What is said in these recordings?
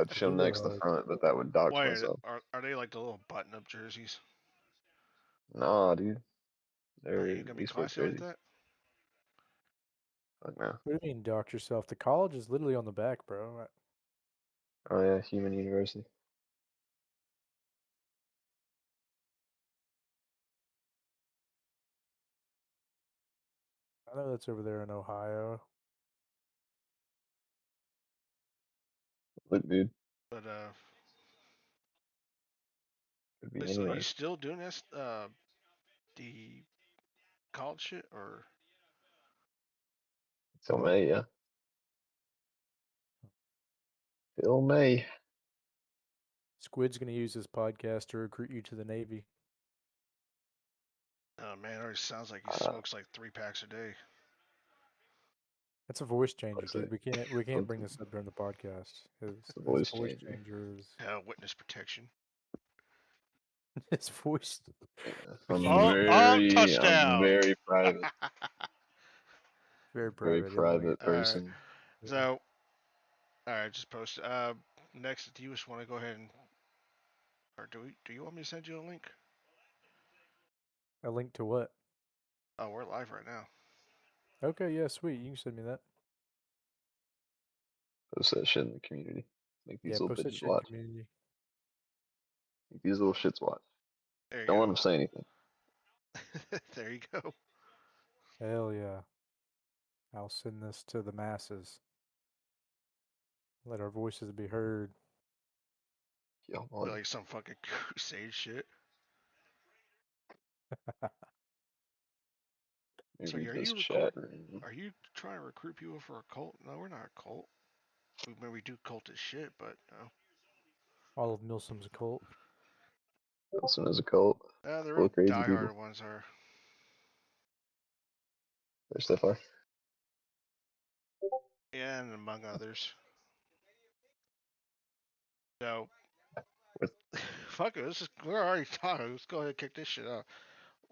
I'd show Nex the front, but that would dox Why myself. are they like the little button-up jerseys? Nah, dude. Are They're you gonna be esports classy like jerseys. that? Fuck no. What do you mean, dock yourself? The college is literally on the back, bro. Oh yeah, Human University. I know that's over there in Ohio. Look, dude. But Could be so are you anywhere. still doing this the college shit or? Till May, yeah. Till May. Squid's gonna use this podcast to recruit you to the Navy. Oh man, it already sounds like he smokes like 3 packs a day. That's a voice changer, What's dude. it? We can't bring this up during the podcast. It's a His voice voice changer. changer is Witness protection. his voice. I'm Oh, I'm touchdown! very private. Very Very private. private All right. person. So, all right, just post. Next, do you just want to go ahead and, or do you want me to send you a link? A link to what? Oh, we're live right now. Okay, yeah, sweet. You can send me that. Post that shit in the community. Make these Yeah, little post that bitches shit in watch. community. Make these little shits watch. There you Don't go. let them say anything. There you go. Hell yeah. I'll send this to the masses. Let our voices be heard. Yo, Like some fucking crusade shit. So maybe are this you chat room. Are you trying to recruit people for a cult? No, we're not a cult. We do cultish shit, but no. All of Milsim's a cult. Wilson is a cult. The Full real of crazy diehard people. ones are. There's so far. Yeah, and among others. So, fuck it. We're already talking. Let's go ahead and kick this shit off.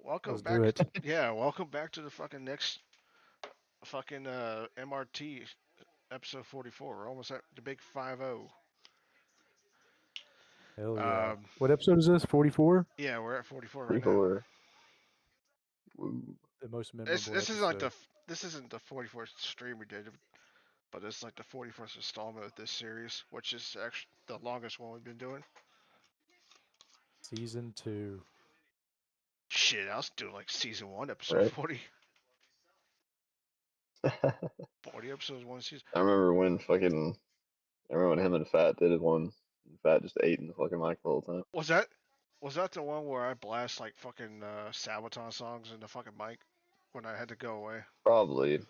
Welcome Let's back. do it. Yeah, welcome back to the fucking next fucking MRT episode 44. We're almost at the big 5-0. Hell yeah. What episode is this? 44? Yeah, we're at 44 right 44. Woo. The most now. memorable This isn't like episode. this isn't the 44th stream we did, but it's like the 44th installment of this series, which is actually the longest one we've been doing. Season 2. Shit, I was doing like season 1, episode Right. 40. 40 episodes, one season. I remember when him and Fat did it one. Fat just ate in the fucking mic the whole time. Was that the one where I blast like fucking Sabaton songs in the fucking mic when I had to go away? Probably.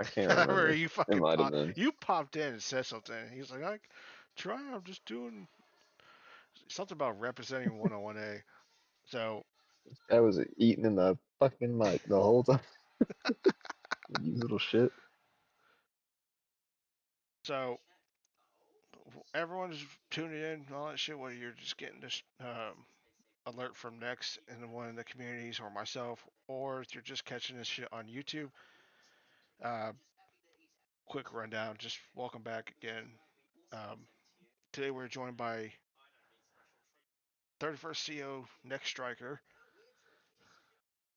I can't remember. You It fucking might have been. you popped in and said something. He was like, I'm just doing something about representing 101A. So I was eating in the fucking mic the whole time. You little shit. so everyone's tuning in and all that shit. Whether you're just getting this alert from Nex in one of the communities or myself, or if you're just catching this shit on YouTube. Quick rundown. Just welcome back again. Um, Today we're joined by 31st CO Nex Striker.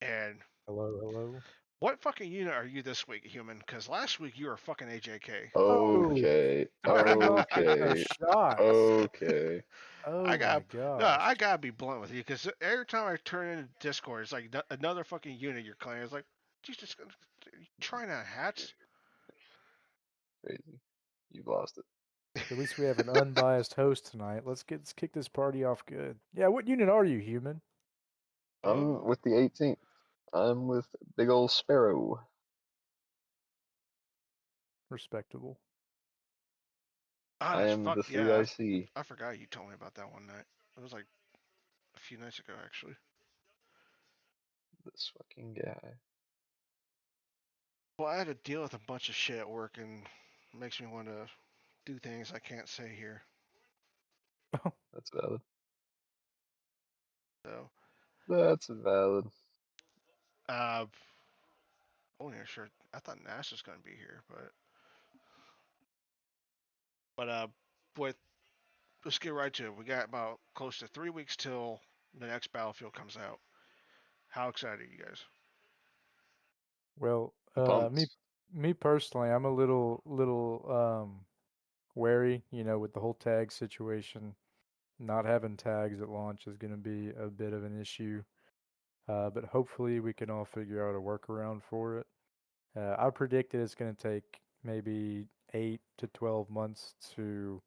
And Hello. what fucking unit are you this week, human? Because last week you were fucking AJK. Okay. Okay. Shots. Okay. Oh I my got gosh. I gotta be blunt with you because every time I turn into Discord, it's like another fucking unit you're playing. It's like, Jesus, you trying out hats? Crazy. You've lost it. At least we have an unbiased host tonight. Let's kick this party off good. Yeah, what unit are you, human? I'm with the 18th. I'm with big old Sparrow. Respectable. I am the 3IC. I forgot you told me about that one night. It was like a few nights ago, actually. This fucking guy. Well, I had to deal with a bunch of shit at work, and it makes me want to do things I can't say here. That's valid. So, That's valid. oh yeah, sure. I thought Nash was gonna be here, but with let's get right to it. We got about close to 3 weeks till the next Battlefield comes out. How excited are you guys? Well, I'm pumped. me personally, I'm a little wary, with the whole tag situation. Not having tags at launch is going to be a bit of an issue. But hopefully we can all figure out a workaround for it. I predicted it's going to take maybe 8 to 12 months to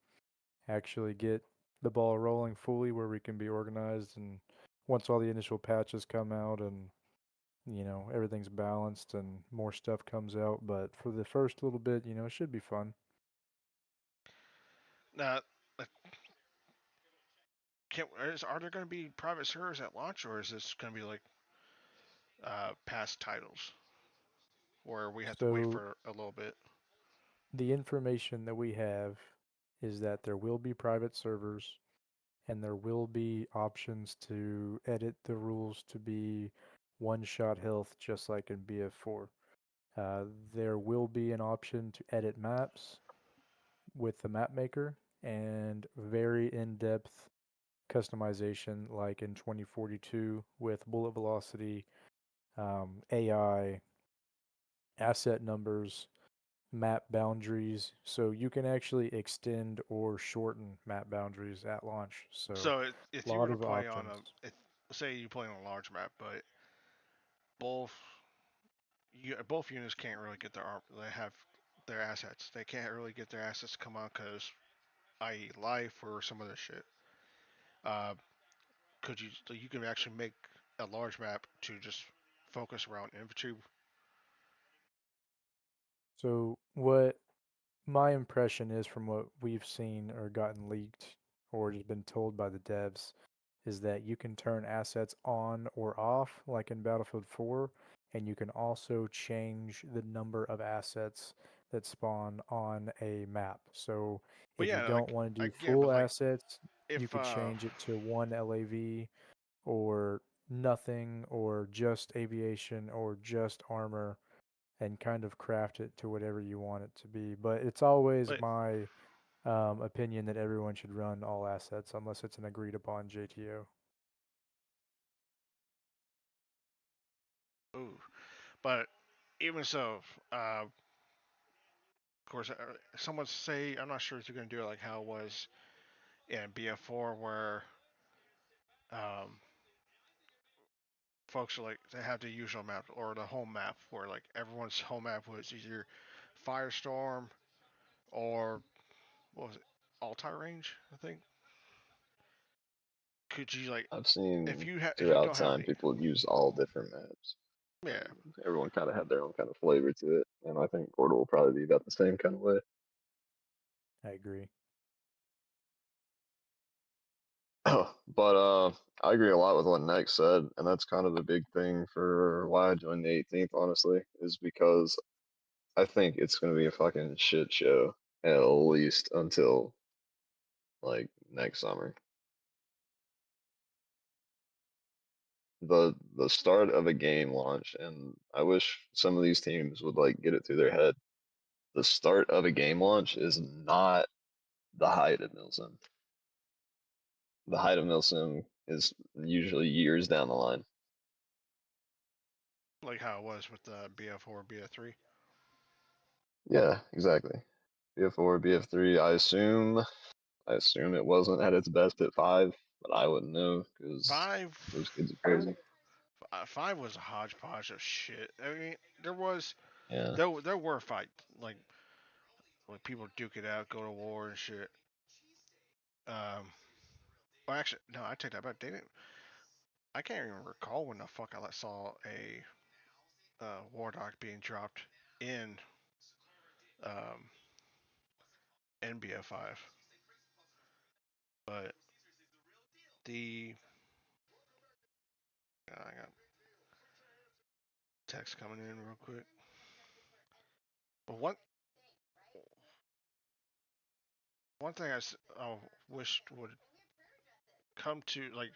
actually get the ball rolling fully where we can be organized, and once all the initial patches come out and everything's balanced and more stuff comes out. But for the first little bit, it should be fun. Now, like, are there going to be private servers at launch, or is this going to be like past titles, where we have to wait So for a little bit? the information that we have is that there will be private servers and there will be options to edit the rules to be one-shot health just like in BF4. There will be an option to edit maps with the map maker and very in-depth customization like in 2042 with bullet velocity, AI, asset numbers, map boundaries. So you can actually extend or shorten map boundaries at launch. So So a if you were lot to of play on options. say you play on a large map, but both both units can't really get their they have their assets. They can't really get their assets to come on because, i.e., life or some other shit. Uh, could you so you can actually make a large map to just focus around infantry? So what my impression is from what we've seen or gotten leaked or just been told by the devs is that you can turn assets on or off like in Battlefield 4, and you can also change the number of assets that spawn on a map. So But if you yeah, don't like want to do again, but full like assets, you if could change it to one LAV or nothing or just aviation or just armor and kind of craft it to whatever you want it to be. But it's always but my opinion that everyone should run all assets unless it's an agreed upon JTO. ooh, but even so, of course, someone say I'm not sure if they're gonna do it like how it was in BF4 where um, folks are like they have the usual map or the home map where like everyone's home map was either Firestorm or what was it, Altai Range, I think. Could you like I've if seen if you throughout don't have time any, people use all different maps. yeah. Everyone kind of had their own kind of flavor to it, and I think Portal will probably be about the same kind of way. I agree. But I agree a lot with what Nex said, and that's kind of a big thing for why I joined the 18th. Honestly, is because I think it's gonna be a fucking shit show at least until like next summer. The start of a game launch, and I wish some of these teams would like get it through their head. The start of a game launch is not the height of Milsim. The height of Milsim is usually years down the line. Like how it was with the BF4, BF3. Yeah, exactly. BF4, BF3. I assume it wasn't at its best at 5, but I wouldn't know because Five, those kids are crazy. five was a hodgepodge of shit. I mean, there was Yeah, there were fights like people duke it out, go to war and shit. Um, well, actually, no, I take that back. They didn't. I can't even recall when the fuck I saw a war doc being dropped in um, NBF5. But the I got text coming in real quick. But one thing I wished would come to like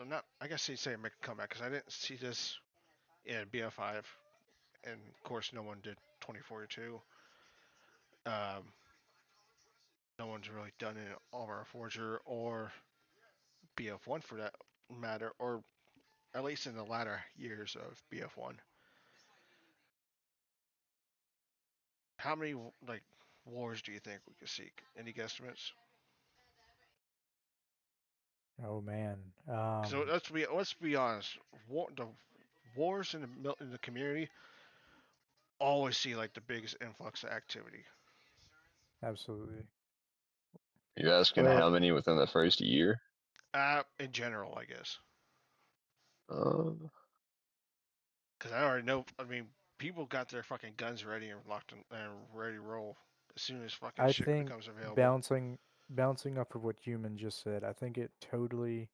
not I guess you'd say make a comeback because I didn't see this in BF5, and of course no one did 2042. Um, No one's really done it in Armor Forger or BF1 for that matter, or at least in the latter years of BF1. How many like wars do you think we could seek? Any guesstimates? Oh man. So let's be honest. The wars in the community always see like the biggest influx of activity. Absolutely. You're asking Well, how many within the first year? In general, I guess. Um, Because I already know. I mean, people got their fucking guns ready and locked and ready to roll as soon as fucking I shit think becomes available. bouncing off of what Human just said, I think it totally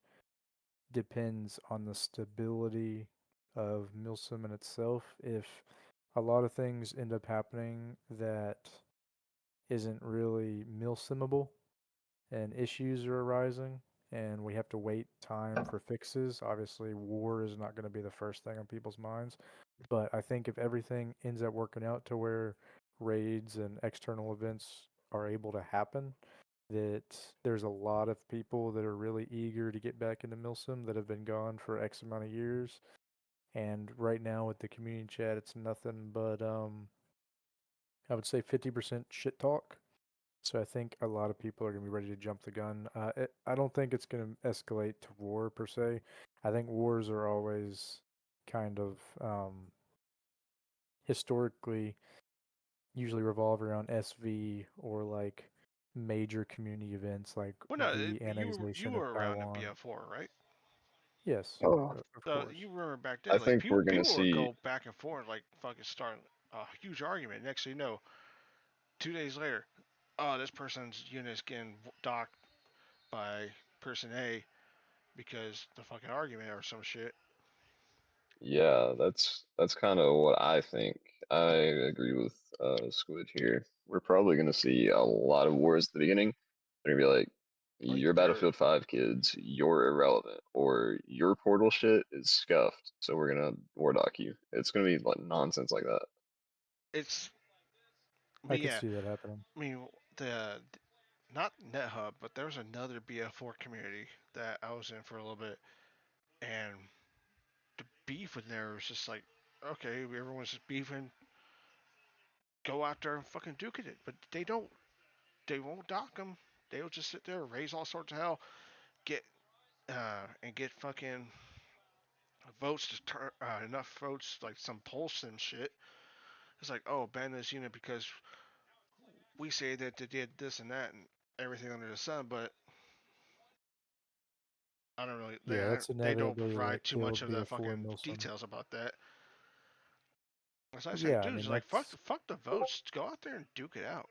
depends on the stability of Milsim in itself. If a lot of things end up happening that isn't really Milsimable and issues are arising and we have to wait time for fixes, obviously war is not going to be the first thing on people's minds. But I think if everything ends up working out to where raids and external events are able to happen, that there's a lot of people that are really eager to get back into Milsim that have been gone for X amount of years. And right now with the community chat, it's nothing but I would say 50% shit talk. So I think a lot of people are going to be ready to jump the gun. I don't think it's going to escalate to war per se. I think wars are always kind of historically usually revolve around SV or like major community events like Well, no, the you annexation of were around in Taiwan. BF4, right? Yes, oh, of So course. you remember back I then, like think we're gonna people would see. go back and forth, like fucking starting a huge argument. Next thing you know, 2 days later, oh, this person's unit is getting docked by person A because the fucking argument or some shit. Yeah, that's kind of what I think. I agree with Squid here. We're probably gonna see a lot of wars at the beginning. They're gonna be like, Like "You're they're Battlefield 5 kids, you're irrelevant," or "Your portal shit is scuffed, so we're gonna war dock you." It's gonna be like nonsense like that. it's. I I mean, could yeah. see that happening. I mean, the not NetHub, but there was another BF4 community that I was in for a little bit, and the beef in there was just like, okay, everyone's just beefing. Go out there and fucking duke it, but they don't. They won't dock them. They'll just sit there, raise all sorts of hell, get and get fucking votes to turn enough votes, like some pulse and shit. It's like, oh, ban this unit because we say that they did this and that and everything under the sun, but I don't really. Yeah, that's They don't inevitably what provide too much killed of the BF4 fucking Milsim. details about that. As I said, Yeah, I dudes, mean like fuck the votes. Go out there and duke it out.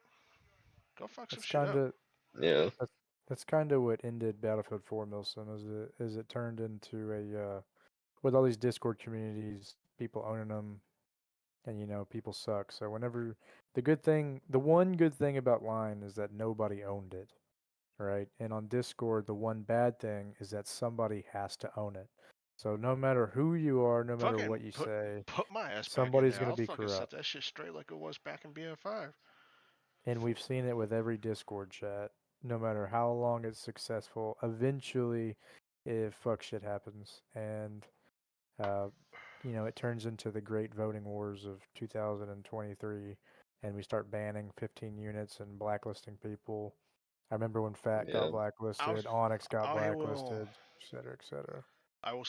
Go fuck some that's shit kind up. of Yeah, that's that's kind of what ended Battlefield 4 Milsim is it turned into a with all these Discord communities, people owning them, and people suck. So whenever the one good thing about Line is that nobody owned it, right? And on Discord, the one bad thing is that somebody has to own it. So no matter who you are, no matter what Fucking you say, put my ass back in somebody's there. going to I'll be fucking set corrupt. that shit straight like it was back in BF5. And we've seen it with every Discord chat. No matter how long it's successful, eventually, if fuck shit happens, and uh, it turns into the great voting wars of 2023, and we start banning 15 units and blacklisting people. I remember when Fat got yeah, I was, blacklisted, Onyx got I will, blacklisted, et cetera, et cetera. I will,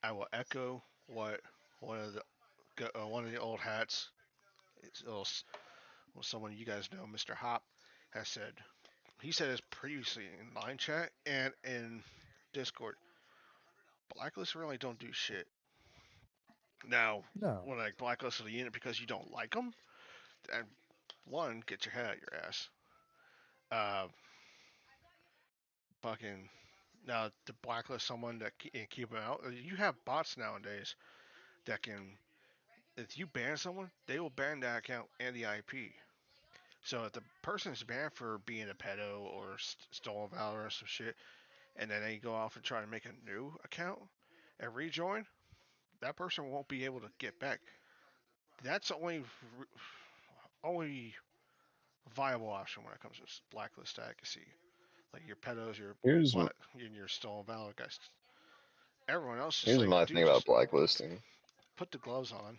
I will echo what one of one of the old hats, well, someone you guys know, Mr. Hop, has said. He said this previously in line chat and in Discord. Blacklists really don't do shit. Now, No, when I blacklist the unit because you don't like them, and one, get your head out your ass. Uh, fucking now to blacklist someone that and keep them out. You have bots nowadays that can, if you ban someone, they will ban that account and the IP. So if the person is banned for being a pedo or stolen valor or some shit, and then they go off and try to make a new account and rejoin, that person won't be able to get back. That's only viable option when it comes to blacklist accuracy. Like your pedos, Here's your stolen valid guys. Everyone else just here's like, my dude, thing about just blacklisting. put the gloves on.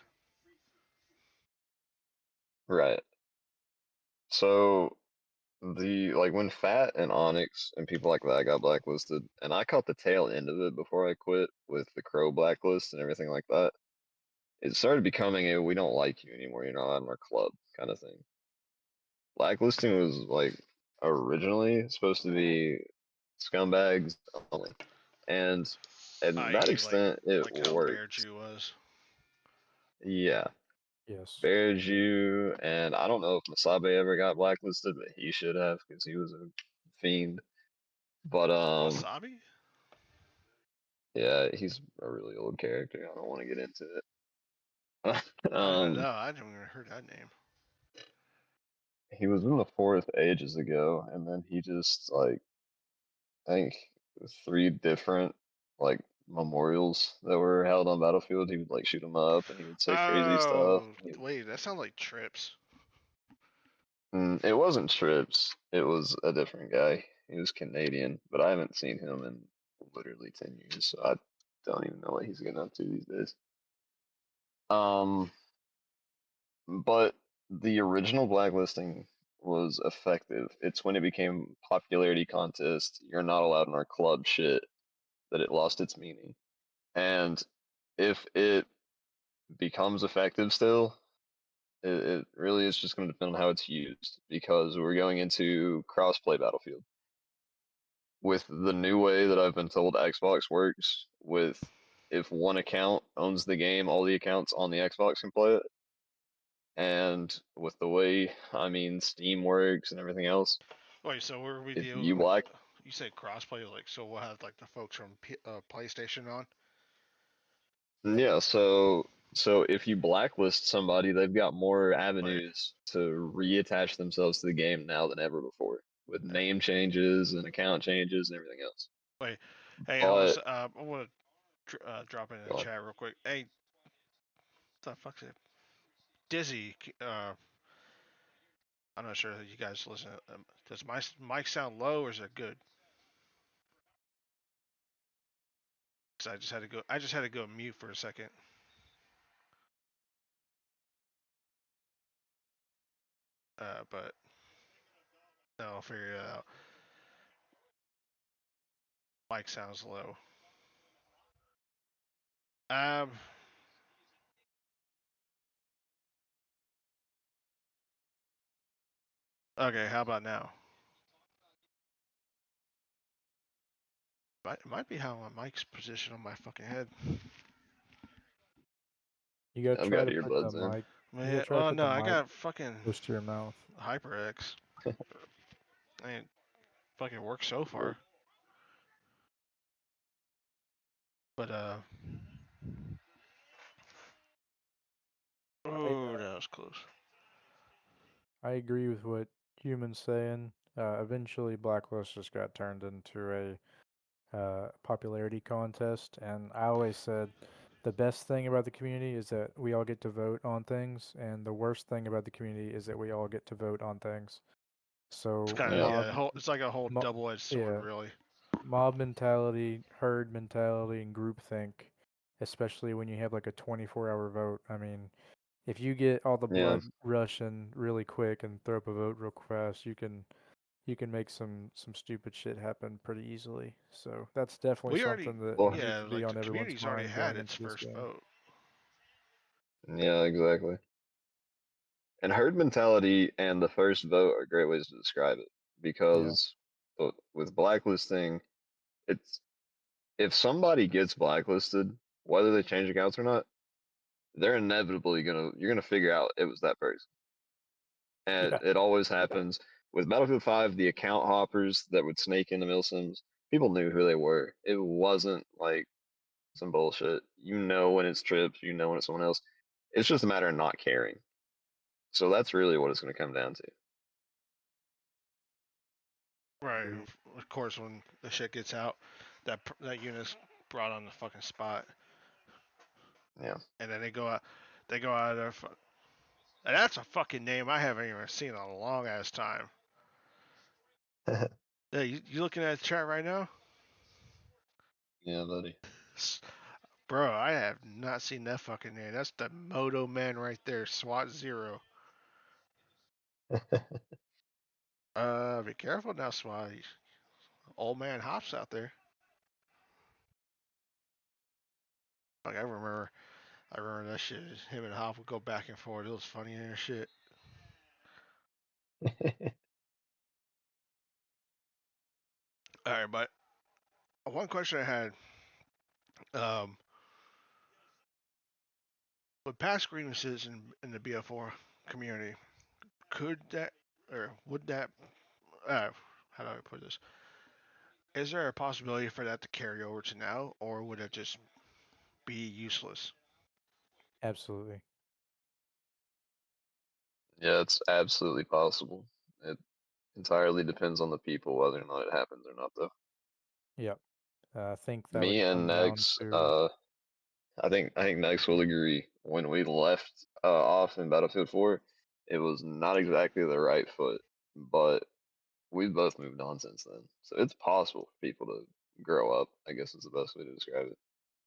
Right. So when Fat and Onyx and people like that got blacklisted, and I caught the tail end of it before I quit with the Crow blacklist and everything like that. It started becoming a we don't like you anymore, you're not in our club kind of thing. Blacklisting was like originally supposed to be scumbags only, and at that I.e., extent it like how Bear worked. Jew was. Yeah, Yes. Bearju, and I don't know if Masabe ever got blacklisted, but he should have because he was a fiend. But Wasabi? yeah, he's a really old character. I don't want to get into it. I don't know. I haven't even heard that name. He was in the fourth ages ago, and then he just like I think three different like memorials that were held on Battlefield. He would like shoot them up, and he would say crazy stuff. Oh, wait, that sounds like Trips. It wasn't Trips. It was a different guy. He was Canadian, but I haven't seen him in literally 10 years, so I don't even know what he's getting up to these days. Um, but the original blacklisting was effective. It's when it became popularity contest, you're not allowed in our club shit, that it lost its meaning. And if it becomes effective still, it really is just going to depend on how it's used because we're going into crossplay Battlefield. With the new way that I've been told Xbox works, with if one account owns the game, all the accounts on the Xbox can play it. And with the way, Steam works and everything else, Wait, so where we if deal? you black, You say crossplay, like so we'll have like the folks from PlayStation on. yeah, so if you blacklist somebody, they've got more Wait, avenues to reattach themselves to the game now than ever before, with name changes and account changes and everything else. wait. Hey, But Alice, I want to drop in the go on. chat real quick. Hey, what the fuck's it? Dizzy. I'm not sure that you guys listen. Does my mic sound low or is it good? Cause I just had to go. I just had to go mute for a second. But no, I'll figure it out. Mic sounds low. Um. Okay, how about now? It might be how my mic's positioned on my fucking head. You gotta I've try got to put the earbuds in. mic. You gotta Man, try to well, put no, the I mic got fucking close to your mouth. HyperX. I ain't fucking worked so far. But I oh, that was close. I agree with what Human's saying. Eventually, Blacklist just got turned into a popularity contest, and I always said the best thing about the community is that we all get to vote on things, and the worst thing about the community is that we all get to vote on things. It's So kind of Yeah. it's like a whole double-edged sword, yeah, really. mob mentality, herd mentality, and groupthink, especially when you have like a 24-hour vote. I mean, if you get all the Yeah. blood rushing really quick and throw up a vote real fast, you can make some stupid shit happen pretty easily. So that's definitely We already, something that Well, needs yeah, to be like the on everyone's community's already mind had going its into this first game. vote. yeah, exactly. And herd mentality and the first vote are great ways to describe it Yeah. because with blacklisting, it's if somebody gets blacklisted, whether they change accounts or not, they're inevitably you're gonna figure out it was that person. And Yeah. it always happens with Battlefield 5, the account hoppers that would snake into Milsims, people knew who they were. It wasn't like some bullshit. You know when it's Trips, you know when it's someone else. It's just a matter of not caring. So that's really what it's gonna come down to. Right. Agreed. Of course, when the shit gets out, that unit's brought on the fucking spot, Yeah. and then they go out of their And that's a fucking name I haven't even seen in a long ass time. Yeah, you looking at the chat right now? Yeah, buddy. Bro, I have not seen that fucking name. That's the Moto Man right there, SWAT Zero. Be careful now, SWAT. Old man Hops out there. Like I remember that shit. Him and Hop would go back and forth. It was funny and shit. All right, but one question I had, um, with past grievances in the BF4 community, could that or would that how do I put this? Is there a possibility for that to carry over to now, or would it just be useless? Absolutely. Yeah, it's absolutely possible. It entirely depends on the people whether or not it happens or not, though. Yep. I think that Me would and come down Nex, to I think Nex will agree. When we left off in Battlefield 4, it was not exactly the right foot, but we've both moved on since then. So it's possible for people to grow up, I guess is the best way to describe it.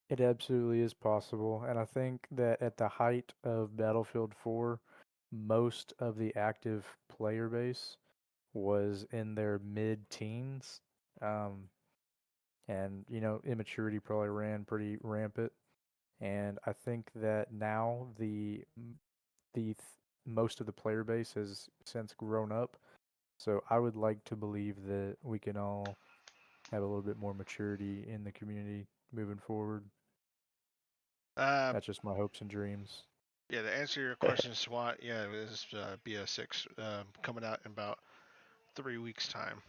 it absolutely is possible. And I think that at the height of Battlefield 4, most of the active player base was in their mid-teens. Um, and, immaturity probably ran pretty rampant. And I think that now most of the player base has since grown up. So I would like to believe that we can all have a little bit more maturity in the community moving forward. Uh, That's just my hopes and dreams. yeah, to answer your question, SWAT, yeah, it is BS6 coming out in about 3 weeks' time.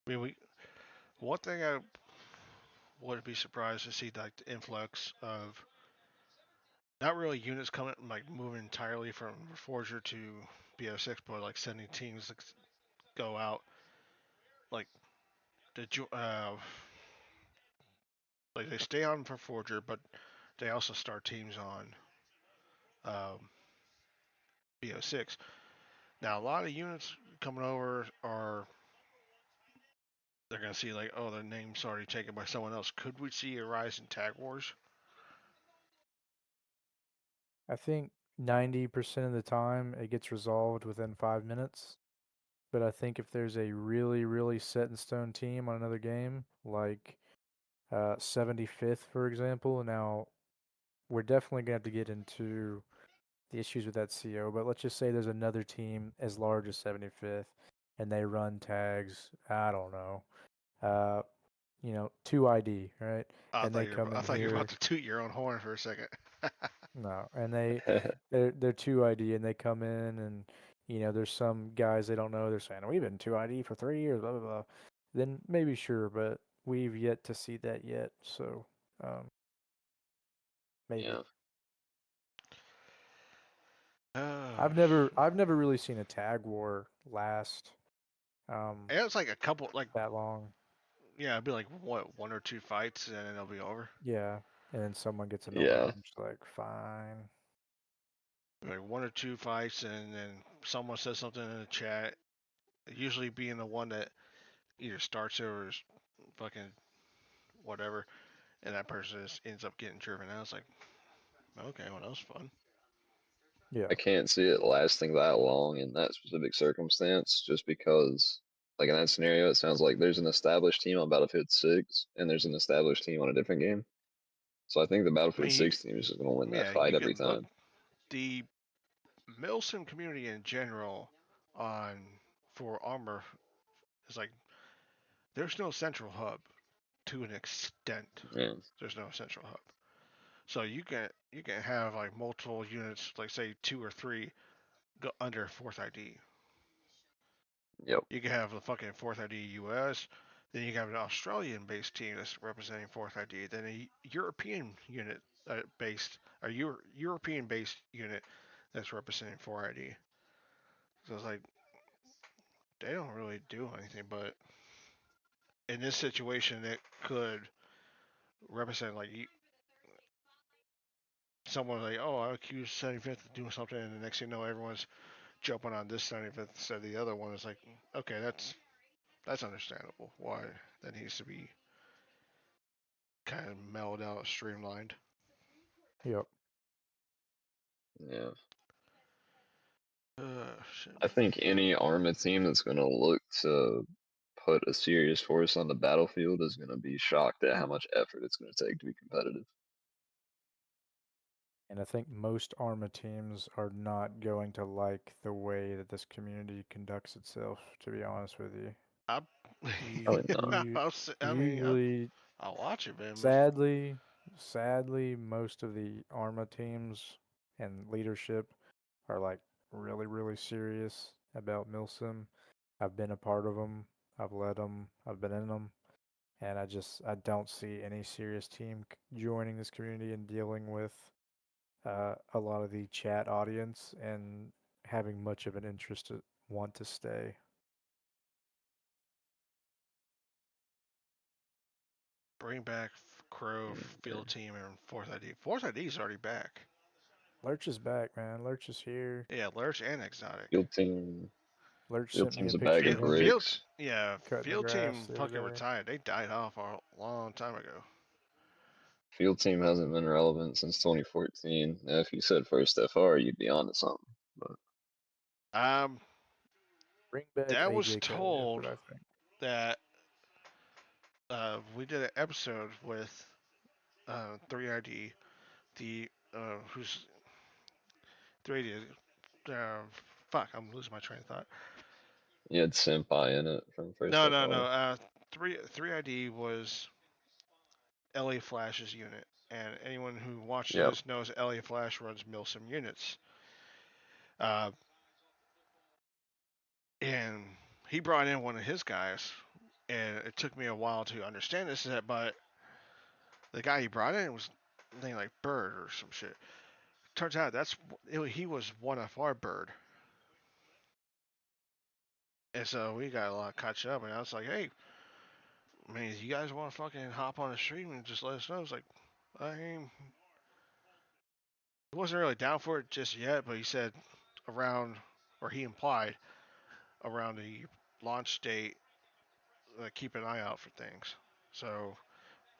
I mean, one thing I wouldn't be surprised to see like the influx of not really units coming like moving entirely from Forger to BO6, but like sending teams to go out like the like they stay on for Forger, but they also start teams on um, BO6. Now a lot of units coming over are they're gonna see like, oh, their name's already taken by someone else. Could we see a rise in tag wars? I think 90% of the time it gets resolved within 5 minutes. But I think if there's a really, really set in stone team on another game, like 75th, for example, now we're definitely going to have to get into the issues with that CO, but let's just say there's another team as large as 75th and they run tags, I don't know, 2ID, right? And they come I in thought you were about here. to toot your own horn for a second. No, and they're 2ID and they come in and there's some guys they don't know. They're saying we've been 2ID for 3 years, blah blah blah. Then maybe sure, but we've yet to see that yet. So um, maybe Yeah. I've never really seen a tag war last It was like a couple, like that long. yeah, it'd be like what 1 or 2 fights and then it'll be over. Yeah, and then someone gets annoyed Yeah. and just like fine. Like 1 or 2 fights and then someone says something in the chat. Usually being the one that either starts it or is fucking whatever, and that person just ends up getting driven out. It's like, okay, well that was fun. Yeah, I can't see it lasting that long in that specific circumstance just because, like, in that scenario, it sounds like there's an established team on Battlefield 6 and there's an established team on a different game. So I think the I Battlefield mean, 6 team is just going to win that yeah, fight you every can look time. the Milsim community in general on for armor is like there's no central hub to an extent. Yeah. There's no central hub. So you can have like multiple units, like say 2 or 3, go under fourth ID. Yep. You can have the fucking fourth ID US. Then you can have an Australian-based team that's representing fourth ID. Then a European unit based, a European-based unit that's representing 4ID. So it's like they don't really do anything, but in this situation, it could represent like someone like, oh, I accused 75th of doing something, and the next thing you know, everyone's jumping on this 75th instead of the other one. It's like, okay, that's understandable. Why that needs to be kind of mellowed out, streamlined. Yep. Yeah. Shit. I think any Arma team that's going to look to put a serious force on the battlefield is going to be shocked at how much effort it's going to take to be competitive. And I think most Arma teams are not going to like the way that this community conducts itself, to be honest with you. I, You, Probably not. you I mean, usually, I'll watch it, man. sadly, most of the Arma teams and leadership are like really, really serious about Milsim. I've been a part of them. I've led them. I've been in them. And I don't see any serious team joining this community and dealing with a lot of the chat audience and having much of an interest to want to stay. Bring back Crow, Field Team, and Fourth ID. Fourth ID is already back. Lurch is back, man. Lurch is here. Yeah, Lurch and Exotic. Field team. Lurch Field sent me a team's a picture bag of of him bricks. cutting the Field grass Team the fucking other day. retired. They died off a long time ago. Field team hasn't been relevant since 2014. Now, if you said first FR, you'd be onto something. But Bring back Dad was AJ K. That's told what I think. that we did an episode with 3ID, the who's 3ID. Fuck, I'm losing my train of thought. you had Senpai in it from first No, no, FR. no. 3ID was LA Flash's unit, and anyone who watches Yep. this knows LA Flash runs Milsim units. Uh, and he brought in one of his guys, and it took me a while to understand this. But the guy he brought in was named like Bird or some shit. Turns out he was one of our Bird, and so we got a lot of catch up. And I was like, hey, man, you guys want to fucking hop on the stream and just let us know? It's like, I mean, he wasn't really down for it just yet, but he said around, or he implied around the launch date, keep an eye out for things. So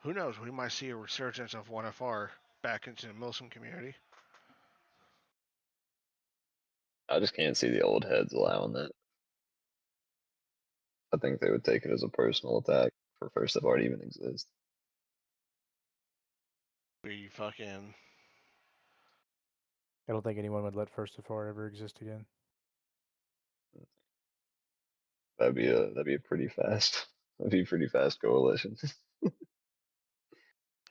who knows? We might see a resurgence of 1FR back into the Milsim community. I just can't see the old heads allowing that. I think they would take it as a personal attack for first FR to even exist. We fucking. I don't think anyone would let First of Far ever exist again. That'd be a pretty fast. That'd be a pretty fast coalition.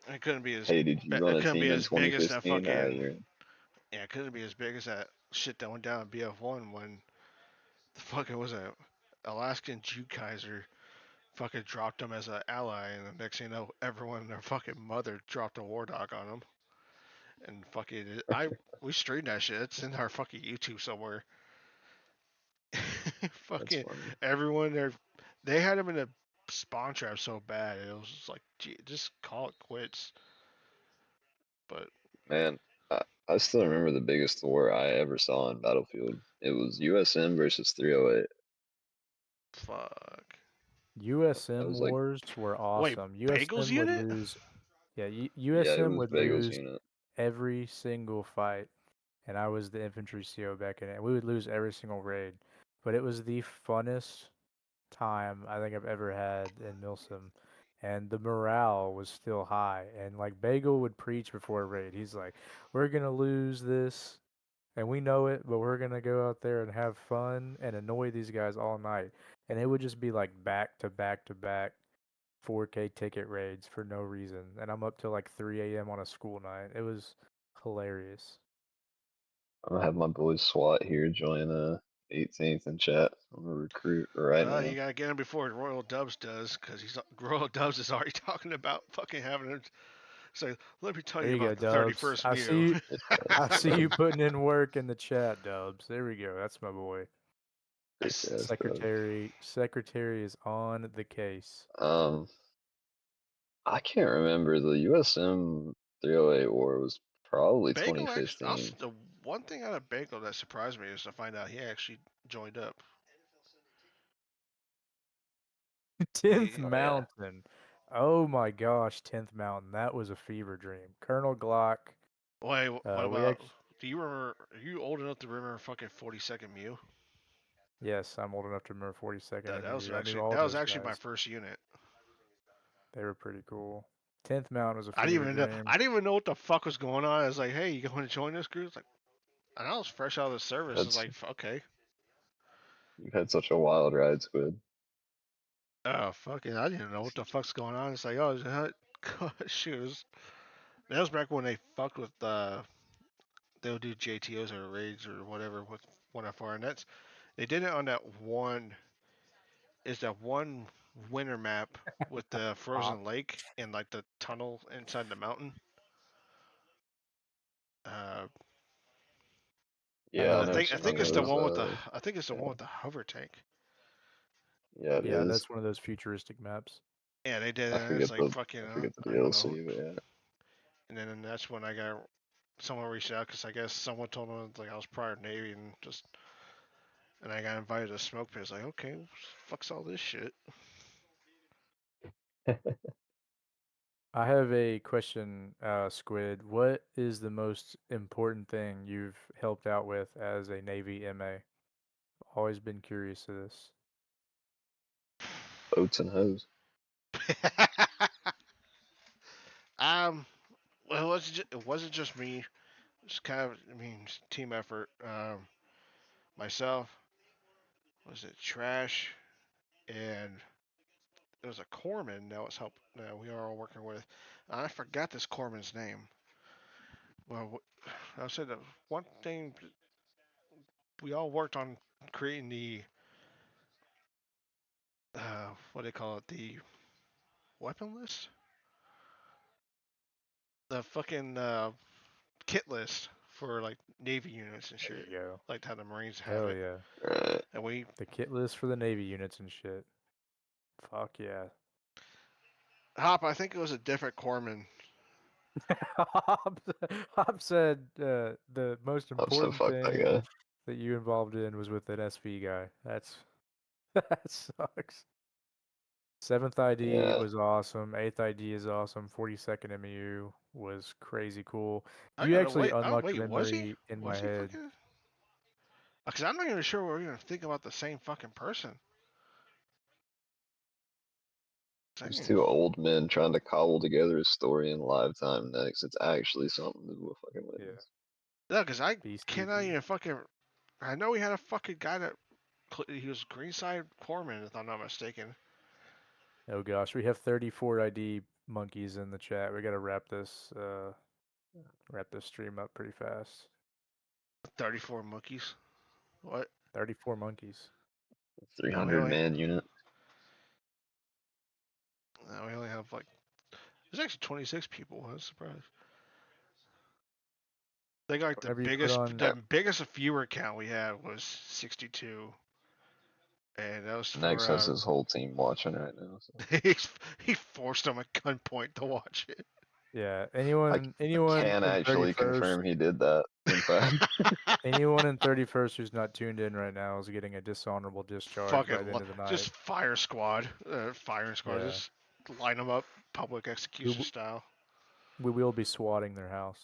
It couldn't be as. Hey, did you run It a couldn't be team in as big as that 2015? fucking. You're in. Yeah, it couldn't be as big as that shit that went down in BF1 when the fucking was a Alaskan Jew Kaiser fucking dropped him as an ally, and the next thing you know, everyone and their fucking mother dropped a war dog on him. And fucking, we streamed that shit. It's in our fucking YouTube somewhere. That's Fucking funny. everyone there, they had him in a spawn trap so bad. It was just like, gee, just call it quits. But Man, I still remember the biggest war I ever saw in Battlefield. It was USM versus 308. fuck. That USM was like, wars were Wait, awesome. Bagels USM would unit? lose. Yeah, yeah, it USM was would Bagel's lose unit. every single fight, and I was the infantry CO back in it. We would lose every single raid, but it was the funnest time I think I've ever had in Milsim, and the morale was still high. And like Bagel would preach before a raid. He's like, "We're gonna lose this, and we know it, but we're gonna go out there and have fun and annoy these guys all night." And it would just be like back to back to back 4K ticket raids for no reason, and I'm up till like 3 a.m. on a school night. It was hilarious. I'm gonna have my boy SWAT here join 18th in chat. I'm a recruit right Well, now. you gotta get him before Royal Dubs does, because Royal Dubs is already talking about fucking having him. So let me tell There you you go, about the Dubs. 31st view. It's I fast, see you Dubs. putting in work in the chat, Dubs. There we go. That's my boy. Bitch ass Dubs. Secretary is on the case. I can't remember. The USM 308 war was Probably Bagel actually. 2015. The one thing out of Bagel that surprised me is to find out he actually joined up. 10th Oh yeah, Mountain. Oh my gosh, 10th Mountain. That was a fever dream. Colonel Glock. Wait, what We about? actually. Do you remember? Are you old enough to remember fucking 42nd Mew? Yes, I'm old enough to remember 42nd MU. I knew all that was those actually my guys. first unit. They were pretty cool. 10th Mountain was a I didn't fever even know. dream. I didn't even know what the fuck was going on. I was like, "Hey, you going to join this group?" It's like, and I was fresh out of the service. It's that's like, okay. you've had such a wild ride, Squid. Oh fucking! I didn't know what the fuck's going on. It's like, oh, shoot, that was back when they fucked with they'll do JTOs or raids or whatever with one of our nets. They did it on that one. Is that one winter map with the Hop. frozen lake and like the tunnel inside the mountain? Uh, Yeah, I I know Um, what think I you think mean. it's It the was one with the I think it's the one yeah, with the hover tank. yeah, it yeah, is. that's one of those futuristic maps. Yeah, they did it. I And it's forget like the fucking. I forget the I don't know. DLC, but yeah. And then that's when I got someone reached out because I guess someone told them like I was prior Navy and I got invited to smoke pit. It's like okay, fuck's all this shit. I have a question, Squid. What is the most important thing you've helped out with as a Navy MA? Always been curious to this. Boats and hose. um, well, it wasn't just me. It's kind of, I mean, it's a team effort. Myself, was it Trash, and there was a corpsman that was help that we are all working with. I forgot this corpsman's name. Well, I said the one thing we all worked on creating the what do they call it, the weapon list, the fucking kit list for like Navy units and There shit, you go. like how the Marines have Hell it. yeah. Right. And we The kit list for the Navy units and shit. Fuck yeah. Hop, I think it was a different corpsman. Hobbs, Hobbs said the most I'm so important fucked that thing guy. that you involved in was with an SV guy. That's that sucks. 7th ID Yeah. was awesome. 8th ID is awesome. 42nd MU was crazy cool. I You gotta actually wait. unlocked a Wait, was he? memory in my Was he head. fucking? Because I'm not even sure we're even thinking about the same fucking person. These Dang. two old men trying to cobble together a story in live time next. It's actually something to do fucking Yeah. witness. Yeah, because I cannot BCG. even fucking. I know we had a fucking guy that he was Greenside Corpsman, if I'm not mistaken. Oh gosh, we have 34 ID monkeys in the chat. We gotta wrap this stream up pretty fast. 34 monkeys. What? 34 monkeys. 300 man unit. We only have like. There's actually 26 people. I was surprised. They got like Whenever you put on, the biggest viewer count we had was 62, and that was Next for has his whole team watching right now. So he forced them at gunpoint to watch it. yeah, I anyone can in actually 31st, confirm he did that. In fact, anyone in 31st who's not tuned in right now is getting a dishonorable discharge by the end of the night. Just fire squad, firing squad, Yeah, just line them up, public we execution style. we will be swatting their house.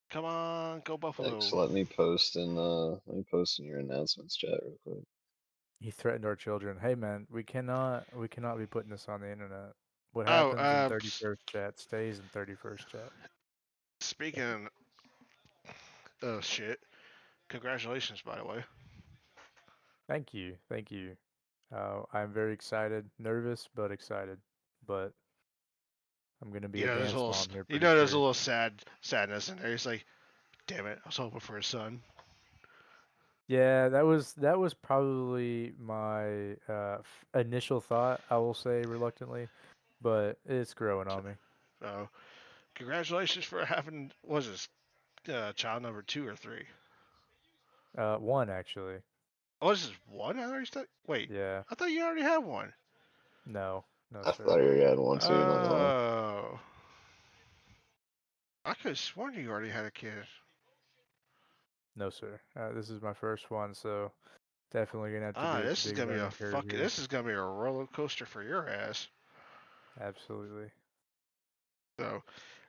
Come on, go next, Buffalo! let me post in your announcements chat real quick. He threatened our children. Hey man, we cannot be putting this on the internet. What Oh, happens in 31st chat stays in 31st chat. speaking of shit, congratulations, by the way. Thank you, thank you. I'm very excited, nervous but excited. But I'm gonna be a dance mom here pretty There's a soon. little sadness in there. He's like, damn it, I was hoping for a son. Yeah, that was probably my initial thought. I will say reluctantly, but it's growing on me. So, congratulations for having was this child number 2 or 3? One actually. Oh, this is one. I already started. Wait, Yeah. I thought you already had one. No, no, I sir. thought you had one too, not gonna lie. Oh, I could have sworn you already had a kid. No, sir. This is my first one, so definitely gonna have to be a This is big gonna be a learning curve fucking. here. This is gonna be a roller coaster for your ass. Absolutely. So,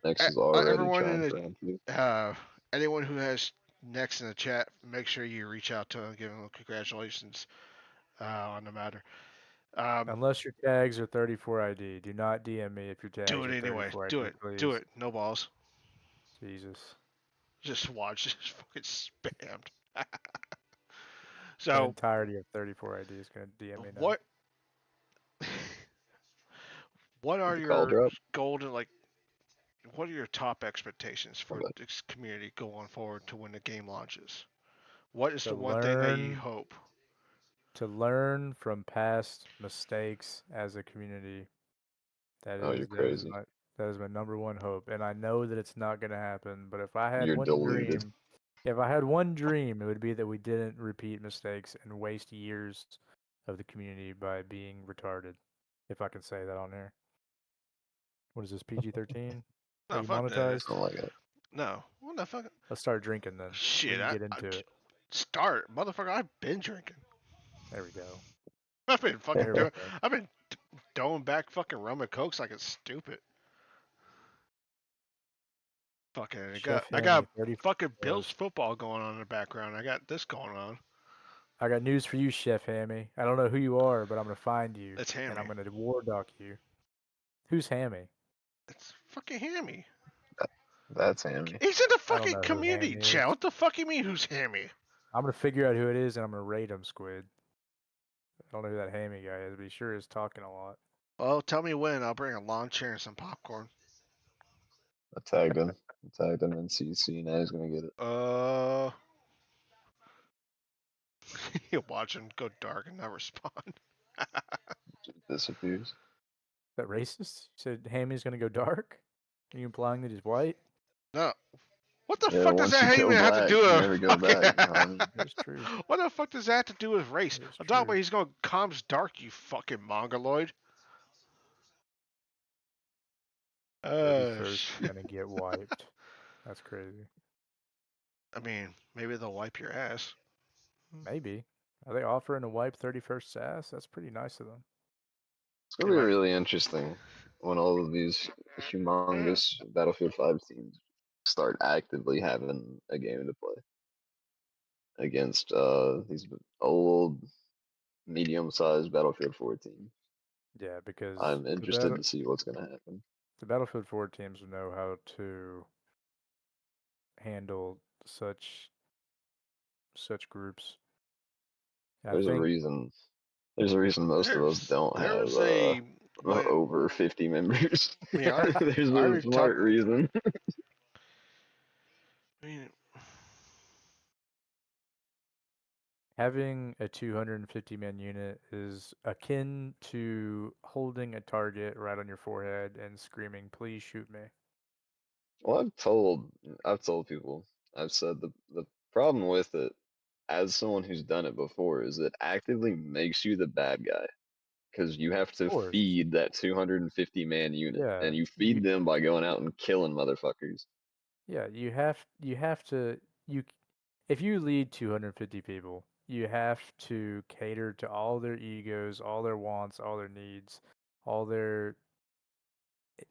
Nex is already everyone trying in for MP. anyone who has Nex in the chat, make sure you reach out to him, give him congratulations on the matter. Unless your tags are 34 ID, do not DM me if your Do tags it are anyway. 34 Do ID, it. Do please. it. No balls. Jesus. Just watch. Just fucking spammed. The So, entirety of 34 ID is gonna DM me now. what? What are The call your drop. golden like? What are your top expectations for Okay. this community going forward to when the game launches? What is To the one thing that you learn hope? to learn from past mistakes as a community. That Oh, you're is that is crazy. my that is my number one hope. And I know that it's not gonna happen, but if I had You're one deluded. dream, if I had one dream, it would be that we didn't repeat mistakes and waste years of the community by being retarded. If I can say that on there. What is this, PG-13? Are No, you fuck that. monetized? I don't like it. No. What the fuck? Let's start drinking then. We Shit. can get into it. Start, motherfucker. I've been drinking. There we go. I've been fucking There we doing. go. I've been throwing back fucking rum and cokes like it's stupid. Fucking. Chef I got Hammy, 30 fucking Bills hours. football going on in the background. I got this going on. I got news for you, Chef Hammy. I don't know who you are, but I'm gonna find you It's and I'm hammy. gonna war dog you. Who's Hammy? It's fucking hammy. That's Hammy. He's in the I don't fucking know who community Hammy chat. is. What the fuck you mean? Who's hammy? I'm gonna figure out who it is and I'm gonna raid him, Squid. I don't know who that Hammy guy is, but he sure is talking a lot. Well, tell me when. I'll bring a lawn chair and some popcorn. I tagged him. I tagged him in CC. Now he's gonna get it. You watch him go dark and not respond. Just disappears. Is that racist? You said Hammy's gonna go dark? Are you implying that he's white? No. What the Yeah, fuck does once you that go even have to black, do you with never go fucking... back. You know what I mean? That's true. What the fuck does that have to do with race? That is I'm talking true. about he's going comms dark, you fucking mongoloid. 31st gonna get wiped. That's crazy. I mean, maybe they'll wipe your ass. Maybe. Are they offering to wipe 31st ass? That's pretty nice of them. It's gonna They be might. really interesting when all of these humongous Battlefield 5 teams start actively having a game to play against these old, medium-sized Battlefield 4 teams. Yeah, because I'm interested to see what's gonna happen. the Battlefield 4 teams know how to handle such groups. And I There's a think reason. There's a reason most of us don't There have was a when over 50 members. I mean There's I a already smart talked. reason. I mean, having a 250-man unit is akin to holding a target right on your forehead and screaming, "Please shoot me." Well, I've told people, I've said the problem with it, as someone who's done it before, is it actively makes you the bad guy because you have Of to course. feed that 250-man unit, Yeah, and you you feed them by going out and killing motherfuckers. yeah, you have to you if you lead 250 people, you have to cater to all their egos, all their wants, all their needs, all their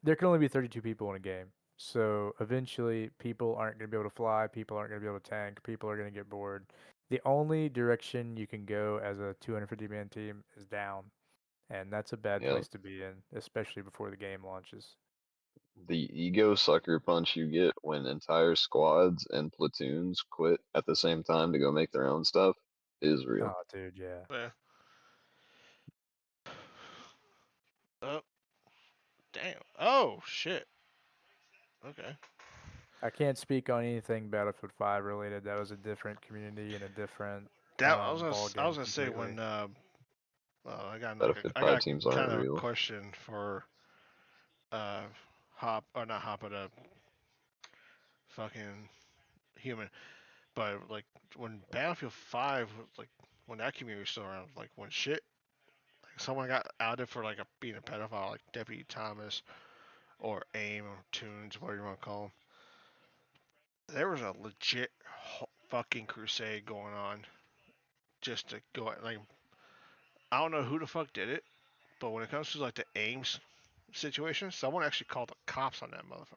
there can only be 32 people in a game. So eventually people aren't going to be able to fly, people aren't going to be able to tank, people are going to get bored. The only direction you can go as a 250-man team is down, and that's a bad Yeah, place to be in, especially before the game launches. the ego sucker punch you get when entire squads and platoons quit at the same time to go make their own stuff is real. Oh, dude, yeah. yeah. Oh, damn. Oh, shit. Okay. I can't speak on anything Battlefield 5 related. That was a different community and a different That ball I was game gonna say completely. when Battlefield I 5 got teams kind aren't of a real. question for Hop or not Hop but fucking human. But like when Battlefield 5 like when that community was still around, like when shit like someone got outed for like being a pedophile, like Deputy Thomas or AIM or Tunes, whatever you want to call him. There was a legit fucking crusade going on just to go like I don't know who the fuck did it, but when it comes to like the Ames situation, someone actually called the cops on that motherfucker.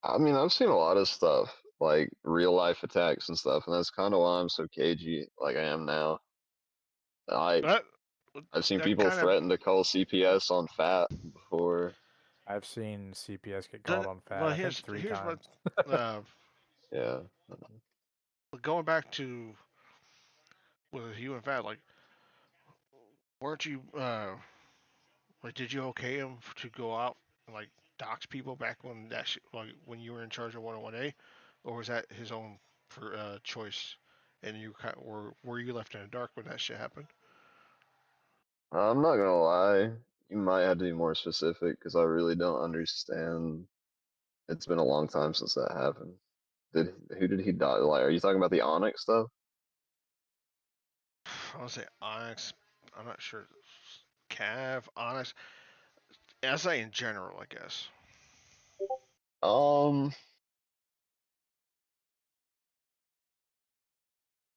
I mean, I've seen a lot of stuff, like real life attacks and stuff, and that's kind of why I'm so cagey, like I am now. I But I've seen that people kind of threaten to call CPS on Fat before. I've seen CPS get called on Fat, well I think here's 3 here's what times. uh, Yeah. going back to with you and Fat, like weren't you like did you okay him to go out and like dox people back when like when you were in charge of 101A, or was that his own for choice, and you kind of, were you left in the dark when that shit happened? I'm not gonna lie, you might have to be more specific because I really don't understand. It's been a long time since that happened. Who did he die? Like, are you talking about the Onyx stuff? I want to say Onyx. I'm not sure. Cav, Onyx. I say in general, I guess. Um,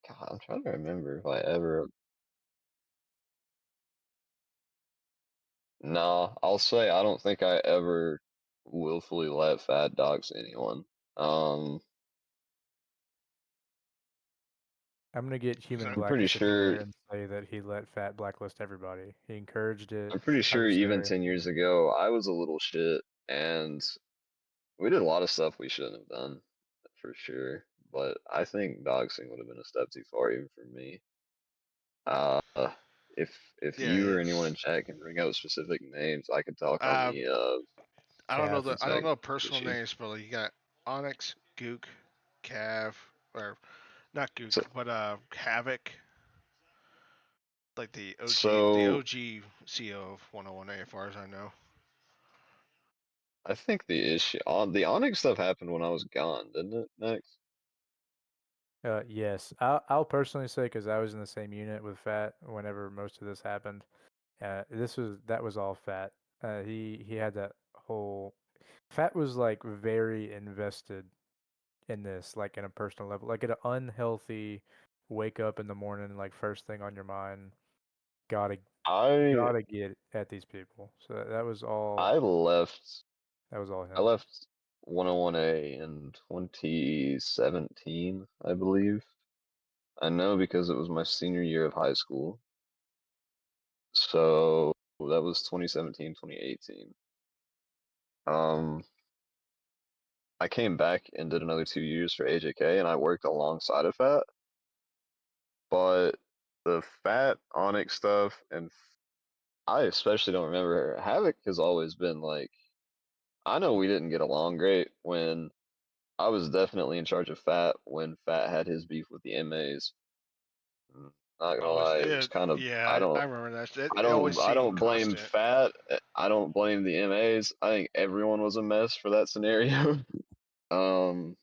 God, I'm trying to remember if I ever. Nah, I'll say I don't think I ever willfully let Fat dogs anyone. Um, I'm gonna get Human I'm pretty Blacklist in sure. here and say that he let Fat blacklist everybody. He encouraged it. I'm pretty I sure was even there. 10 years ago, I was a little shit, and we did a lot of stuff we shouldn't have done, for sure. But I think doxing would have been a step too far even for me. Uh, if Yeah, you or anyone it's. in chat can bring out specific names, I could talk on Uh, the I don't know Cav. the I don't exact know personal issue. names, but like, you got Onyx, Gook, Cav, or not Gook, So, but Havoc, like the so OG CEO of 101A, as far as I know. I think the issue on the Onyx stuff happened when I was gone, didn't it? Next, Yes, I'll personally say because I was in the same unit with Fat whenever most of this happened. That was all Fat. He had that whole Fat was like very invested in this, like in a personal level, like at an unhealthy wake up in the morning, like first thing on your mind, gotta I gotta get at these people. So that was all I left that was all I him. left 101A in 2017, I believe. I know because it was my senior year of high school. So that was 2017, 2018. Um, I came back and did another 2 years for AJK, and I worked alongside of that. But the Fat Onyx stuff, and I especially don't remember her. Havoc has always been like, I know we didn't get along great when I was definitely in charge of Fat when Fat had his beef with the MAs. Not gonna Always, lie, it yeah, was kind of yeah, I remember that. I It always don't I seemed don't blame constant. Fat. I don't blame the MAs. I think everyone was a mess for that scenario. um,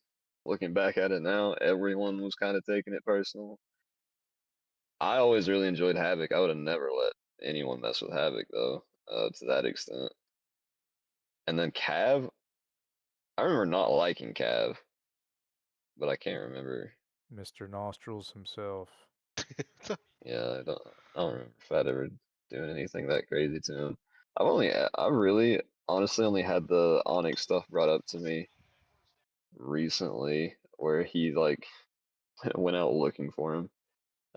looking back at it now, everyone was kind of taking it personal. I always really enjoyed Havoc. I would have never let anyone mess with Havoc though, to that extent. And then Cav, I remember not liking Cav, but I can't remember. Mr. Nostrils himself. Yeah, I don't remember Fat ever doing anything that crazy to him. I really honestly only had the Onyx stuff brought up to me recently, where he like went out looking for him.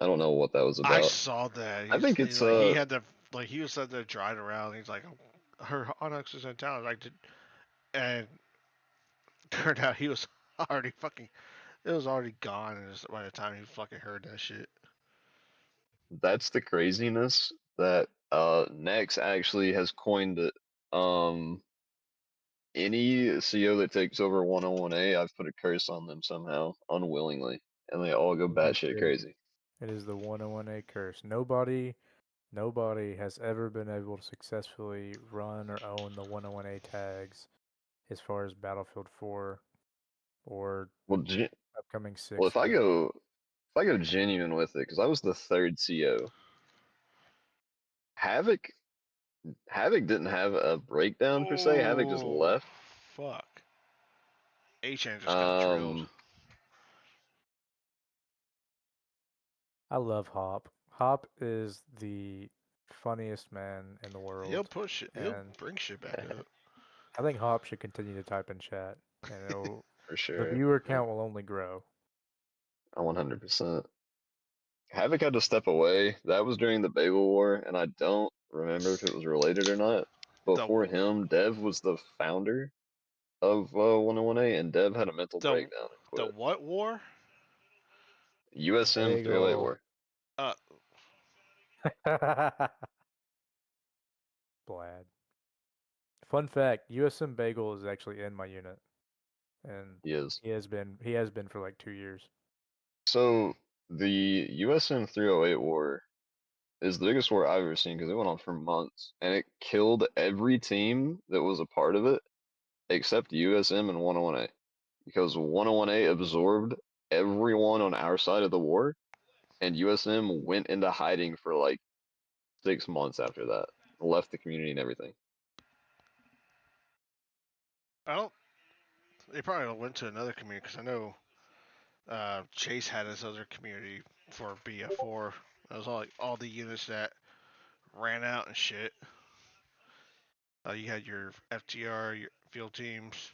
I don't know what that was I about. saw that. I think He's it's like he had to like he was out there driving around. He's like, her Onyx is in town. Like, and turned out he was already fucking. It was already gone, and by the time he fucking heard that shit. that's the craziness that Nex actually has coined it. Any CO that takes over 101A, I've put a curse on them somehow, unwillingly, and they all go Me batshit too. crazy. It is the 101A curse. Nobody has ever been able to successfully run or own the 101A tags as far as Battlefield 4 or Well, upcoming well, 6 go. if I go genuine with it, because I was the third CO, Havoc Havoc didn't have a breakdown per se. Havoc just Oh left. fuck! HN just got drilled. I love Hop. Hop is the funniest man in the world. He'll push it. He'll and bring shit back up. I think Hop should continue to type in chat, and for the sure. viewer count will only grow. 100%. Havoc had to step away. That was during the Bagel War, and I don't remember if it was related or not. Before him, Dev was the founder of 101A, and Dev had a mental breakdown and The quit. what war? USM 308 War. Blad. Fun fact: USM Bagel is actually in my unit, and He is. he has been for like 2 years. So the USM 308 War is the biggest war I've ever seen because it went on for months, and it killed every team that was a part of it except USM and 101A, because 101A absorbed everyone on our side of the war, and USM went into hiding for like 6 months after that, left the community and everything. I don't. They probably went to another community because I know Chase had his other community for BF4. That was all the units that ran out and shit. You had your FTR, your field teams,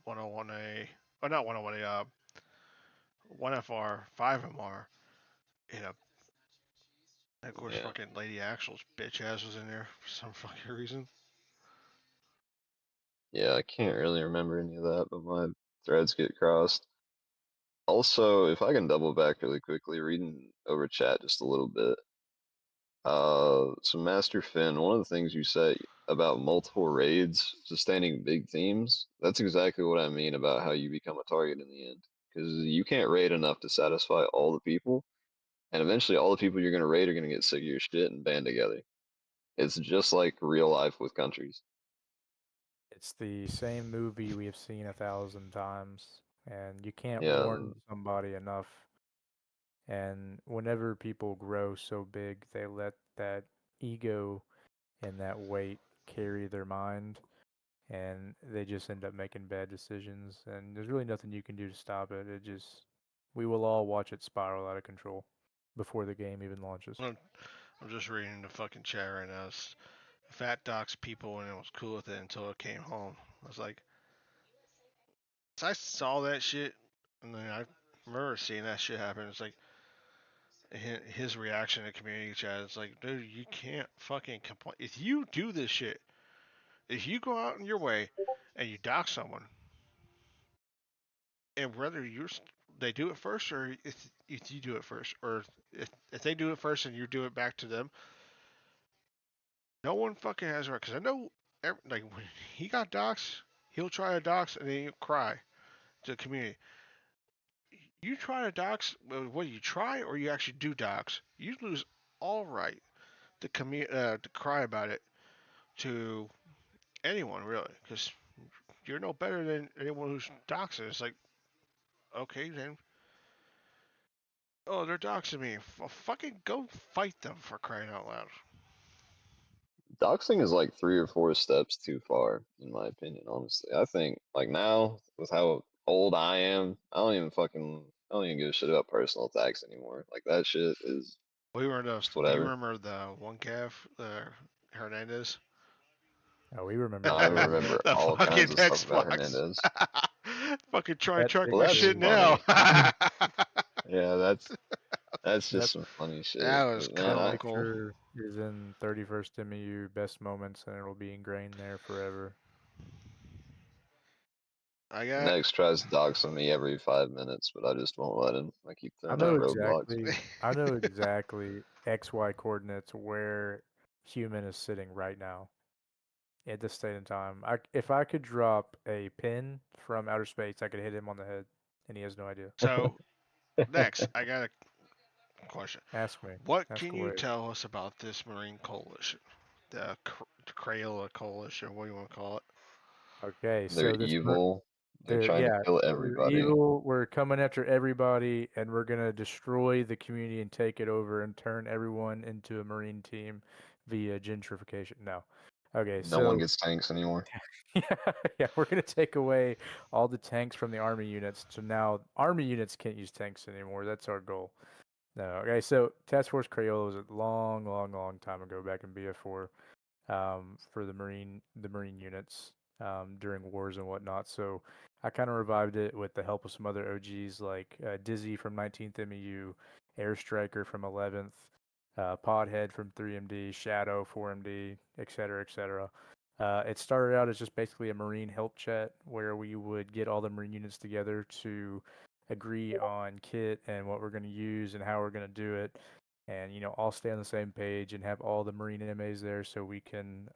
101A, or not 101A, 1FR, 5MR, you know. And of course, Yeah. fucking Lady Axel's bitch ass was in there for some fucking reason. Yeah, I can't really remember any of that, but my threads get crossed. Also, if I can double back really quickly, reading over chat just a little bit. So Master Finn, one of the things you said about multiple raids sustaining big teams, that's exactly what I mean about how you become a target in the end. Because you can't raid enough to satisfy all the people, and eventually all the people you're going to raid are going to get sick of your shit and band together. It's just like real life with countries. It's the same movie we have seen 1,000 times, and you can't Yeah, warn somebody enough. And whenever people grow so big, they let that ego and that weight carry their mind, and they just end up making bad decisions. And there's really nothing you can do to stop it. We will all watch it spiral out of control before the game even launches. I'm just reading the fucking chat right now. Fat Doc's people and it was cool with it until it came home. I was like, I saw that shit, and then I remember seeing that shit happen. It's like his reaction to community chat. It's like, dude, you can't fucking complain. If you do this shit, if you go out in your way and you dox someone, and whether they do it first or if you do it first, or if they do it first and you do it back to them, no one fucking has a right. Because I know, like when he got doxxed, he'll try to dox and then he'll cry to the community. You try to dox, whether you try or you actually do dox, you lose all right to cry about it to anyone really, because you're no better than anyone who's doxing. It's like, okay then. Oh, they're doxing me. Fucking go fight them for crying out loud. doxing is like 3 or 4 steps too far, in my opinion, honestly. I think, like now, with how old I am, I don't even give a shit about personal attacks anymore. Like that shit is We were just do you whatever. remember the one calf, Hernandez? Oh, we remember I all of remember that. The all fucking kinds of stuff X about Flex. Hernandez. Fucking try and That truck Well, my that's shit picture, now. funny. That Yeah, that's just that some funny shit. was But man, that comical. picture is in 31st MU best moments, and it will be ingrained there forever. I got Nex tries doxing me every 5 minutes, but I just won't let him. I keep I throwing know out roadblocks. exactly. I know exactly XY coordinates where human is sitting right now at this state in time. If I could drop a pin from outer space, I could hit him on the head, and he has no idea. so next. I got a question. Ask me. What Ask can you away. tell us about this Marine Coalition, the Crayola Coalition? What do you want to call it? Okay, They're so evil. They're trying to yeah, kill they're everybody. evil. We're coming after everybody, and we're gonna destroy the community and take it over and turn everyone into a marine team via gentrification. No, Okay, No one so gets tanks anymore. yeah, we're gonna take away all the tanks from the army units. So now army units can't use tanks anymore. That's our goal. No, okay. So Task Force Crayola was a long, long, long time ago back in BF4, for the Marine units, during wars and whatnot. So I kind of revived it with the help of some other OGs like Dizzy from 19th MEU, Air Striker from 11th, Podhead from 3MD, Shadow 4MD, etc., etc. It started out as just basically a Marine help chat where we would get all the Marine units together to agree on kit and what we're going to use and how we're going to do it, and all stay on the same page and have all the Marine MAs there so we can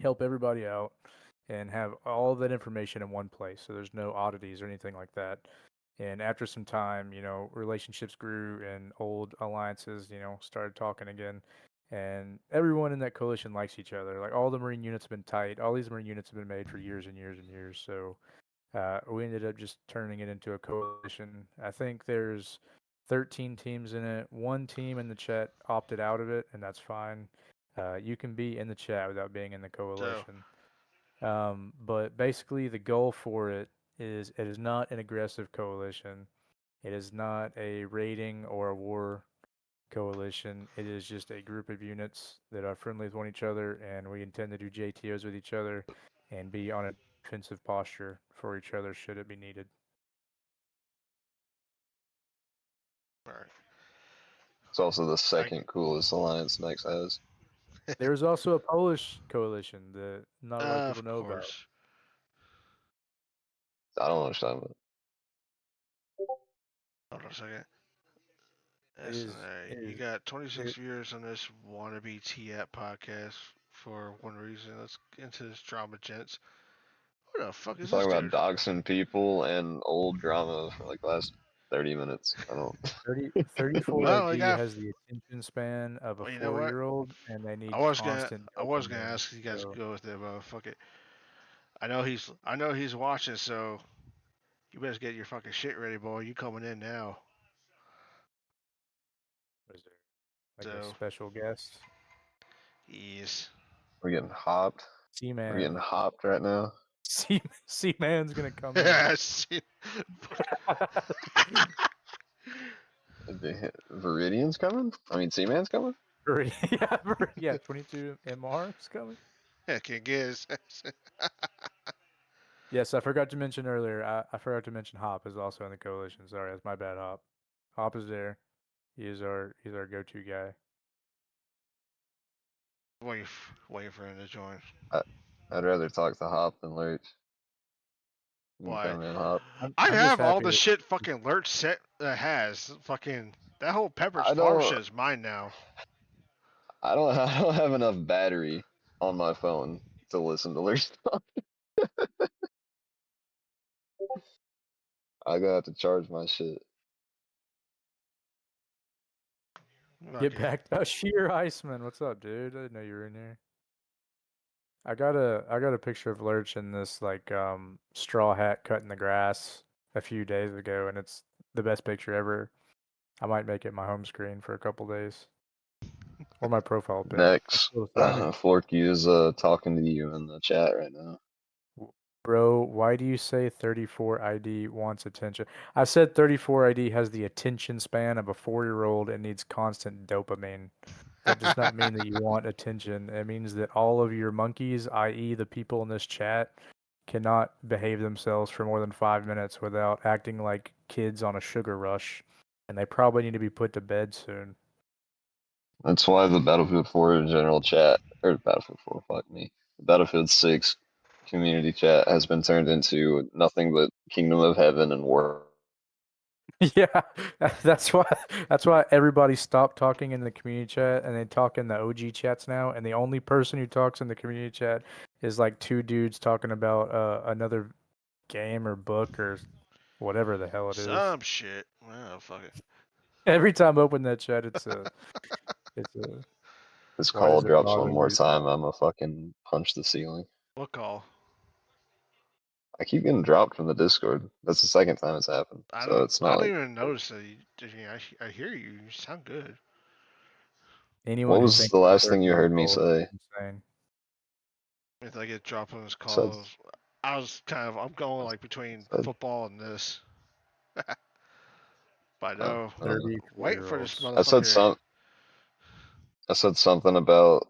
help everybody out and have all of that information in one place. So there's no oddities or anything like that. And after some time, relationships grew and old alliances, started talking again. And everyone in that coalition likes each other. Like all the Marine units have been tight. All these Marine units have been made for years and years and years. So we ended up just turning it into a coalition. I think there's 13 teams in it. One team in the chat opted out of it, and that's fine. You can be in the chat without being in the So, coalition. But basically, the goal for it is not an aggressive coalition. It is not a raiding or a war coalition. It is just a group of units that are friendly with one each other, and we intend to do JTOs with each other and be on a defensive posture for each other should it be needed. all right. It's also the second coolest alliance Nex has. There's also a Polish coalition that not a lot of people Of know about. course. I don't understand it. Hold on a second. It is, SNA. it You is, got 26 it, viewers on this wannabe TAP podcast for one reason. Let's get into this drama, gents. Who the fuck I'm is this talking about dude? doxing people and old drama for like the last 30 minutes. I don't. 34 Well, we ID got. has the attention span of a Well, you know what? 4-year-old, and they I need was gonna. constant I was gonna dopamine. ask you guys to So, go with it, but fuck it. I know he's. I know he's watching, so you better get your fucking shit ready, boy. You coming in now? was there like a So, special guest? yes. We're getting hopped. We're getting C-Man. hopped right now. C-Man's gonna come in. Shit. The Viridian's coming? I mean, Seaman's coming? Yeah, 22 MR is coming. Yeah, can get his. Yes, I forgot to mention earlier. I forgot to mention Hop is also in the coalition. Sorry, that's my bad. Hop. Hop is there. He's our go-to guy. Waiting for him to join. I, I'd rather talk to Hop than Lurch. You can Why? come in, Hop. I I'm just have all happy the that shit fucking Lurch set that has fucking that whole Pepper's I Farm don't. shit is mine now. I don't. I don't have enough battery on my phone to listen to Lurch talk. I gotta have to charge my shit. get Okay. back. Oh, Sheer Iceman, what's up, dude? I didn't know you were in here. I got a picture of Lurch in this like straw hat cutting the grass a few days ago, and it's the best picture ever. I might make it my home screen for a couple days or my profile pic. That's Next, still deciding. Forky is talking to you in the chat right now. Bro, why do you say 34 ID wants attention? I said 34 ID has the attention span of a 4-year-old and needs constant dopamine. That does not mean that you want attention. It means that all of your monkeys, i.e., the people in this chat, cannot behave themselves for more than 5 minutes without acting like kids on a sugar rush. And they probably need to be put to bed soon. That's why the Battlefield 4 general chat, or Battlefield 4, fuck me, Battlefield 6 community chat has been turned into nothing but Kingdom of Heaven and War. Yeah, that's why everybody stopped talking in the community chat and they talk in the OG chats now. And the only person who talks in the community chat is like two dudes talking about another game or book or whatever the hell it is. Some shit. Well, fuck it. Every time I open that chat, it's a This why call does it drops bother one more you? time, I'm gonna fucking punch the ceiling. What call? I keep getting dropped from the Discord. That's the second time it's happened. So it's I not don't like. even notice that. I hear you. You sound good. Anyone What who was thinks the that last they're thing you heard me vocal say? is insane. If I get dropped on this Said, call, I'm going like between said, football and this. But no, I don't know. waiting for this 34-year-olds. I said motherfucker. some. I said something about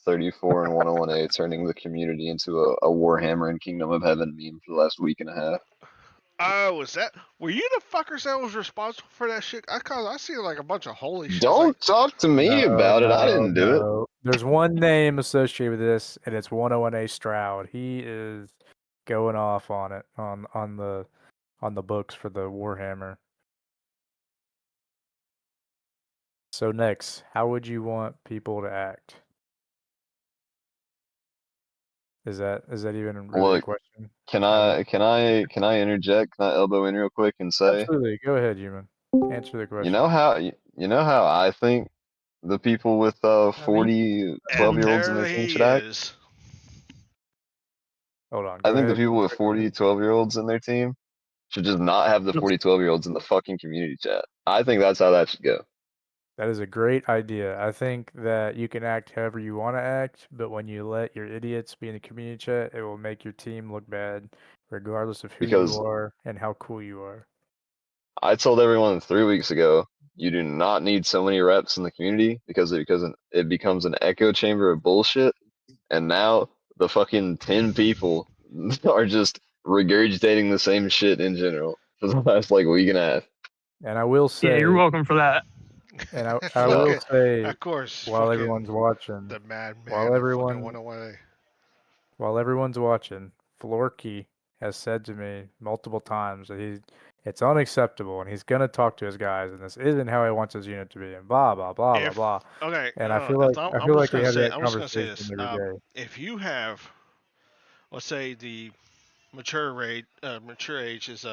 34 and 101A turning the community into a Warhammer and Kingdom of Heaven meme for the last week and a half. Oh, was that? Were you the fuckers that was responsible for that shit? I see like a bunch of holy shit. It's like, Don't talk to me No, about it. I no, didn't do it. no. There's one name associated with this, and it's 101A Stroud. He is going off on it on the books for the Warhammer. So next, how would you want people to act? Is that even really a Look, question? can Evan? I interject? Can I elbow in real quick and say, Absolutely. Go ahead, human. Answer the you question. know how you know how I think the people with I mean, 40, and 12-year-olds in there their team he should act? is. Hold on. I Go think the ahead. people with 40, 12-year-olds in their team should just not have the 40, 12-year-olds in the fucking community chat. I think that's how that should go. That is a great idea. I think that you can act however you want to act, but when you let your idiots be in the community chat, it will make your team look bad, regardless of who you Because are and how cool you are. I told everyone 3 weeks ago, you do not need so many reps in the community because it becomes an echo chamber of bullshit. And now the fucking 10 people are just regurgitating the same shit in general for the last like week and a half. And I will yeah, you're say, welcome for that. and I will Fucking, say, of course, while fucking everyone's watching, the while madman of fucking everyone 101A. while everyone's watching, Florky has said to me multiple times that it's unacceptable and he's gonna talk to his guys and this isn't how he wants his unit to be and blah blah blah blah If blah. okay, And no, I I'm feel just like we gonna have say that this. conversation every day. If you have, let's say the mature age is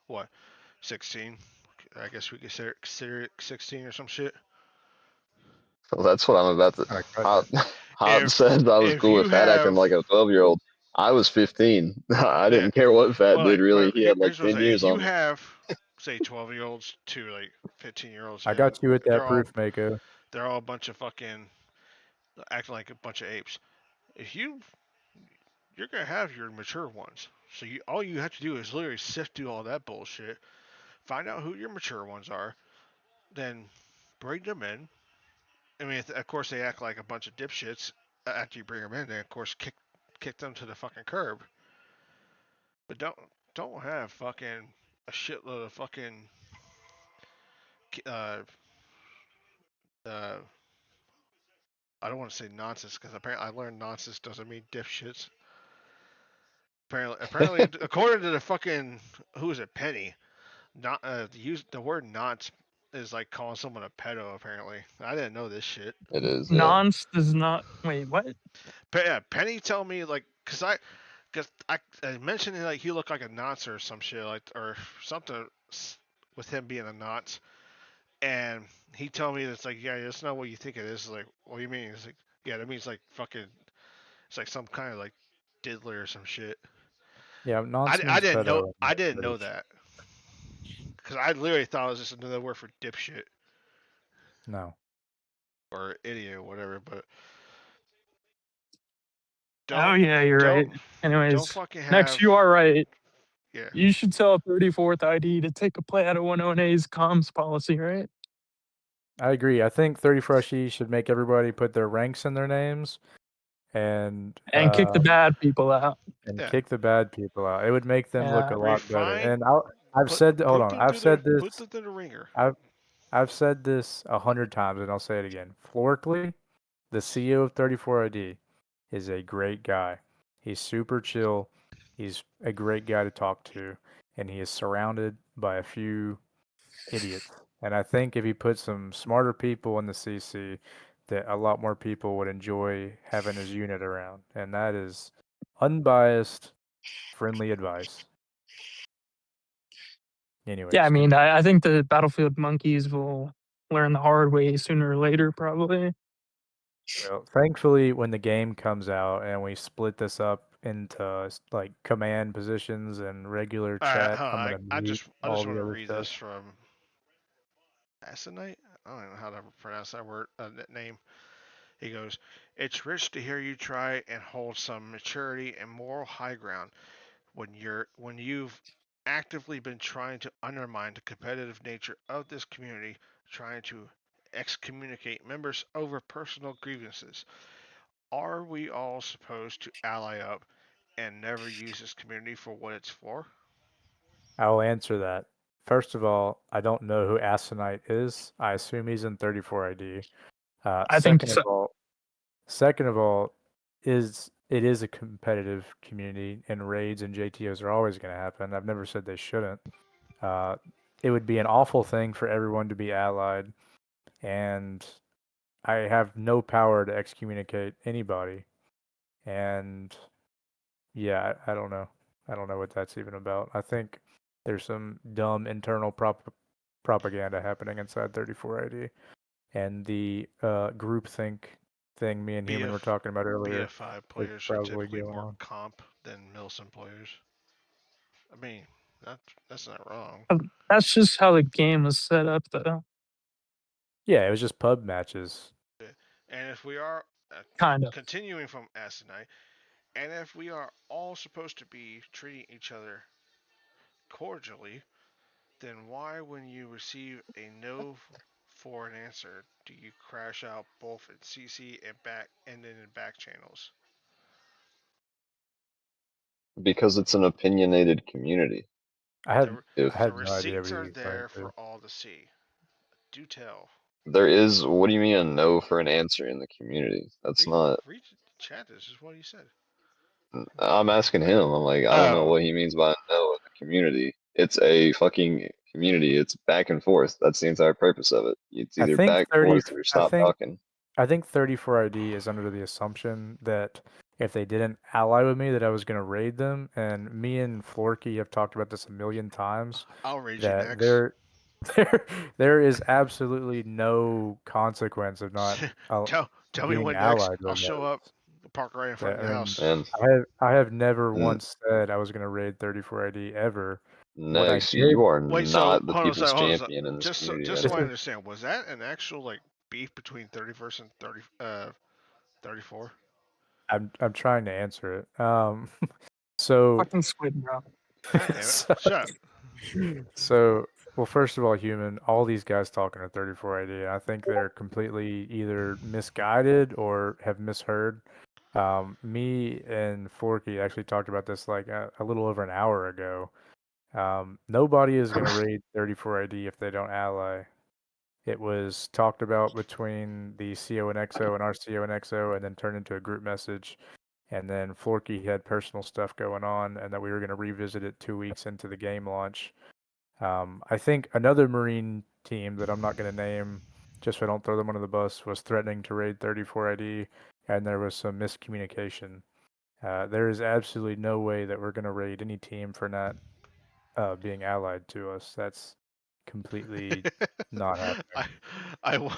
what 16. I guess we consider it 16 or some shit. So that's what I'm about to. Kind of cut Hot, it. Hot If said I was if cool you with Fat acting have like a 12-year-old. I was 15. I yeah, didn't care what Fat well, did, like, really. He had like here's what I'm 10 saying. If years you on me. have, say, 12-year-olds to like 15-year-olds, I and got you with that they're all proof, Mako. they're all a bunch of fucking acting like a bunch of apes. If you're gonna have your mature ones, so all you have to do is literally sift through all that bullshit, find out who your mature ones are, then bring them in. I mean, of course they act like a bunch of dipshits after you bring them in. Then of course kick them to the fucking curb. But don't have fucking a shitload of fucking uh uh I don't want to say nonsense because apparently I learned nonsense doesn't mean dipshits. Apparently, according to the fucking who is it, Penny, not use the word nonce is like calling someone a pedo. Apparently, I didn't know this shit. It is, yeah. Nonce does not. Wait, what? Yeah, Penny told me like because I mentioned like he looked like a nonce or some shit like or something with him being a nonce, and he told me it's like yeah that's not what you think it is. Like what do you mean? It's like yeah that means like fucking it's like some kind of like diddler or some shit. Yeah, nonce means pedo in I didn't know British. that because I literally thought it was just another word for dipshit No. or idiot or whatever. But Oh don't yeah, you're right. don't don't Anyways, fucking next have you are right. yeah. You should tell a 34th ID to take a play out of 101A's comms policy, right? I agree. I think 30 Freshie should make everybody put their ranks in their names and And kick the bad people out. Yeah. kick the bad people out. It would make them look Yeah. a lot better. Refine. And I've said, hold on, I've said Put this, them through the ringer. I've said this 100 times, and I'll say it again. Florkley, the CEO of 34 ID, is a great guy. He's super chill. He's a great guy to talk to, and he is surrounded by a few idiots. And I think if he put some smarter people in the CC, that a lot more people would enjoy having his unit around. And that is unbiased, friendly advice. Yeah, I Anyways, mean, I think the Battlefield monkeys will learn the hard way sooner or later, probably. well, thankfully, when the game comes out and we split this up into like command positions and regular chat, Huh, I'm gonna mute I all just the want to other read stuff. this from Asinite. I don't know how to pronounce that word name. He goes, "It's rich to hear you try and hold some maturity and moral high ground when you've actively been trying to undermine the competitive nature of this community, trying to excommunicate members over personal grievances. Are we all supposed to ally up and never use this community for what it's for?" I will answer that. First of all, I don't know who Aconite is. I assume he's in 34 ID. I think so. Second of all, it is a competitive community, and raids and JTOs are always going to happen. I've never said they shouldn't. Uh, it would be an awful thing for everyone to be allied, and I have no power to excommunicate anybody. And yeah, I don't know. I don't know what that's even about. I think there's some dumb internal propaganda happening inside 34 ID, and the groupthink thing me and Human were talking about earlier BF5 is players are probably typically going more on. comp than Milsim players. I mean, that's not wrong. That's just how the game was set up, though. Yeah, it was just pub matches. And if we are Kind of. continuing from Asinite, and if we are all supposed to be treating each other cordially, then why, when you receive a no for an answer, do you crash out both in CC and then in back channels? Because it's an opinionated community. I had If I The had no idea what receipts he are was referring there to. for all to see. Do tell. there is, what do you mean a no for an answer in the community? That's not. Read the chat. This is what he said. I'm asking him. I'm like, I don't know what he means by no in the community. It's a fucking community. It's back and forth. That's the entire purpose of it. It's I either think back and 30. forth or stop talking. I think 34 ID is under the assumption that if they didn't ally with me, that I was going to raid them. And me and Florky have talked about this a million times. I'll raid you That next. there is absolutely no consequence of not Tell me being when next. allied I'll with show up. those. Park right in front That, of I your mean, house. And I have never Mm. once said I was going to raid 34 ID ever. When I Next, did, you are Wait, so not the hold on a people's second, hold on a champion in this Just community. just I so I think. understand, was that an actual like beef between 31st and 34? I'm trying to answer it. So Fucking squid, bro. God damn it! so, Shut up. so, well, first of all, Human, all these guys talking to 34 ID, I think they're completely either misguided or have misheard. Me and Forky actually talked about this like a little over an hour ago. Nobody is going to raid 34 ID if they don't ally. It was talked about between the CO and XO and our CO and XO, and then turned into a group message. And then Florky had personal stuff going on, and that we were going to revisit it 2 weeks into the game launch. I think another Marine team that I'm not going to name, just so I don't throw them under the bus, was threatening to raid 34 ID, and there was some miscommunication. There is absolutely no way that we're going to raid any team for not being allied to us. That's completely not happening. I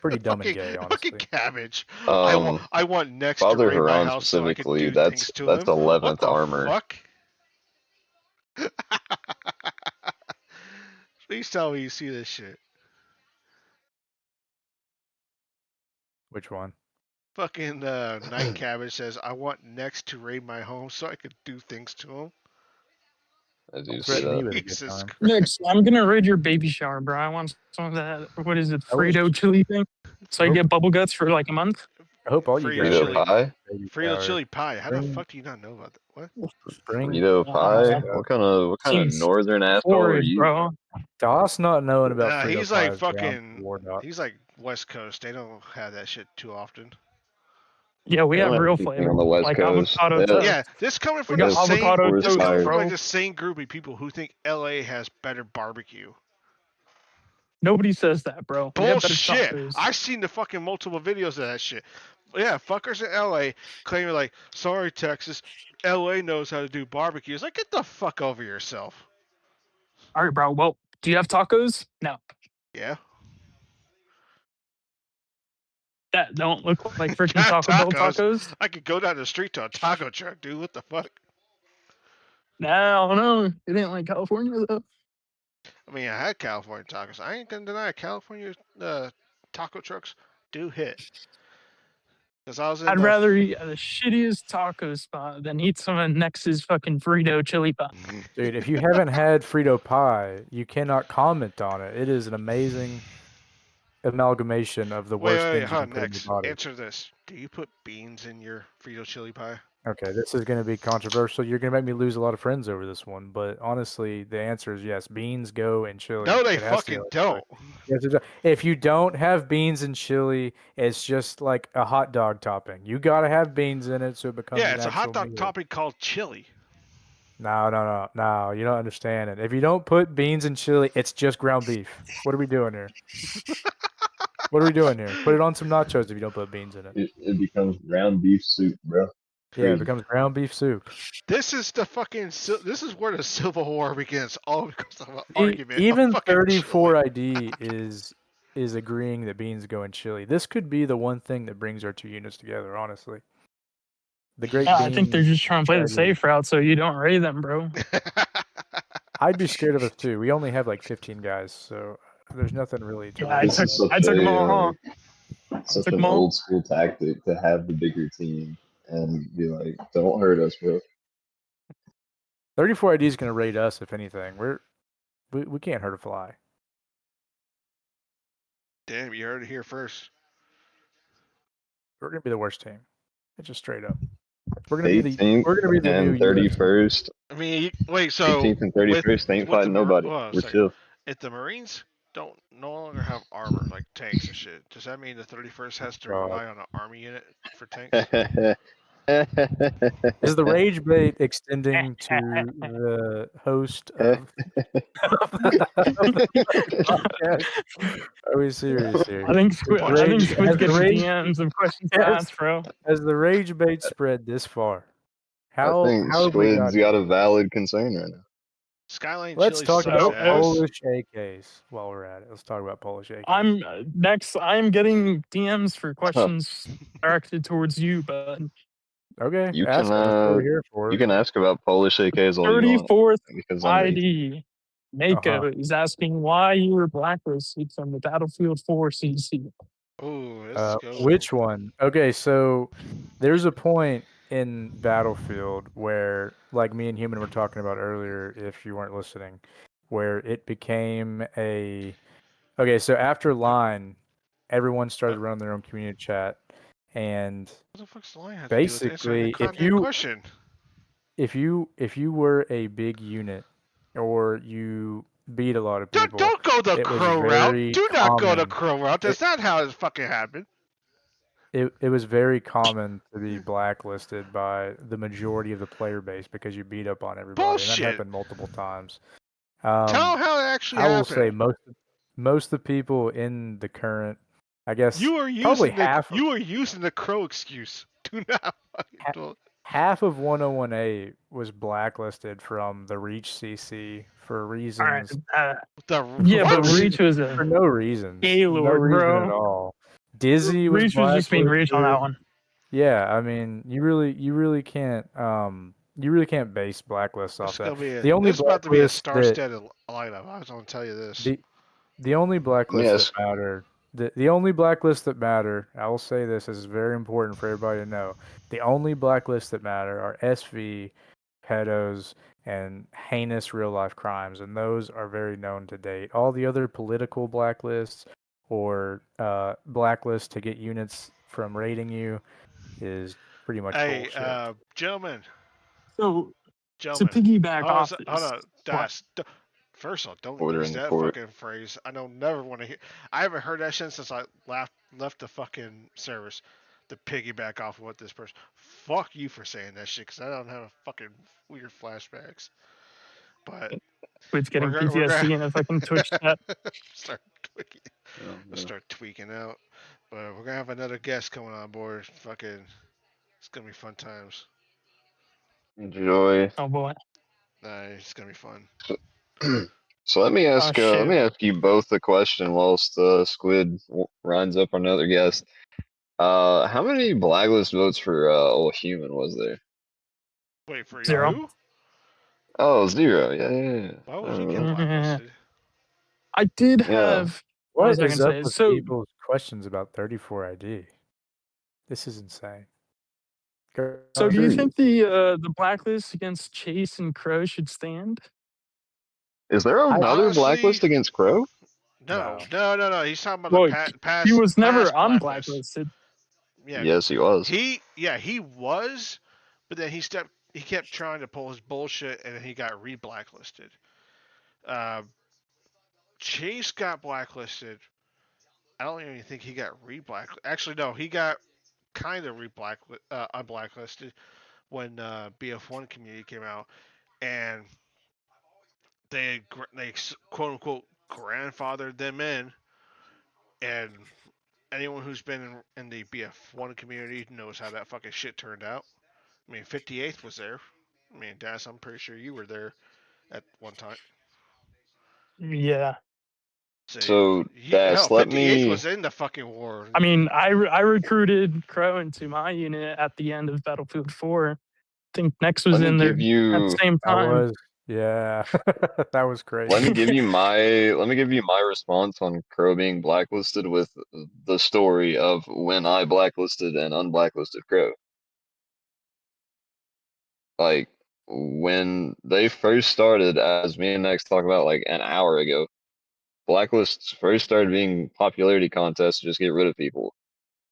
Pretty dumb and fucking gay, fucking honestly. cabbage. Um, I want Next to Father raid my Haran house so I could specifically, do that's things to him. What 11th the armor. fuck? Please tell me you see this shit. Which one? Fucking Night Cabbage says, I want Next to raid my home so I could do things to him. I do see Threaten me that. with a good Jesus time. Christ. Next, I'm gonna raid your baby shower, bro. I want some of that. What is it, I wish- Frito chili thing? So I Hope- get bubble guts for like a month. I hope all you Frito guys Frito chili. raid pie? baby Frito showers. chili pie. How the Bring- fuck do you not know about that? What? Bring Frito pie? Yeah. What kind of Seems northern asshole are horrid, you? bro. DOS not knowing about Frito He's like pies beyond fucking. War Docs. He's like West Coast. They don't have that shit too often. Yeah, we They have don't have real anything flavor, on the West like Coast. avocado They have- toast. Yeah, this coming We from got the same. avocado Forest This toast, coming fire. from bro. like the same group of people who think LA has better barbecue. Nobody says that, bro. We have better Bullshit. tacos. I've seen the fucking multiple videos of that shit. Yeah, fuckers in LA claiming like, sorry Texas, LA knows how to do barbecue. It's like, get the fuck over yourself. All right, bro. Well, do you have tacos? No, Yeah. that don't look like freaking Got Taco Bell tacos. tacos. I could go down the street to a taco truck, dude. What the fuck? Nah, I don't know. It ain't like California though. I mean, I had California tacos. I ain't gonna deny California taco trucks do hit. Because I was in I'd the. rather eat at the shittiest taco spot than eat some of Nex's fucking Frito chili pie. Dude, if you haven't had Frito pie, you cannot comment on it. It is an amazing amalgamation of the worst Wait, things you hold can on, put in your Nex. body. Answer this. Do you put beans in your Frito chili pie? Okay, this is going to be controversial. You're going to make me lose a lot of friends over this one, but honestly, the answer is yes. Beans go in chili. No, they It has to go fucking in chili. don't. Yes, it does. If you don't have beans and chili, it's just like a hot dog topping. You got to have beans in it so it becomes Yeah, an it's a hot actual dog meal. topping called chili. No. You don't understand it. If you don't put beans and chili, it's just ground beef. What are we doing here? What are we doing here? Put it on some nachos if you don't put beans in it. It becomes ground beef soup, bro. Yeah, it Crazy. becomes ground beef soup. This is the fucking. This is where the Civil War begins. All because of an E- argument. Even of fucking 34 chili. ID is agreeing that beans go in chili. This could be the one thing that brings our two units together, honestly. The great Yeah, bean. I think they're just trying to play the tragedy. safe route so you don't raid them, bro. I'd be scared of us too. We only have like 15 guys, so there's nothing really to Yeah, raid. This is such I took them all. such took an 'em all. old school tactic to have the bigger team and be like, "Don't hurt us, bro." 34 ID is going to raid us if anything. We can't hurt a fly. Damn, you heard it here first. We're going to be the worst team. It's just straight up. We're going to be 18th the new and UFC. 31st. I mean, wait. So 18th and 31st ain't with fighting nobody. hold on a We're second. chill. If the Marines don't no longer have armor like tanks and shit, does that mean the 31st has to God. rely on an army unit for tanks? Is the rage bait extending to the host of podcast? Are we serious here? I think Squid Has the gets rage DMs of questions to has, ask, bro. has the rage bait spread this far? I How think have we got Squid's here? got a valid concern right now. Skyline Let's Chili talk about says Polish AKs while we're at it. Let's talk about Polish AKs. I'm next. I'm getting DMs for Huh. questions directed towards you, bud. Okay, You ask. can That's what we're here for. you can ask about Polish AKs all you want 34th because I'm the 18th. ID. Mako is asking why you were blacklisted from the Battlefield 4 CC. Oh, let's go. Which one? Okay, so there's a point in Battlefield where, like me and Human were talking about earlier, if you weren't listening, where it became a. Okay, so after Line, everyone started running their own community chat, and What the fuck's the line have to do with answering basically, the content question? if you were a big unit or you beat a lot of people, Don't go the it was crow route. very Do not go the common. crow route. That's not how it fucking happened. It was very common to be blacklisted by the majority of the player base because you beat up on everybody, and Bullshit. that happened multiple times. Tell them how it actually I will happened. say most of the people in the current, I guess, You are probably using the crow excuse. Do not fucking do it. half of 101A was blacklisted from the Reach CC for reasons. All right. Yeah, but Reach was for no reasons. Gaylord, no reason bro. at all. Dizzy was Reach was just being Reach on that blacklisted. one. Yeah, I mean, you really can't base blacklists off that. The only this is about to be a blacklist that star-studded lineup. I was gonna tell you this. the only blacklist Yes. that matter. The only blacklist that matter. I will say this is very important for everybody to know. The only blacklists that matter are SV, pedos, and heinous real life crimes, and those are very known to date. All the other political blacklists or blacklists to get units from raiding you is pretty much bullshit. Gentlemen. So to piggyback off this, hold on, Das. First of all, don't Order use in the that court. fucking phrase. I don't never want to hear. I haven't heard that shit since I left the fucking service. To piggyback off of what this person. Fuck you for saying that shit, because I don't have fucking weird flashbacks. But it's getting PTSD in a fucking Twitch chat. Start tweaking out. But we're gonna have another guest coming on board. Fucking, it's gonna be fun times. Enjoy. Oh boy. It's gonna be fun. So let me ask you both a question whilst Squid runs up another guest. How many blacklist votes for old Human was there? Wait, for 0. you? Oh, 0. Yeah. Why would you get blacklisted? I did have. What is up with people's questions about 34 ID? This is insane. So do you Agreed. think the blacklist against Chase and Crow should stand? Is there another Honestly, blacklist against Crow? no. No. He's talking about Well, the he was never past blacklist. unblacklisted. Yeah, Yes, he was. he was, but then he kept trying to pull his bullshit, and then he got re-blacklisted. Chase got blacklisted. I don't even think he got re-blacklisted. Actually, no, he got kind of unblacklisted when BF1 community came out, and they quote unquote grandfathered them in, and anyone who's been in the BF1 community knows how that fucking shit turned out. I mean, 58th was there. I mean, Das, I'm pretty sure you were there at one time. Yeah. So, Hell, Das, let 58th me. was in the fucking war. I mean, I recruited Crow into my unit at the end of Battlefield 4. I think Nex was Let me in there give at the you. same That time. was, yeah, that was crazy. Let me give you my. Let me give you my response on Crow being blacklisted with the story of when I blacklisted and unblacklisted Crow. Like when they first started, as me and Nex talked about like an hour ago, blacklists first started being popularity contests to just get rid of people.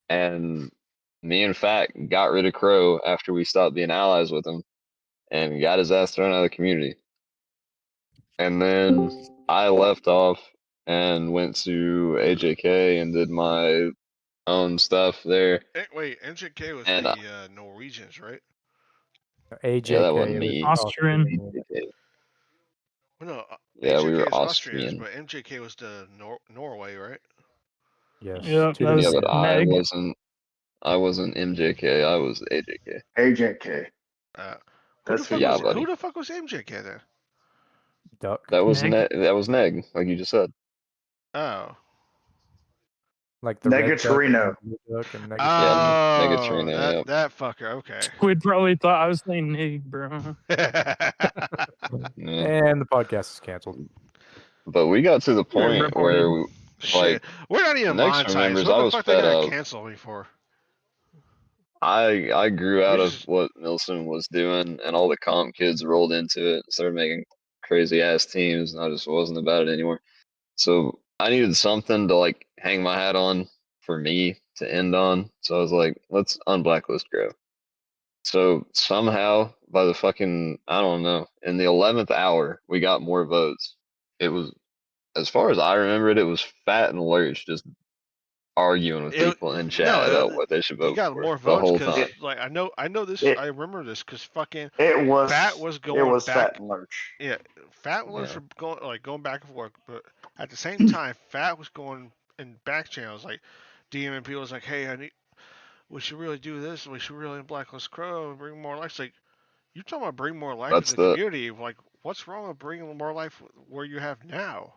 And me and Fat got rid of Crow after we stopped being allies with him and got his ass thrown out of the community. And then I left off and went to AJK and did my own stuff there. Wait, NJK was And the Norwegians, right? yeah, that AJK wasn't was me. Austrian. AJK. Well, no, Yeah, we AJK were is Austrians, Austrian. but MJK was the Norway, right? Yes, Yeah, two that Yeah, was different but units. Neg. I wasn't MJK. I was AJK. AJK. Uh, That's who Yeah, you were. buddy. who the fuck was MJK then? Duck, That was Neg. That was Neg, like you just said. Oh. like the red duck, and Negatorino. the blue duck, and Yeah, Negatorino. Oh, Megatrina. Yep. that fucker. Okay. Squid probably thought I was saying Nig, bro. Yeah. And the podcast is canceled. But we got to the We're point reported. where, Shit, we're not even Nex monetized. remembers What I the was fuck they fed gonna up. cancel me for? I grew We out of just what Milsim was doing, and all the comp kids rolled into it and started making crazy ass teams, and I just wasn't about it anymore. So I needed something to like hang my hat on for me to end on. So I was like, let's unblacklist Grow. So somehow, by the fucking, I don't know, in the 11th hour, we got more votes. It was, as far as I remember it, it was Fat and Lurch just arguing with it, people in no, chat about what they should you vote got for more the votes whole because time. like I know this. It I remember this because fucking it Fat was was it going was Fat back. and Lurch. Yeah, Fat and Lurch Yeah. were going back and forth, but at the same time, Fat was going in back channels like DMing people was like, hey, we should really do this. We should really blacklist Crow and bring more life. It's like, you talking about bring more life That's into the the, community? Like, what's wrong with bringing more life where you have now?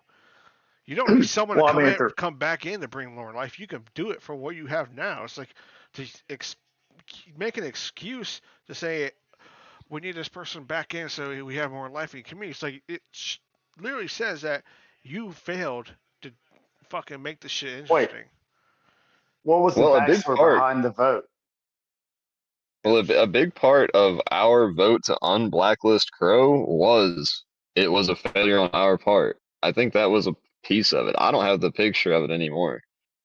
You don't need someone to Well, I mean, if they're come back in to bring more life. You can do it for what you have now. It's like to make an excuse to say we need this person back in so we have more life in the community. It's like it literally says that you failed to fucking make the shit wait, interesting. what was the well, a big backstory part, behind the vote? well, a big part of our vote to unblacklist Crow was it was a failure on our part. I think that was a piece of it. I don't have the picture of it anymore,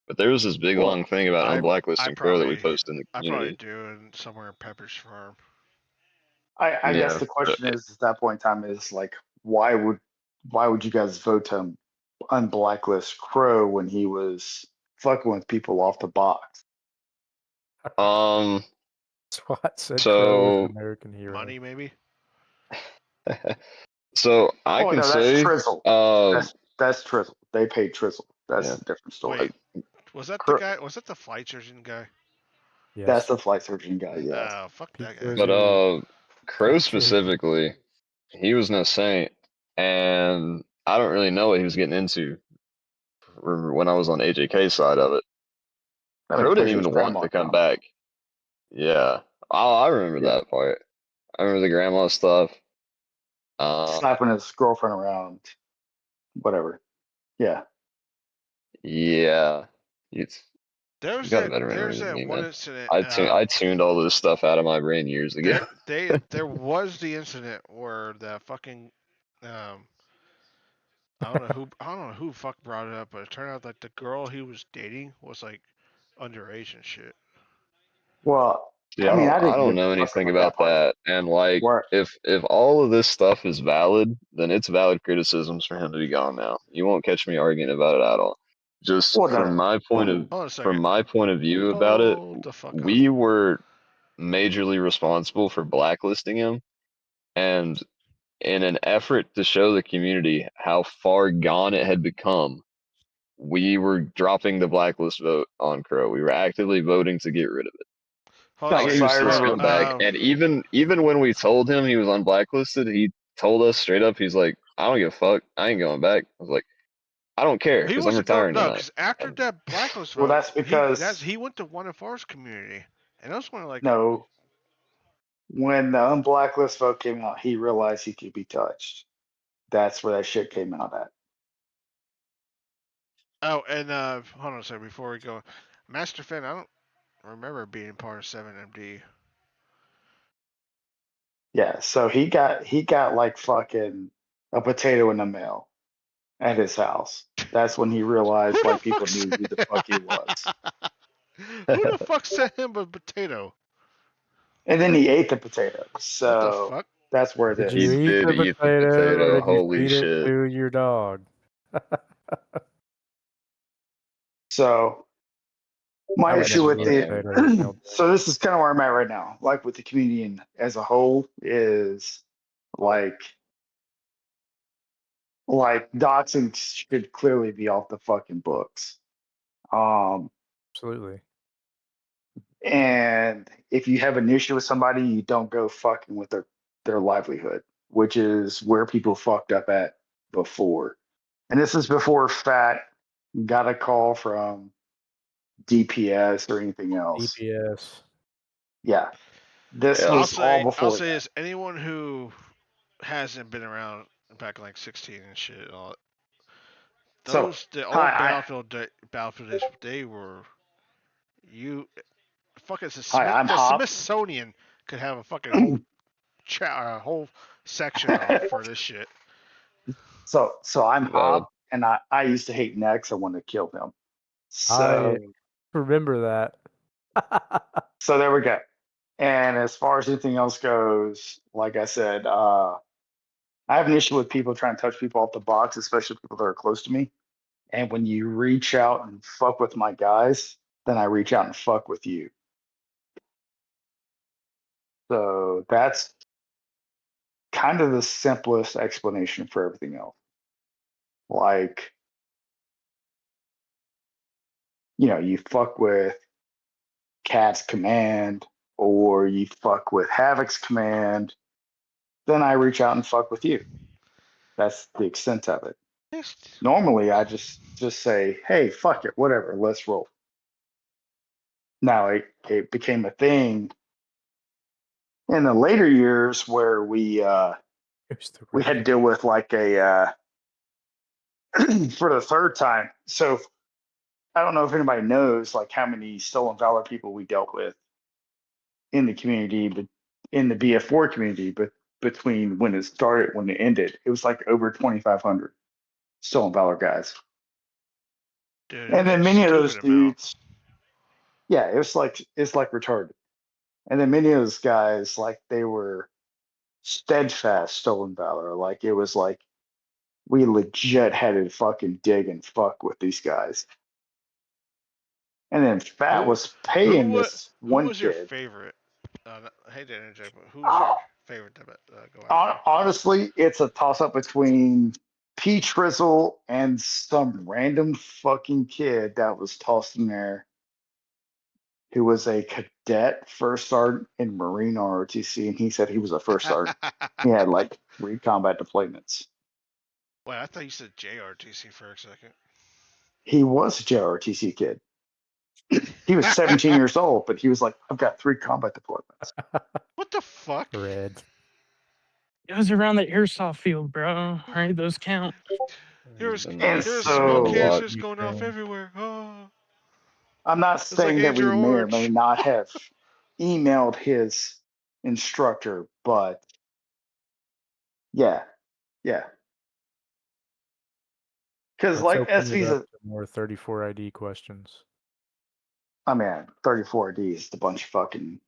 but there was this big Well, long thing about I unblacklisting Crow that we posted in the I probably community. do in somewhere in Pepper's Farm. I guess Yeah, the question is at that point in time is like, why would you guys vote to unblacklist Crow when he was fucking with people off the box? SWAT said Crow was an So, American hero. Money, maybe. so I Oh can no, that's say, Trizzle. That's Trizzle. They paid Trizzle. That's yeah, a different story. Wait, was that the Crow, guy? Was that the flight surgeon guy? that's Yes. the flight surgeon guy. Yeah. Fuck Pete that guy. but Rizzy, Crow Pete Rizzy. specifically, he was no saint, and I don't really know what he was getting into when I was on AJK side of it. I mean, Crow didn't especially his even want grandma to come account. back. Yeah, I remember Yeah. that part. I remember the grandma stuff. Slapping his girlfriend around. Whatever. Yeah. Yeah, it's There's You got a that. better There's memory than that me, one man. incident. I tuned all this stuff out of my brain years ago. There was the incident where the fucking I don't know who fuck brought it up, but it turned out that the girl he was dating was like underage and shit. Well, Yeah, I mean, I I didn't don't give a know fuck anything about that about part. that. And like, Where if all of this stuff is valid, then it's valid criticisms for him to be gone now. You won't catch me arguing about it at all. Just well, from no, my point of Hold on a second. view about it, Hold the fuck up. we were majorly responsible for blacklisting him, and in an effort to show the community how far gone it had become, we were dropping the blacklist vote on Crow. We were actively voting to get rid of it. Hold on a no. Like, he So second. I was a remember. scumbag. And even when we told him he was unblacklisted, he told us straight up, he's like, I don't give a fuck. I ain't going back. I was like, I don't care He because I'm wasn't going retiring no, tonight. because after And that blacklist Well, vote, that's because he went to one of our community, and I was one of like, no. When the unblacklist vote came out, he realized he could be touched. That's where that shit came out at. oh, and hold on a second before we go, Master Finn, I don't remember being part of 7MD. Yeah, so he got like fucking a potato in the mail at his house. That's when he realized Who why the people fuck knew said? who the fuck he was. Who the fuck sent him a potato? And then he ate the potato. What the So fuck? that's where it Did he you is. eat did the eat the potato or potato. did you Holy feed it shit. to your dog? So I my would issue never with eat a Damn. potato that smelled the so this is kind of where I'm at right now. Like with the community as a whole is like doxing should clearly be off the fucking books. Um, absolutely. and if you have an issue with somebody, you don't go fucking with their livelihood, which is where people fucked up at before. And this is before Fat got a call from DPS or anything else. DPS. Yeah, this Yeah. I'll was all I'll before say that. this: anyone who hasn't been around back in like 16 and shit, So the old hi, battlefield days, they were you fucking I'm the Hop. Smithsonian could have a fucking whole whole section for this shit. So I'm Valid. Hop, and I used to hate Nex. I wanted to kill him. I So remember that. so there we go. And as far as anything else goes, like I said, I have an issue with people trying to touch people off the box, especially people that are close to me. And when you reach out and fuck with my guys, then I reach out and fuck with you. So that's kind of the simplest explanation for everything else. Like, you fuck with Cat's command or you fuck with Havoc's command, then I reach out and fuck with you. That's the extent of it. Normally, I just say, "Hey, fuck it, whatever, let's roll." Now it became a thing in the later years where we had to deal with like a for the third time. So I don't know if anybody knows like how many stolen valor people we dealt with in the community, but in the BF4 community, but between when it started when it ended, it was like over 2,500 stolen valor guys. Dude, And it's then a many of stupid those amount. dudes, yeah, it's like retarded. And then many of those guys, like they were steadfast stolen valor. Like it was like we legit had to fucking dig and fuck with these guys. And then Fat Who was paying this who one was your kid. favorite? I hate to interject, but who was your favorite to go after? Honestly, it's a toss up between Peach Frizzle and some random fucking kid that was tossed in there who was a cadet first sergeant in Marine ROTC. And he said he was a first sergeant. He had like 3 combat deployments. Wait, I thought you said JRTC for a second. He was a JRTC kid. He was 17 years old, but he was like, I've got 3 combat deployments. What the fuck? Red. It was around the airsoft field, bro. Right? Those count. There was And smoke so, cancers going off everywhere. Oh. I'm not It's like saying that we Agent may or may Orange. not have emailed his instructor, but yeah. Because Let's like open it SV's up a, to more 34 ID questions. I mean, 34D is a bunch of fucking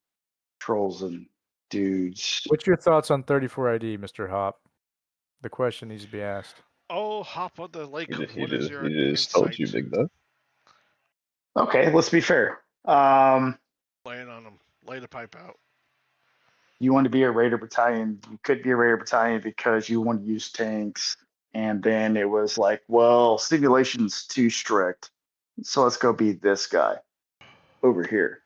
trolls and dudes. What's your thoughts on 34 ID, Mr. Hop? The question needs to be asked. Oh, hop on the lake. He What is just, your he just told you, insight? big dog. Okay, let's be fair. Laying on them. Lay the pipe out. You want to be a Raider battalion, you could be a Raider battalion because you want to use tanks. And then it was like, well, simulation's too strict. So let's go be this guy over here.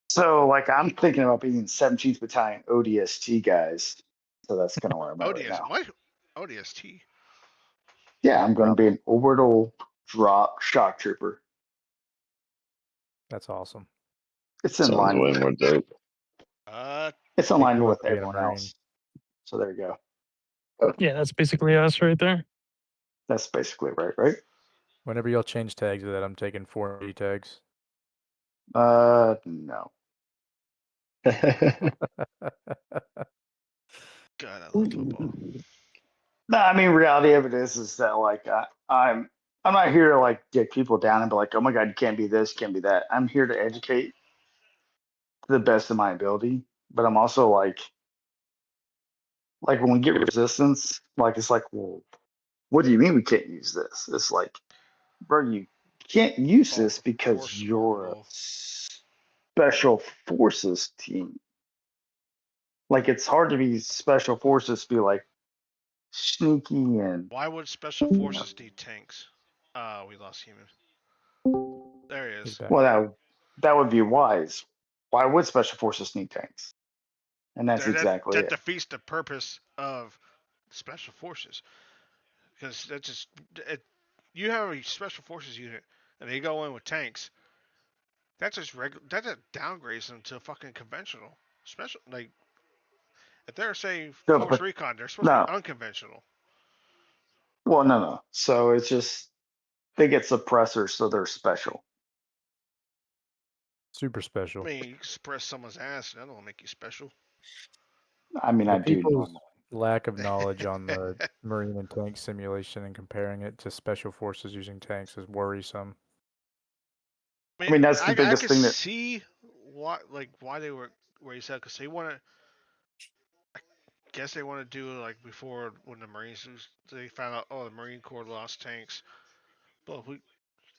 So like I'm thinking about being 17th Battalion ODST guys. So that's kind of where I'm at right ODS. now. What? ODST. Yeah, I'm going to be Bravo. an orbital drop shock trooper. That's awesome. It's in Sounds line way with more dope. it's in Make line you with look being a everyone Marine. else. So there you go. Yeah, that's basically us right there. That's basically right? Whenever y'all change tags to that, I'm taking 4 ID tags. No. God, I love football. No, I mean reality of it is that like I'm not here to like get people down and be like, oh my god, you can't be this, you can't be that. I'm here to educate to the best of my ability, but I'm also like when we get resistance, like it's like, well, what do you mean we can't use this? It's like, bro, you can't use this because Force you're a orbital. special forces team. Like it's hard to be special forces, be like sneaky and Why would special forces need tanks? We lost human. There he He's is. back. well, that would be wise. Why would special forces need tanks? And that's exactly That it. defeats the purpose of special forces. Because that just you have a special forces unit and they go in with tanks. That's just that just downgrades them to fucking conventional. Special like if they're saying No, force but recon, they're supposed to be no, unconventional. well, no. So it's just they get suppressors, so they're special. Super I special. mean, you can suppress someone's ass, and that don't make you special. I mean, The I do people's normally. lack of knowledge on the Marine and tank simulation and comparing it to special forces using tanks is worrisome. I mean, that's the I biggest could thing that. see why they were where he said because they want to. I guess they want to do like before when the Marines they found out the Marine Corps lost tanks, but if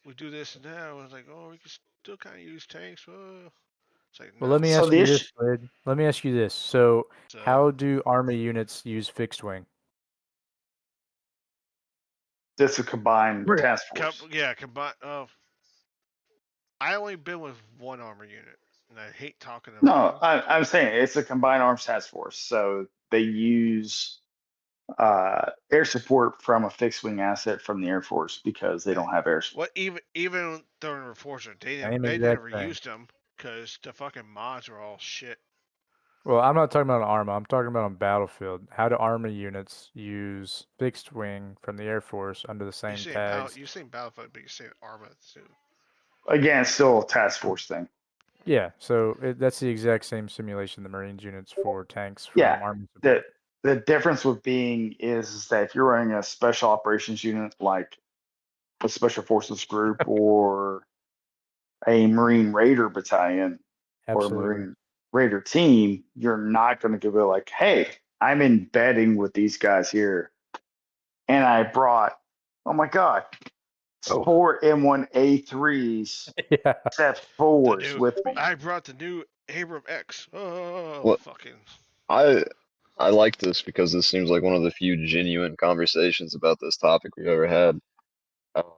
we do this and that. I was like, we can still kind of use tanks. It's like Well, no. let me So ask the you issue, this, Slade. Let me ask you this. So, So how do Army units use fixed wing? that's a combined Right. task force. combine. I only been with one armor unit, and I hate talking No, about them. I'm saying it's a combined arms task force. So they use air support from a fixed wing asset from the Air Force because they don't have air support. What even during Reforger, Same they exact never thing. used them because the fucking mods are all shit. Well, I'm not talking about Arma. I'm talking about on battlefield. How do Army units use fixed wing from the Air Force under the same tags? You saying Battlefield, but you're saying Arma too. Again, still a task force thing. Yeah, so that's the exact same simulation the Marines units for tanks from Yeah, Army the support. the difference with being is that if you're running a special operations unit like a special forces group or a Marine Raider battalion or a Absolutely. Marine Raider team, you're not going to go like, hey, I'm embedding with these guys here. And I brought, oh my God, Oh. 4 M1A3s, Yeah. step fours with me. I brought the new Abram X. Oh, What? fucking. I like this because this seems like one of the few genuine conversations about this topic we've ever had.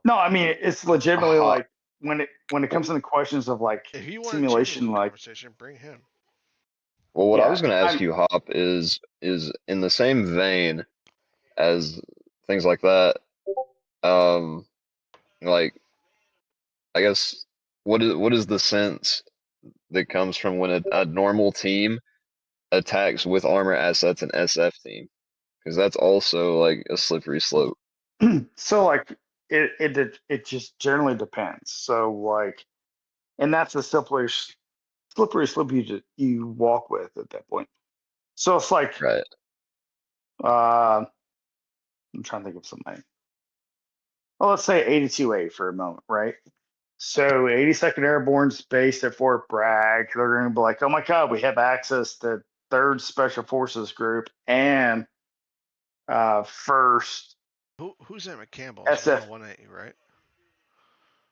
No, I mean it's legitimately Hop, like when it comes into questions of like If you want a simulation, genuine like conversation, bring him. well, what I yeah, was going to ask I'm you, Hop, is in the same vein as things like that. Like I guess what is the sense that comes from when a normal team attacks with armor assets an SF team? Because that's also like a slippery slope. so like it just generally depends. So like, and that's the slippery slope you walk with at that point. So it's like, Right. I'm trying to think of something. Well, let's say 82A for a moment, right? So 82nd Airborne's based at Fort Bragg. They're going to be like, oh my God, we have access to 3rd Special Forces Group and first Who's at McCampbell? It's SF. 101A, right?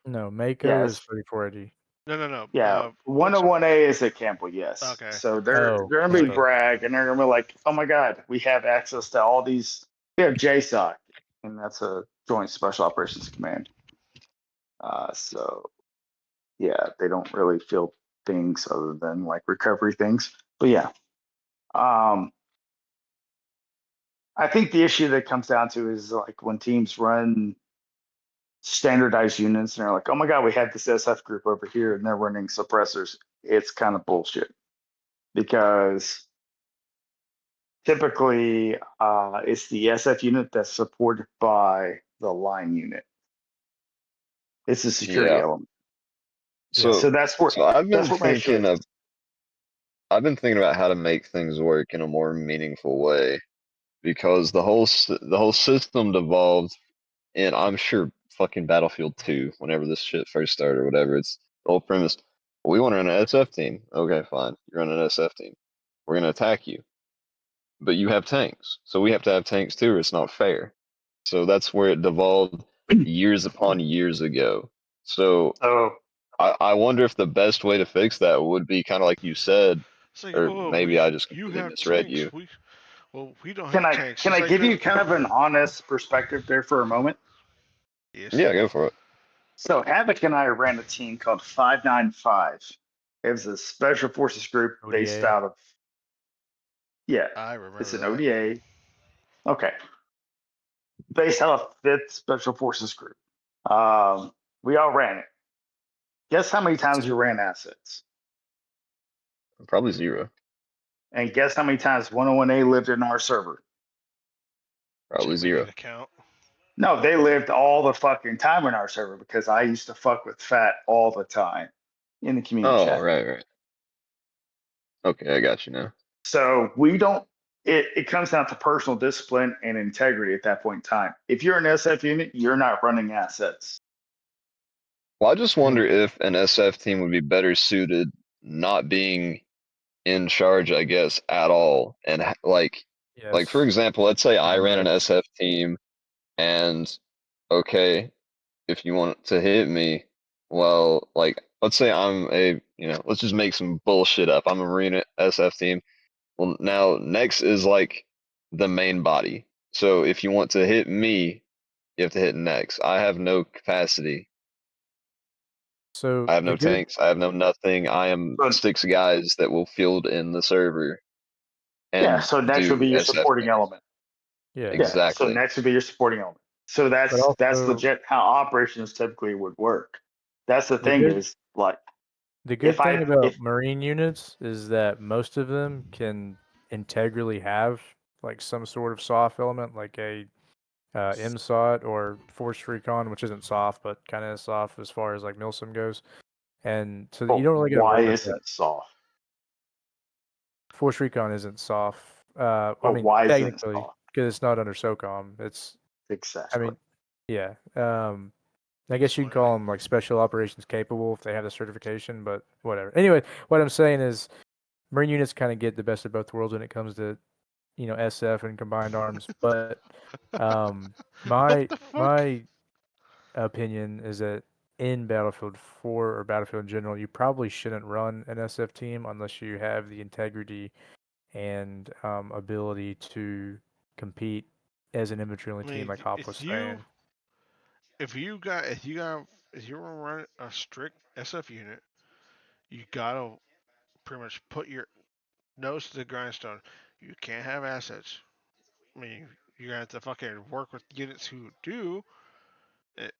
No, Mako is Yes. 3480. No. Yeah. What's 101A is at Campbell, yes. okay? So they're Oh, going to be okay. Bragg and they're going to be like, oh my God, we have access to all these. We have JSOC, and that's a Joint Special Operations Command. So yeah, they don't really feel things other than like recovery things. But yeah, I think the issue that comes down to is like when teams run standardized units and they're like, oh my God, we have this SF group over here and they're running suppressors. It's kind of bullshit because typically it's the SF unit that's supported by the line unit. It's a security Yeah. element. So So that's where I've been that's what my issue thinking is. about how to make things work in a more meaningful way because the whole system devolved, and I'm sure fucking Battlefield 2, whenever this shit first started or whatever, it's the whole premise. We want to run an SF team. Okay, fine. You're on an SF team. We're gonna attack you, but you have tanks, so we have to have tanks too. Or it's not fair. So that's where it devolved years upon years ago. So So I wonder if the best way to fix that would be kind of like you said, It's like, or oh, maybe I just you completely have misread tanks. you. We don't can have I tanks. can It's I like give you kind of an honest perspective there for a moment? yes. Yeah, go for it. So Havoc and I ran a team called 595. It was a special forces group based ODA. out of yeah, I remember it's an that. ODA. Okay. Based out of 5th Special Forces Group. We all ran it. Guess how many times we ran assets? Probably 0. And guess how many times 101A lived in our server? Probably Too many 0. to count. No, they lived all the fucking time in our server because I used to fuck with Fat all the time in the community Oh, chat. right. Okay, I got you now. So we don't, it comes down to personal discipline and integrity at that point in time. If you're an SF unit, you're not running assets. Well, I just wonder if an SF team would be better suited not being in charge, I guess, at all. And like for Yes. example, let's say I ran an Yes. SF team, and okay, if you want to hit me, well, like let's say I'm let's just make some bullshit up. I'm a Marine SF team. Well, now Nex is like the main body. So if you want to hit me, you have to hit Nex. I have no capacity. So I have the no good tanks. I have no nothing. I am So 6 guys that will field in the server yeah, and so next would do be your SF supporting things. element. yeah, Yeah, so Exactly. next would be your supporting element. So but that's also legit how operations typically would work. That's the the thing good is like the if good thing I about if Marine units is that most of them can integrally have like some sort of soft element, like a MSOT or Force Recon, which isn't soft, but kind of soft as far as like Milsim goes. And so you but don't really got to why worry about that. isn't soft? Force Recon isn't soft. I But mean, why isn't it technically, soft? because it's not under SOCOM. It's, I Exactly. mean, yeah. I guess you can call them like special operations capable if they have the certification, but whatever. Anyway, what I'm saying is Marine units kind of get the best of both worlds when it comes to, SF and combined arms. But um, What my the fuck? my opinion is that in Battlefield 4 or Battlefield in general, you probably shouldn't run an SF team unless you have the integrity and ability to compete as an infantry-only I team, mean, like Hop was saying. if you want to run a strict SF unit, you gotta pretty much put your nose to the grindstone. You can't have assets. I mean, you're gonna have to fucking work with units who do. It,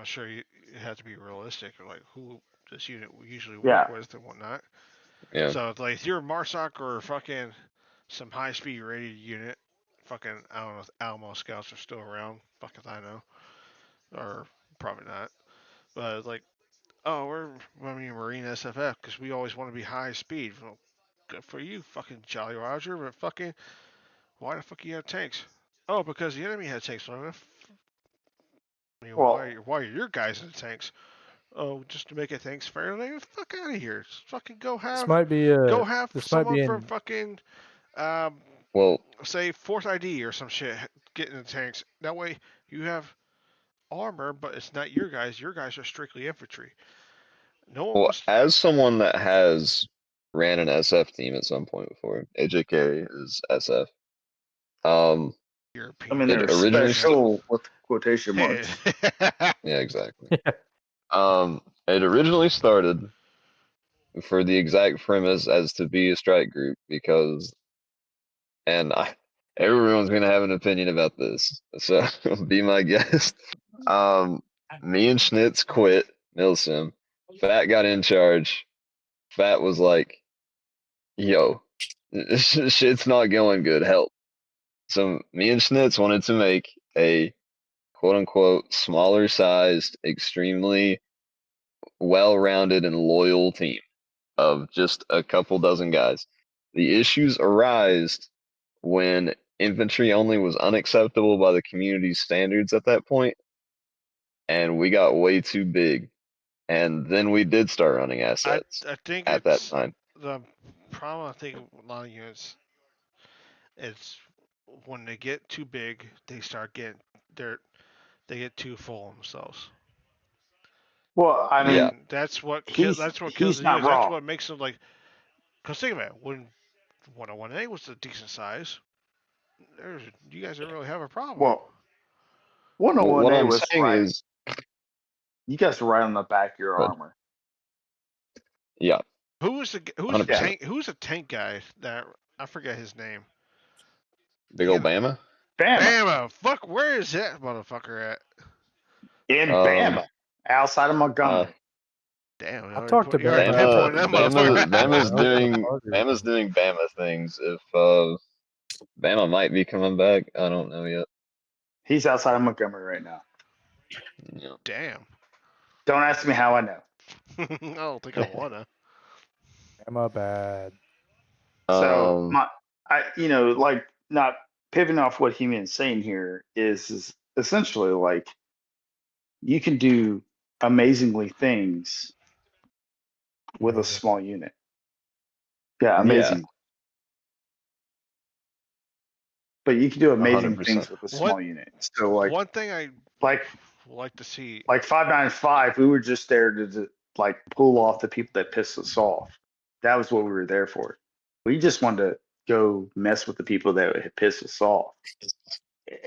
sure, it has to be realistic, like who this unit will usually work Yeah. with and whatnot. Yeah. So, like, if you're a Marsoc or fucking some high speed rated unit, fucking, I don't know if Alamo scouts are still around. Fuck if I know. or probably not. But like, oh, we're Marine SFF because we always want to be high speed. Well, good for you, fucking Jolly Roger. But fucking, why the fuck you have tanks? Oh, because the enemy had tanks. I mean, Well, why are your guys in the tanks? Oh, just to make it tanks fair. Like, get the fuck out of here. Just fucking go have this might someone be from in fucking Well, say Fourth ID or some shit get in the tanks. That way you have armor, but it's not your guys. Your guys are strictly infantry. No one well, wants as someone that has ran an SF team at some point before, AJK is SF. I mean, European. It they're originally special with quotation marks. yeah, exactly. It originally started for the exact premise as to be a strike group because, and everyone's gonna have an opinion about this, so be my guest. Me and Schnitz quit Milsim. Fat got in charge. Fat was like, "Yo, shit's not going good. Help." So me and Schnitz wanted to make a quote unquote smaller sized, extremely well rounded and loyal team of just a couple dozen guys. The issues arised when infantry only was unacceptable by the community's standards at that point, and we got way too big. And then we did start running assets I think at that it's time. the problem. I think with a lot of units, it's when they get too big, they start getting they get too full of themselves. Well, I Yeah, mean, And that's what he's kills he's the not units. That's wrong. what makes them like. Cause think of it, when 101A was a decent size, you guys didn't really have a problem. Well, well, what 101A I'm was saying right. is, You guys were right on the back of your but armor. yeah, Who's the 100%. tank? Who's the tank guy that I forget his name? Big He old had a Bama. Bama. Bama. Fuck, where is that motherfucker at? In Um, Bama. Outside of uh, Montgomery. Damn, I've talked to you already I've talked pinpointed to that Bama motherfucker. before. I was gonna argue with Bama's him. doing Bama things. If Bama might be coming back, I don't know yet. He's outside of Montgomery right now. Yeah. Damn. Don't ask me how I know. I don't think I wanna. Bama bad. So Um, like not pivoting off what He-Man's saying here is essentially like you can do amazingly things with a Amazing. small unit. Yeah, yeah, amazing. But you can do amazing 100%. things with a What small unit. So like one thing I like like to see? like 595, we were just there to like pull off the people that pissed us off. That was what we were there for. We just wanted to go mess with the people that had pissed us off.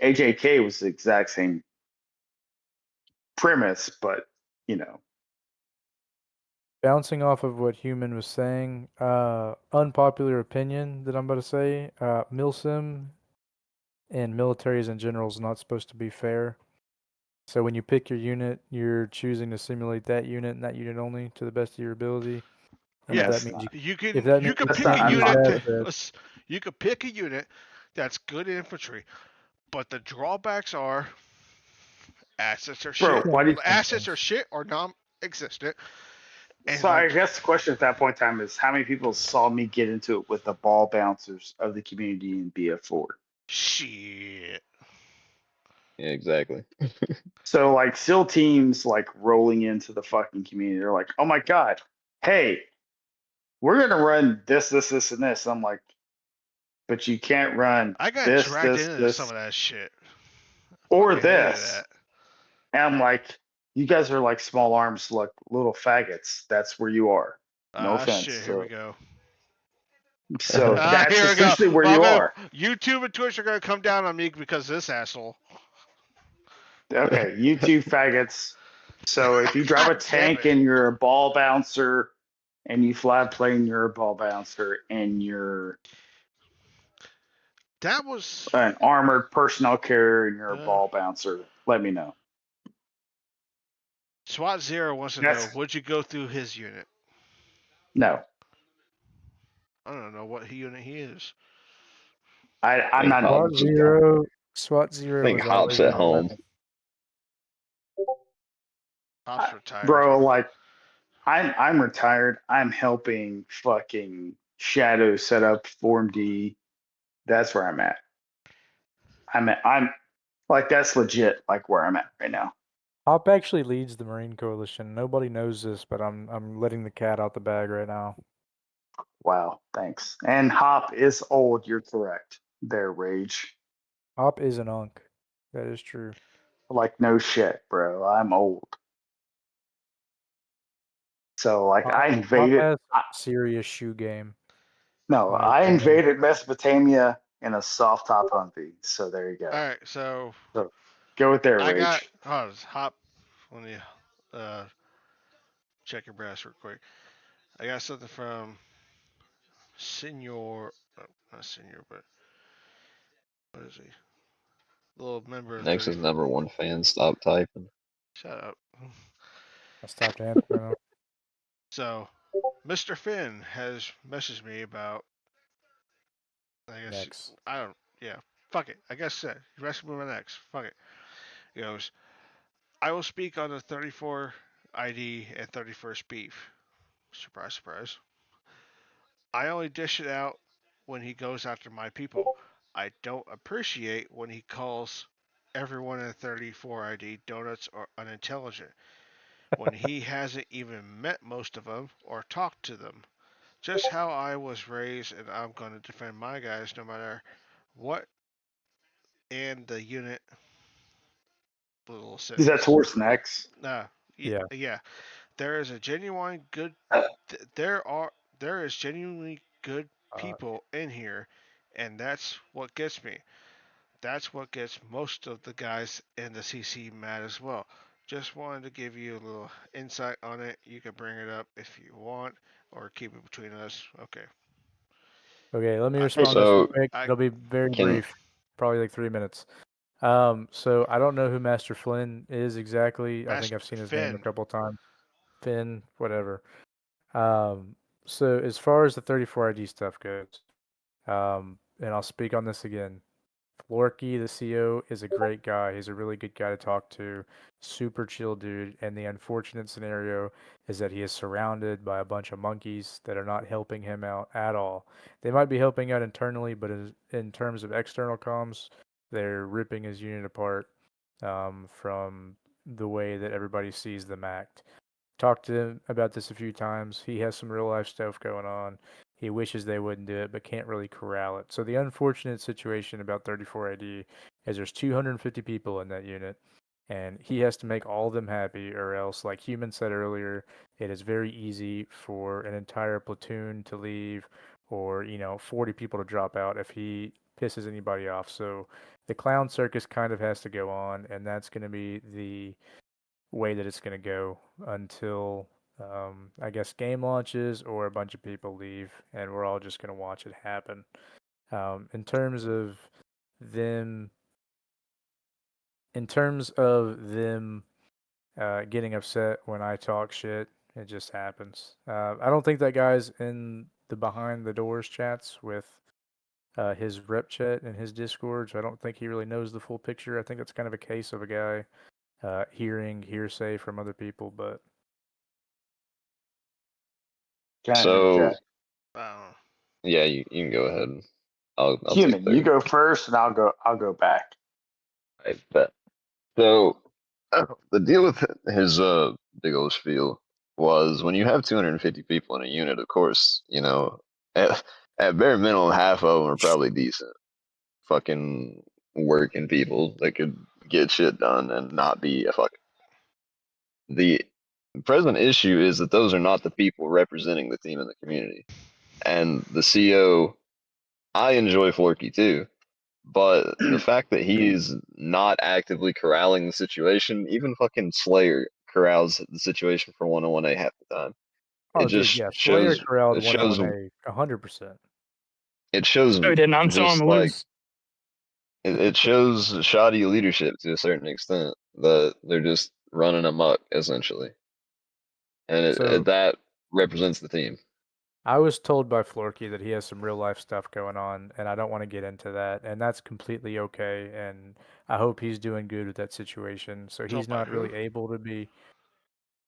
AJK was the exact same premise, but you know, Bouncing off of what Human was saying, unpopular opinion that I'm about to say, Milsim and militaries in general is not supposed to be fair. So when you pick your unit, you're choosing to simulate that unit and that unit only to the best of your ability. And no, if that it's means not. You can That's pick not. a I'm means not. unit. that You can pick a unit that's good infantry, but the drawbacks are assets are Bro, shit. yeah, why did? Assets are shit or non-existent, and So I like guess the question at that point in time is how many people saw me get into it with the ball bouncers of the community in BF4? shit. Yeah, exactly. So like SEAL teams like rolling into the fucking community, they're like, oh my God, hey, we're gonna run this, and this. I'm like, but you can't run I got this, dragged this, into some this, of that shit. or Fucking hated this. that. And I'm like, you guys are like small arms, like little faggots. That's where you are. No Ah, offense. shit. Here we go. So Ah, that's here we go. essentially where Well, you are. YouTube and Twitch are gonna come down on me because of this asshole. Okay, you two faggots. So if you drive God a damn tank it. and you're a ball bouncer, and you flag plane, you're a ball bouncer, and you're That was. an armored personnel carrier and you're a Uh, ball bouncer, let me know. SWAT Zero wants to know, That's would you go through his unit? no. I don't know what unit he is. I'm think not an Hobbs, SWAT EG guy. zero. SWAT zero think was Hobbs always at in home. 11th. Hop's retired. Bro, like I'm retired. I'm helping fucking Shadow set up Form D. That's where I'm at. I'm like that's legit like where I'm at right now. Hop actually leads the Marine Coalition. Nobody knows this, but I'm letting the cat out the bag right now. Wow, thanks. And Hop is old, you're correct. There, Rage. Hop is an unk. That is true. Like no shit, bro. I'm old. So like I Hop invaded has a serious shoe game. no, Like, I invaded Mesopotamia in a soft top Humvee. So there you go. All right, so So go with their I got Rage. Hop. Let me check your brass real quick. I got something from Senior, not Senior, but what is he? Little member of Nex's 30. #1 fan. Stop typing. Shut up. I stopped answering them. So, Mr. Finn has messaged me about. I guess Next. I don't. Yeah, fuck it. I guess that he messaged me with my next. Fuck it. He goes, I will speak on the 34 ID and 31st beef. Surprise, surprise. I only dish it out when he goes after my people. I don't appreciate when he calls everyone in 34 ID donuts or unintelligent when he hasn't even met most of them or talked to them. Just how I was raised, and I'm going to defend my guys no matter what. And the unit, little Is that sentence. towards Nex? Yeah. Yeah. There is a genuine good. There is genuinely good people in here, and that's what gets me. That's what gets most of the guys in the CC mad as well. Just wanted to give you a little insight on it. You can bring it up if you want, or keep it between us. Okay. Okay, let me I, respond this real So quick. I It'll be very can brief, probably like 3 minutes. So I don't know who Master Flynn is exactly. I think Master I've seen his name a Finn. couple times. Finn, whatever. So as far as the 34 ID stuff goes, and I'll speak on this again. Florky, the CO, is a great guy. He's a really good guy to talk to. Super chill dude. And the unfortunate scenario is that he is surrounded by a bunch of monkeys that are not helping him out at all. They might be helping out internally, but in terms of external comms, they're ripping his unit apart from the way that everybody sees them act. Talked to him about this a few times. He has some real life stuff going on. He wishes they wouldn't do it, but can't really corral it. So the unfortunate situation about 34 ID is there's 250 people in that unit, and he has to make all of them happy, or else, like Human said earlier, it is very easy for an entire platoon to leave, or 40 people to drop out if he pisses anybody off. So the clown circus kind of has to go on, and that's going to be the way that it's going to go until I guess game launches or a bunch of people leave, and we're all just going to watch it happen. In terms of them, getting upset when I talk shit, it just happens. I don't think that guy's in the behind the doors chats with his rep chat and his Discord, so I don't think he really knows the full picture. I think it's kind of a case of a guy hearing hearsay from other people, but Can I so interject? yeah, you can go ahead. I'll take Human, you third. go first and I'll go back. I bet. So the deal with his big old spiel was when you have 250 people in a unit, of course, at bare minimum half of them are probably decent fucking working people that could get shit done and not be a fucking. The present issue is that those are not the people representing the team in the community. And the CO, I enjoy Forky too, but the fact that he's not actively corralling the situation, even fucking Slayer corrals the situation for 101A half the time. It oh, dude, just yeah, Slayer shows corralled it shows 101A 100%. it shows Oh, he didn't. I'm still on just the like loose. it shows shoddy leadership to a certain extent that they're just running amok essentially, and So that represents the team. I was told by Florky that he has some real life stuff going on, and I don't want to get into that, and that's completely okay. And I hope he's doing good with that situation. So Told he's by not who? really able to be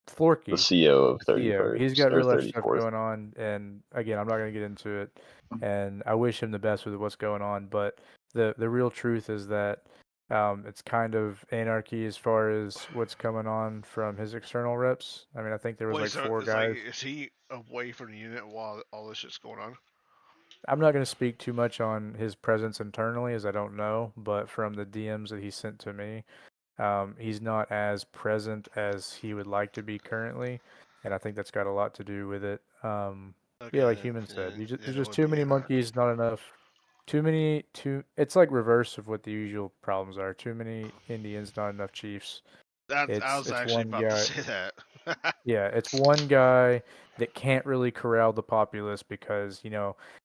Florky. The CEO of CEO. 31st He's got or real life stuff 34th. going on, and again, I'm not going to get into it. And I wish him the best with what's going on, but the real truth is that it's kind of anarchy as far as what's coming on from his external reps. I mean, I think there was Wait, like so 4 it's guys. like, is he away from the unit while all this shit's going on? I'm not going to speak too much on his presence internally, as I don't know, but from the DMs that he sent to me, he's not as present as he would like to be currently, and I think that's got a lot to do with it. Okay, Yeah, like then, Human said, then there's it just would too be many anarchy. monkeys, not enough. It's like reverse of what the usual problems are. Too many Indians, not enough chiefs. I was It's actually one about to guy. say that. Yeah, it's one guy that can't really corral the populace because,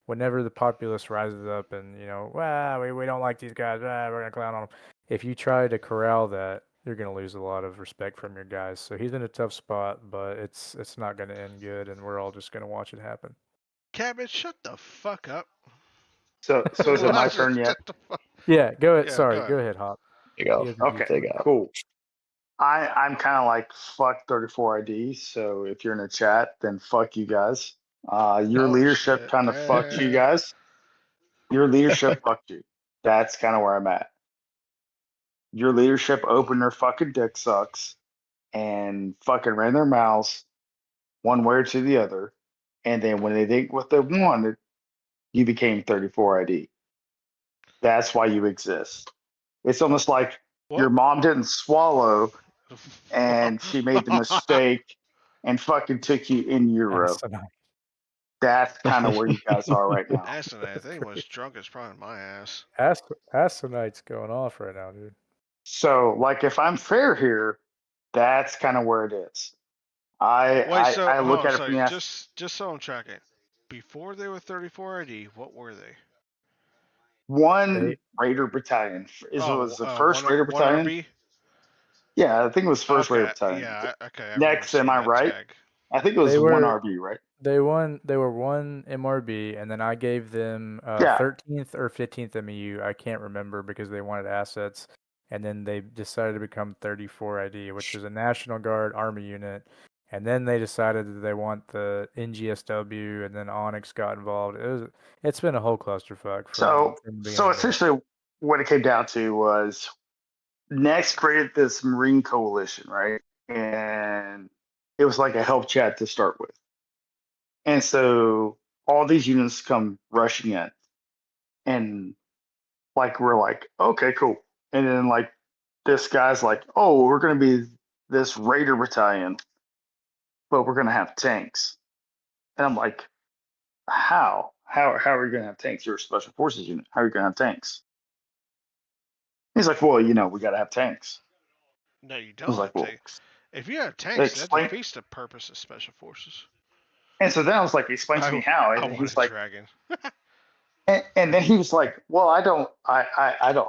whenever the populace rises up and, well, we don't like these guys, we're going to clown on them. If you try to corral that, you're going to lose a lot of respect from your guys. So he's in a tough spot, but it's not going to end good, and we're all just going to watch it happen. Cabbage, shut the fuck up. So is it my turn yet? Shut the fuck. Yeah, go ahead. Yeah, Sorry, go go ahead. ahead, Hop. Take off. He has a Okay, Take out. cool. I'm kind of like fuck 34 ID. So if you're in a chat, then fuck you guys. Your Oh, leadership shit. kind of fucked you guys. Your leadership fucked you. That's kind of where I'm at. Your leadership opened their fucking dick sucks and fucking ran their mouths one way or to the other. And then when they did what they wanted, you became 34 ID. That's why you exist. It's almost like your mom didn't swallow and she made the mistake and fucking took you in Euro. Asinine. That's kind of where you guys are right now. Asinine, I think was drunk as probably my ass. Asinine's going off right now, dude. So, like, if I'm fair here, that's kind of where it is. I look at it from the just so I'm tracking. Before they were 34 ID, what were they? one Raider Battalion. It was the first Raider one Battalion. RB? Yeah, I think it was first Raider Battalion. Yeah, okay. I Next, am I right? Tag. I think it was one RB, right? They were one MRB, and then I gave them 13th or 15th MEU. I can't remember because they wanted assets, and then they decided to become 34 ID, which is a National Guard Army unit. And then they decided that they want the NGSW, and then Onyx got involved. It's been a whole clusterfuck. So essentially, what it came down to was Nex created this Marine coalition, right? And it was like a help chat to start with. And so all these units come rushing in. And like we're like, okay, cool. And then like this guy's like, oh, we're gonna be this Raider battalion, but we're gonna have tanks. And I'm like, how? How are you gonna have tanks? You're a special forces unit. How are you gonna have tanks? He's like, well, we gotta have tanks. No, you don't. I was like, well, if you have tanks, that defeats the purpose of special forces. And so then I was like, explain to me how. And he's like, dragon. and then he was like, well, I don't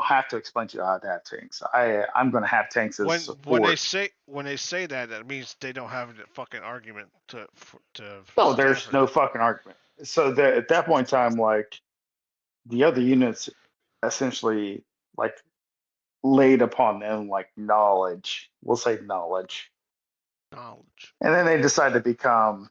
have to explain to you how to have tanks. I'm going to have tanks as support. When they say that, that means they don't have a fucking argument to. No, there's no fucking argument. So at that point in time, like the other units essentially like laid upon them like knowledge. We'll say knowledge. And then they decide to become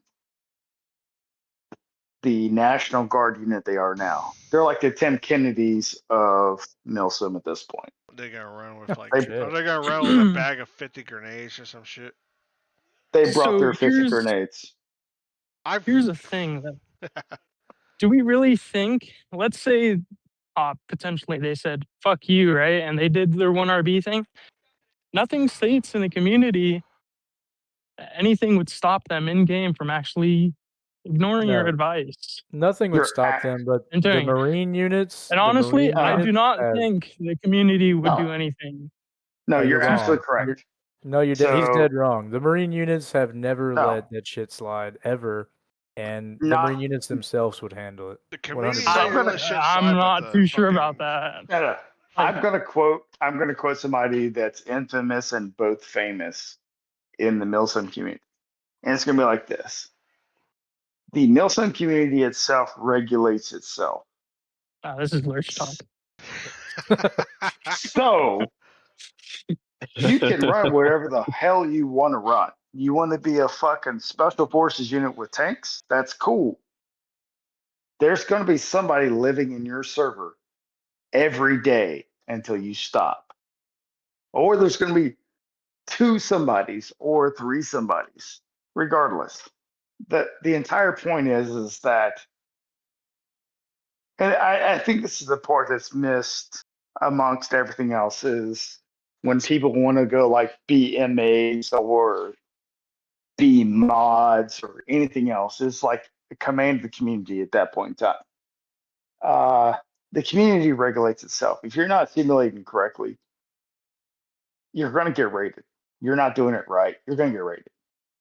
the National Guard unit they are now. They're like the Tim Kennedys of Milsim at this point. They're gonna run with they're gonna run with a bag of 50 grenades or some shit. They brought their 50 grenades. Here's the thing. Do we really think, let's say potentially they said, fuck you, right? And they did their 1RB thing. Nothing states in the community anything would stop them in game from actually ignoring your advice. Nothing would stop them, but the Marine units. And honestly, I do not think the community would do anything. No, you're absolutely correct. He's dead wrong. The Marine units have never let that shit slide ever, and the Marine units themselves would handle it. The community. I'm not too sure about that. No. I'm gonna quote somebody that's infamous and both famous in the Milsim community, and it's gonna be like this. The Milsim community itself regulates itself. This is Lurch talk. So you can run wherever the hell you want to run. You want to be a fucking special forces unit with tanks? That's cool. There's going to be somebody living in your server every day until you stop. Or there's going to be 2 somebodies or 3 somebodies, regardless. The entire point is that, and I think this is the part that's missed amongst everything else, is when people want to go like be MAs or be mods or anything else. It's like command the community at that point in time. The community regulates itself. If you're not simulating correctly, you're going to get rated. You're not doing it right. You're going to get rated.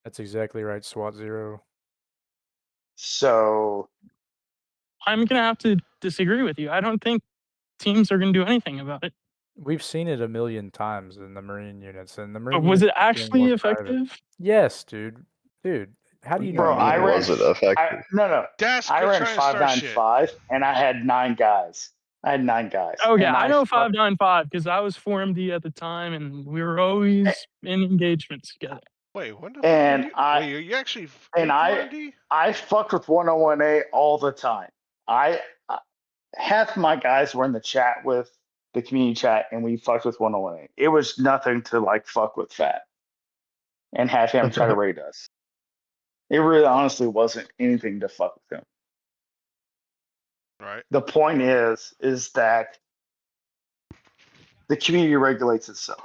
That's exactly right, SWAT Zero. So I'm gonna have to disagree with you. I don't think teams are gonna do anything about it. We've seen it a million times in the Marine units, and the But Marine was it units became actually more private. effective? Yes, dude. Dude, how do you bro, not I know ran. Was it effective? No. That's I good ran trying to start shit. 595 and I had 9 guys. Oh And yeah, I know fuck- 595 because I was 4MD at the time, and we were always in engagements together. Wait, when the And fuck I- are you actually and I- 4MD? I fucked with 101A all the time. Half my guys were in the chat with the community chat, and we fucked with 101A. It was nothing to like fuck with Fat and have him try to raid us. It really honestly wasn't anything to fuck with him. Right. The point is that the community regulates itself.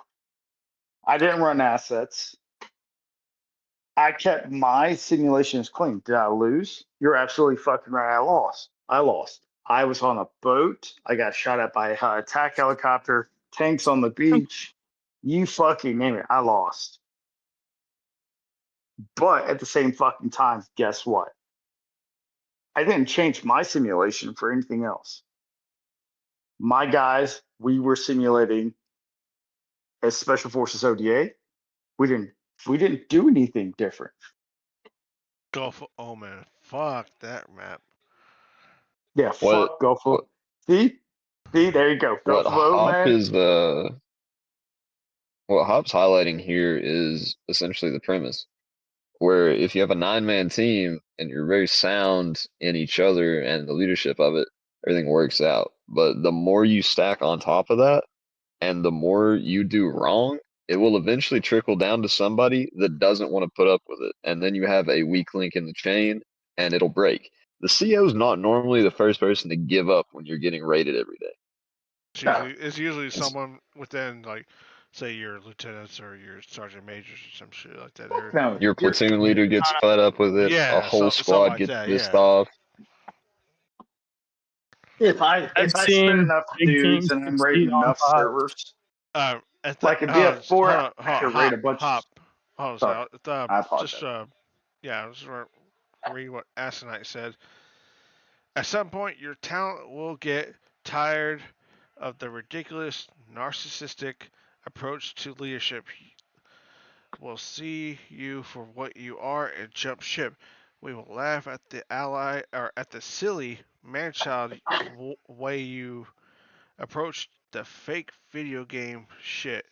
I didn't run assets. I kept my simulations clean. Did I lose? You're absolutely fucking right. I lost. I was on a boat. I got shot at by an attack helicopter, tanks on the beach. You fucking name it. I lost. But at the same fucking time, guess what? I didn't change my simulation for anything else. My guys, we were simulating as Special Forces ODA. We didn't do anything different. Gulf Omen. Fuck that map. Yeah, What- fuck Gulf of. See, there you go. What Gulf of Oman. Hop is what Hop's highlighting here is essentially the premise, where if you have a 9-man team and you're very sound in each other and the leadership of it, everything works out. But the more you stack on top of that, and the more you do wrong, it will eventually trickle down to somebody that doesn't want to put up with it, and then you have a weak link in the chain, and it'll break. The CO is not normally the first person to give up when you're getting raided every day. It's usually someone within, like, say your lieutenants or your sergeant majors or some shit like that. No, Your platoon leader gets fed up with it. Yeah, a whole something squad like gets that, pissed yeah. off. if I spend seen enough big dudes teams and I'm succeed raiding on enough five. servers, Like in BF4, I could raid a bunch. Hop. Sorry, I apologize. I was read what Asenite said. At some point, your talent will get tired of the ridiculous, narcissistic approach to leadership. We'll see you for what you are and jump ship. We will laugh at the ally or at the silly man-child way you approach the fake video game shit.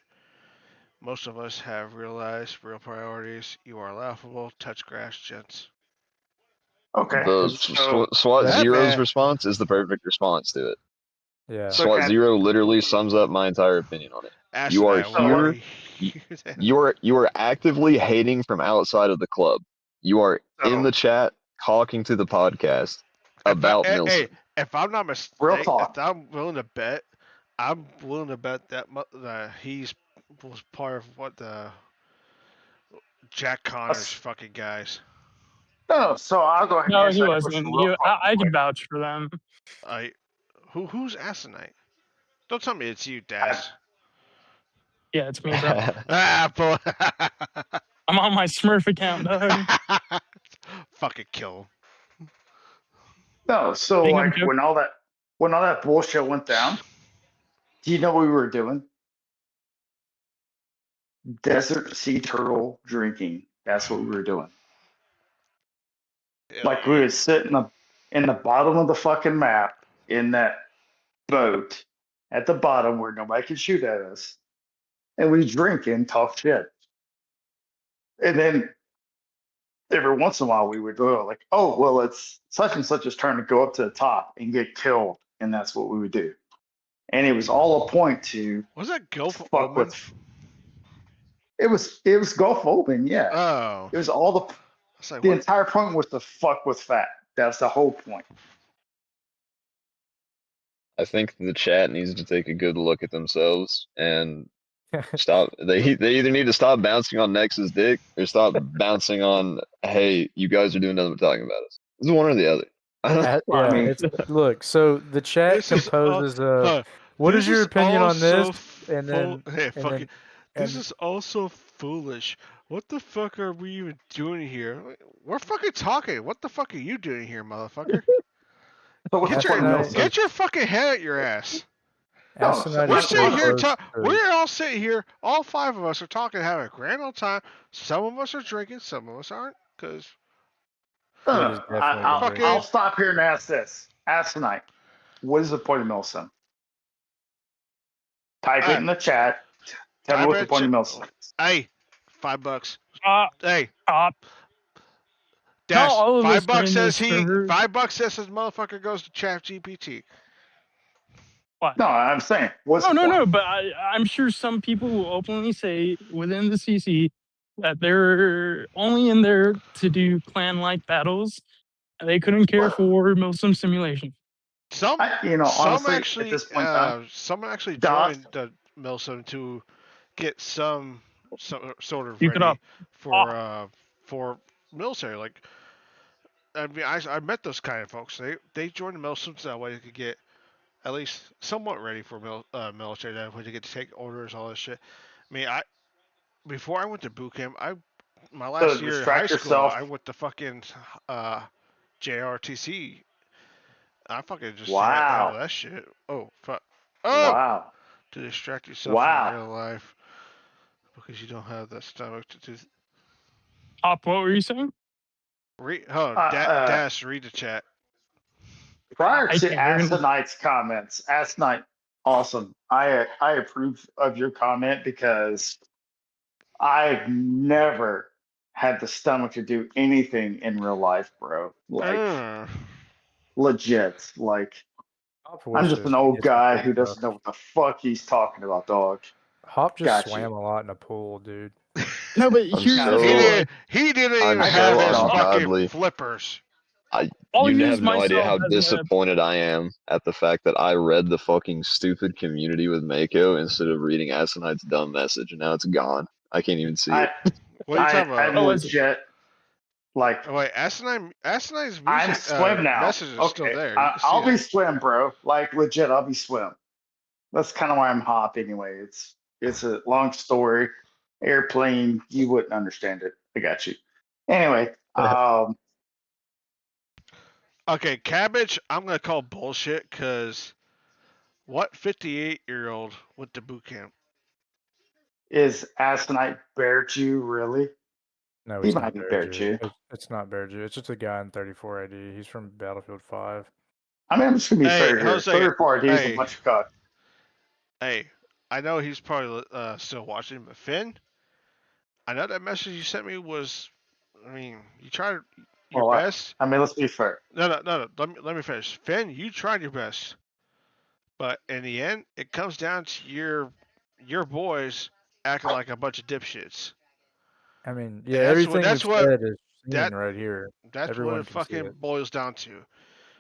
Most of us have realized real priorities. You are laughable. Touch grass, gents. Okay. The So SWAT that Zero's man- response is the perfect response to it. Yeah. So SWAT can I- Zero literally sums up my entire opinion on it. You are Asenite, here. You are actively hating from outside of the club. You are in the chat talking to the podcast about Milsim. Hey, if I'm not Real mistaken, talk. if I'm willing to bet, that he's was part of what the Jack Connor's fucking guys. No, so I'll go ahead and No, answer he that wasn't. question real I quick. could vouch for them. Who's Asenite? Don't tell me it's you, Das. Yeah, it's me, bro. Boy. I'm on my Smurf account, dog. Fucking kill him. No, so Big like joke. when all that bullshit went down, do you know what we were doing? Desert sea turtle drinking. That's what we were doing. Like we would sit in the bottom of the fucking map in that boat at the bottom where nobody could shoot at us, and we drink and talk shit. And then every once in a while we would go like, oh, well, it's such and such's turn to go up to the top and get killed. And that's what we would do. And it was all a point to Was that Gulf fuck Omen? with. It was Gulf Open, yeah. Oh. It was all Like, the entire point was to fuck with fat. That's the whole point. I think the chat needs to take a good look at themselves and stop. They either need to stop bouncing on Nex's dick or stop bouncing on, hey, you guys are doing nothing but talking about us. It's one or the other. Yeah, I mean- look. So the chat This is, composes of what this is your opinion on this? And then, hey, fuck then it. This is also foolish. What the fuck are we even doing here? We're fucking talking. What the fuck are you doing here, motherfucker? But what's That's the point, not- Milsim? Get your fucking head out your ass. Asinine We're is sitting here. close to- We're all sitting here. All five of us are talking, having a grand old time. Some of us are drinking. Some of us aren't. Cause It is definitely I'll, drinking. I'll stop here and ask this. Ask tonight. What is the point of Milsim? Type it in the chat. Tell me Type what it the in point of chat. Milsim is. hey, $5. Uh, Hey, uh, Dash. all of us $5 are in says this he. server. $5 says his motherfucker goes to Chat GPT. No, I'm saying, what's the point? No, but I'm sure some people will openly say within the CC that they're only in there to do clan-like battles. And they couldn't care Well- for Milsim simulation. Some honestly, actually, at this point in time, someone actually Doc- joined the Milsim to get some sort of You could ready for military. Like, I mean, I met those kind of folks. They joined the Milsim so that way they could get at least somewhat ready for military. That way they get to take orders, all this shit. I mean, before I went to boot camp, my last year in high distract school, yourself. I went to fucking JRTC. I fucking just Wow. handle that shit. Oh fuck. Oh, Wow. to distract yourself Wow. from real life because you don't have the stomach to do. What were you saying? Read the chat. Prior I to can't hear him. Asinite's comments, Asinite, awesome. I approve of your comment because I've never had the stomach to do anything in real life, bro. Like legit. Like Hop I'm just wishes an to old get some guy good who doesn't stuff. know what the fuck he's talking about, dog. Hop just Got swam you. a lot in a pool, dude. No, but I'm here's so- the thing. He didn't I'm even so have his ungodly. fucking flippers. I'll You use have no idea myself how as a disappointed I am at the fact that I read the fucking stupid community with Mako instead of reading Asinite's dumb message, and now it's gone. I can't even see it. What are you talking about? I'm legit. Like, Oh, wait, Asinine's I'm music swim now. message is still Okay, there. You can I'll see be it. swim, bro. Like legit, I'll be swim. That's kind of why I'm hop anyway. It's a long story. Airplane, you wouldn't understand it. I got you. Anyway, Okay, Cabbage, I'm gonna call bullshit because what 58-year-old went to boot camp? is Asinite Bear Jew really? No, He it's might not be Bear Bear Jew. Jew. It's not Bear Jew. It's just a guy in 34 ID. He's from Battlefield 5. I mean, I'm just gonna be Hey, fair hold on here. a second. 34 ID is a Hey. bunch of cock. Hey, I know he's probably still watching, but Finn, I know that message you sent me was, I mean, you tried your Well, best. I mean, let's be fair. No. Let me finish. Finn, you tried your best, but in the end, it comes down to your boys acting like a bunch of dipshits. I mean, yeah, And everything that's we've what said is seen that right here. that's Everyone what it can see fucking it. boils down to.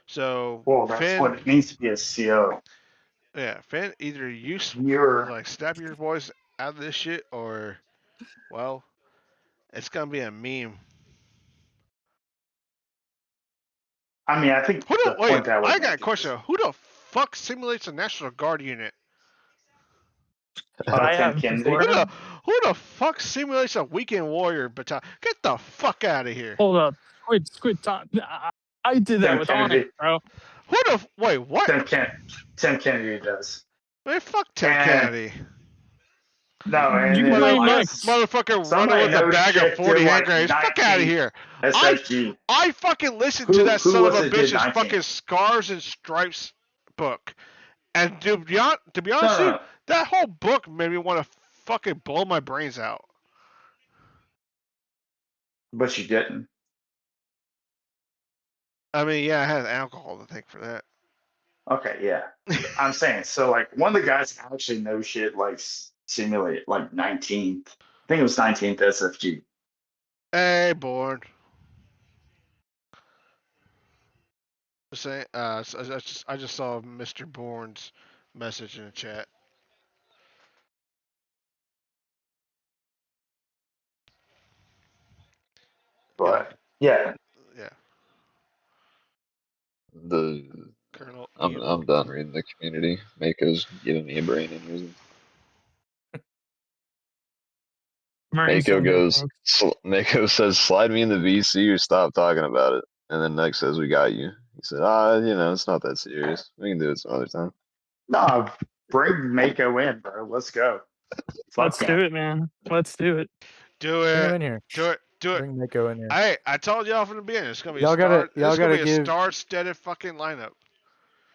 So Well, that's Finn, what it needs to be a CO. yeah, Finn, either you You're, like snap your boys out of this shit, or well, it's gonna be a meme. I mean, I think the point that I would got a make question. Who the fuck simulates a National Guard unit? I Tim have Kennedy. before. Who the fuck simulates a weekend warrior battalion? Get the fuck out of here. Hold up. Quit time. I did that Tim with Kennedy. Onyx, bro. Wait, what? Tim Kennedy does. Man, fuck Tim And- Kennedy. No, and You then, might like, Nex. Motherfucker somebody running with a knows bag of shit 40 did, hand like, grenades. Fuck out of 19 here. SSG. I fucking listened to that Who son of was a it did bitch's 19? fucking Scars and Stripes book. And to be honest with you, No. that whole book made me want to fucking blow my brains out. But you didn't. I mean, yeah, I had alcohol to thank for that. Okay, yeah. I'm saying, so like one of the guys actually knows shit like simulate like 19th. I think it was 19th SFG. Hey, Born. Say, I just saw Mr. Bourne's message in the chat. But yeah. Yeah. Colonel I'm done reading the community. Mako's giving me a brain aneurysm. Very so good, thanks. Mako says, slide me in the VC or stop talking about it. And then Nex says, we got you. He said, it's not that serious. We can do it some other time. No, bring Mako in, bro. Let's go. Let's do it, man. Let's do it. Do Bring him it. in here. Do it. Do it. Bring Mako in here. Hey, I told y'all from the beginning. It's gonna be Y'all gotta give star-studded fucking lineup.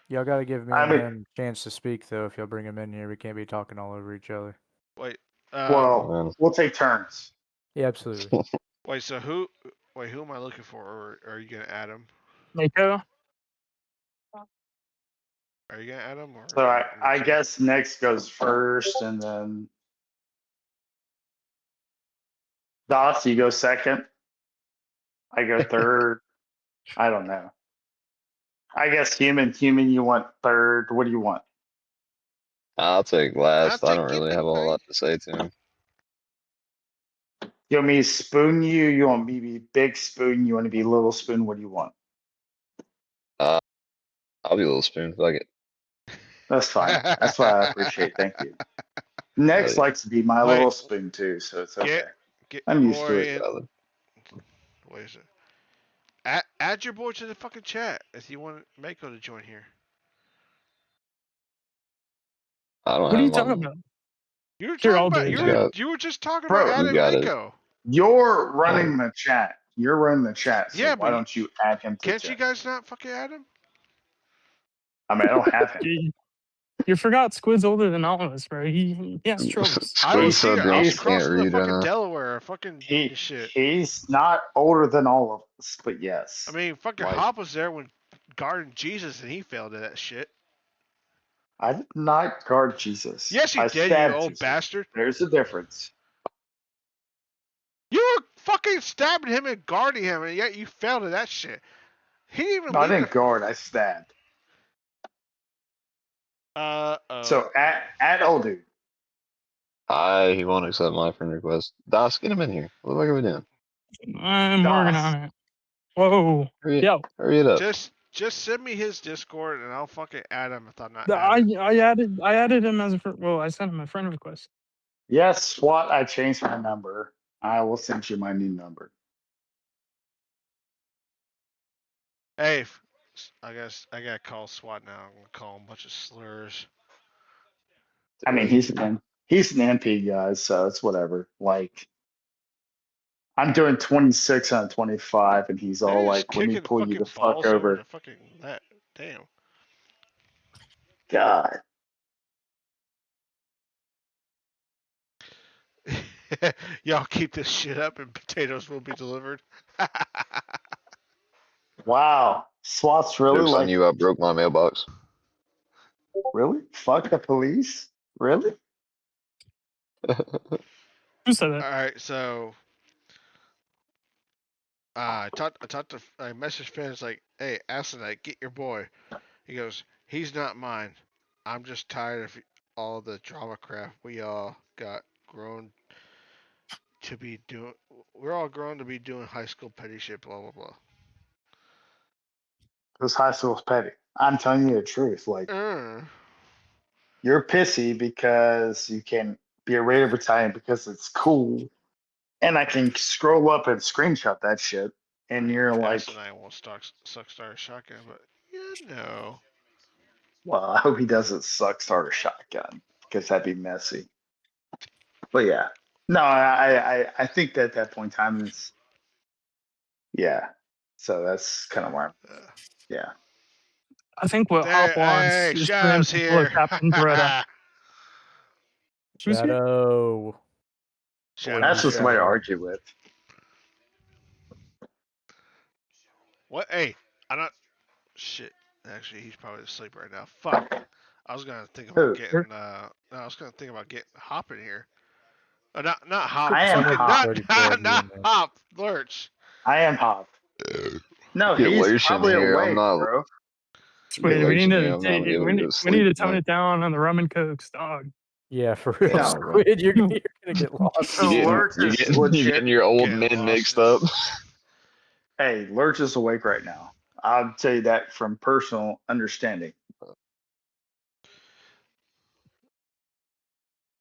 Y'all gotta give me I and mean- him a chance to speak though. If y'all bring him in here, we can't be talking all over each other. Wait. Well, we'll take turns. Yeah, absolutely. Wait. So who? Wait. Who am I looking for? Or are you gonna add him? Mako. Are you gonna add him? Or So I guess Next goes first, and then Doss, you go second. I go third. I don't know. I guess human, you want third. What do you want? I'll take last. I'll I don't take really have a whole lot to say to him. You want me to spoon you? You want me to be big spoon? You want to be little spoon? What do you want? I'll be a little spoon. Fuck it. That's fine. That's what I appreciate. Thank you. Next likes to be my little spoon too, so it's okay. I'm used to it. Wait a second. Add your boy to the fucking chat if you want Mako to join here. I don't What are you have talking one. about? You were talking about you were just talking about Bro, adding Mako. You're running the chat. You're running the chat. So Yeah, why don't you add him to the Can't chat? you guys not fucking add him? I mean, I don't have him. You forgot Squid's older than all of us, bro. He has troubles. I don't Squid see said I was James can't crossing the read right fucking now. Delaware, fucking shit. He's not older than all of us, but yes. I mean, fucking Hop was there when guarding Jesus and he failed at that shit. I did not guard Jesus. Yes, you I did, stabbed you old Jesus. bastard. There's a difference. You were fucking stabbing him and guarding him, and yet you failed at that shit. He didn't even No, I didn't guard. I stabbed. So add old dude. He won't accept my friend request. Das, get him in here. What the fuck are we doing? I'm working on it. Whoa. Hurry it up. Just send me his Discord and I'll fucking add him if I'm not I added him as a I sent him a friend request. Yes, SWAT, I changed my number. I will send you my new number. Hey, I guess I gotta call SWAT now. I'm gonna call him a bunch of slurs. I mean, he's an NP guy, so it's whatever. Like, I'm doing 26 on 25, and he's all like, "Let me pull you the fuck over." The fucking that. Damn. God. Y'all keep this shit up and potatoes will be delivered. Wow. SWAT's really Joke's on like, you, I broke my mailbox. really? Fuck the police? Really? Who said that? All right, so I messaged fans like, "Hey, Asinite, get your boy." He goes, "He's not mine. I'm just tired of all the drama crap we all got grown to be doing. We're all grown to be doing high school petty shit, blah blah blah." This high school's petty. I'm telling you the truth. Like, you're pissy because you can be a Raider battalion because it's cool. And I can scroll up and screenshot that shit. And you're like, Asinite won't suck start a shotgun, but no. well, I hope he doesn't suck start a shotgun because that'd be messy. But yeah, no, I think that at that point in time is, yeah. So that's kind of where yeah. I think what Hop wants is for him to pull a Captain Beretta. Shadow. That's just somebody to argue with. What? Hey, I'm not. Shit. Actually, he's probably asleep right now. Fuck. I was gonna think about Who? getting. I was gonna think about getting Hop in here. Not Hop. I am Someone Fucking with Hop. not 34 ID not in there. Hop. Lurch. I am Hop. No, Get he's Lurch in probably here. I'm awake, not. bro. Get Wait, we Lurch need in here. to I'm not take, able to go to we need sleep to tone tonight. it down on the rum and cokes, dog. Yeah, for real, No, bro. Squid. You're gonna get lost. So Lurch You is getting legit. your old Getting men lost mixed in- up. Hey, Lurch is awake right now. I'll tell you that from personal understanding.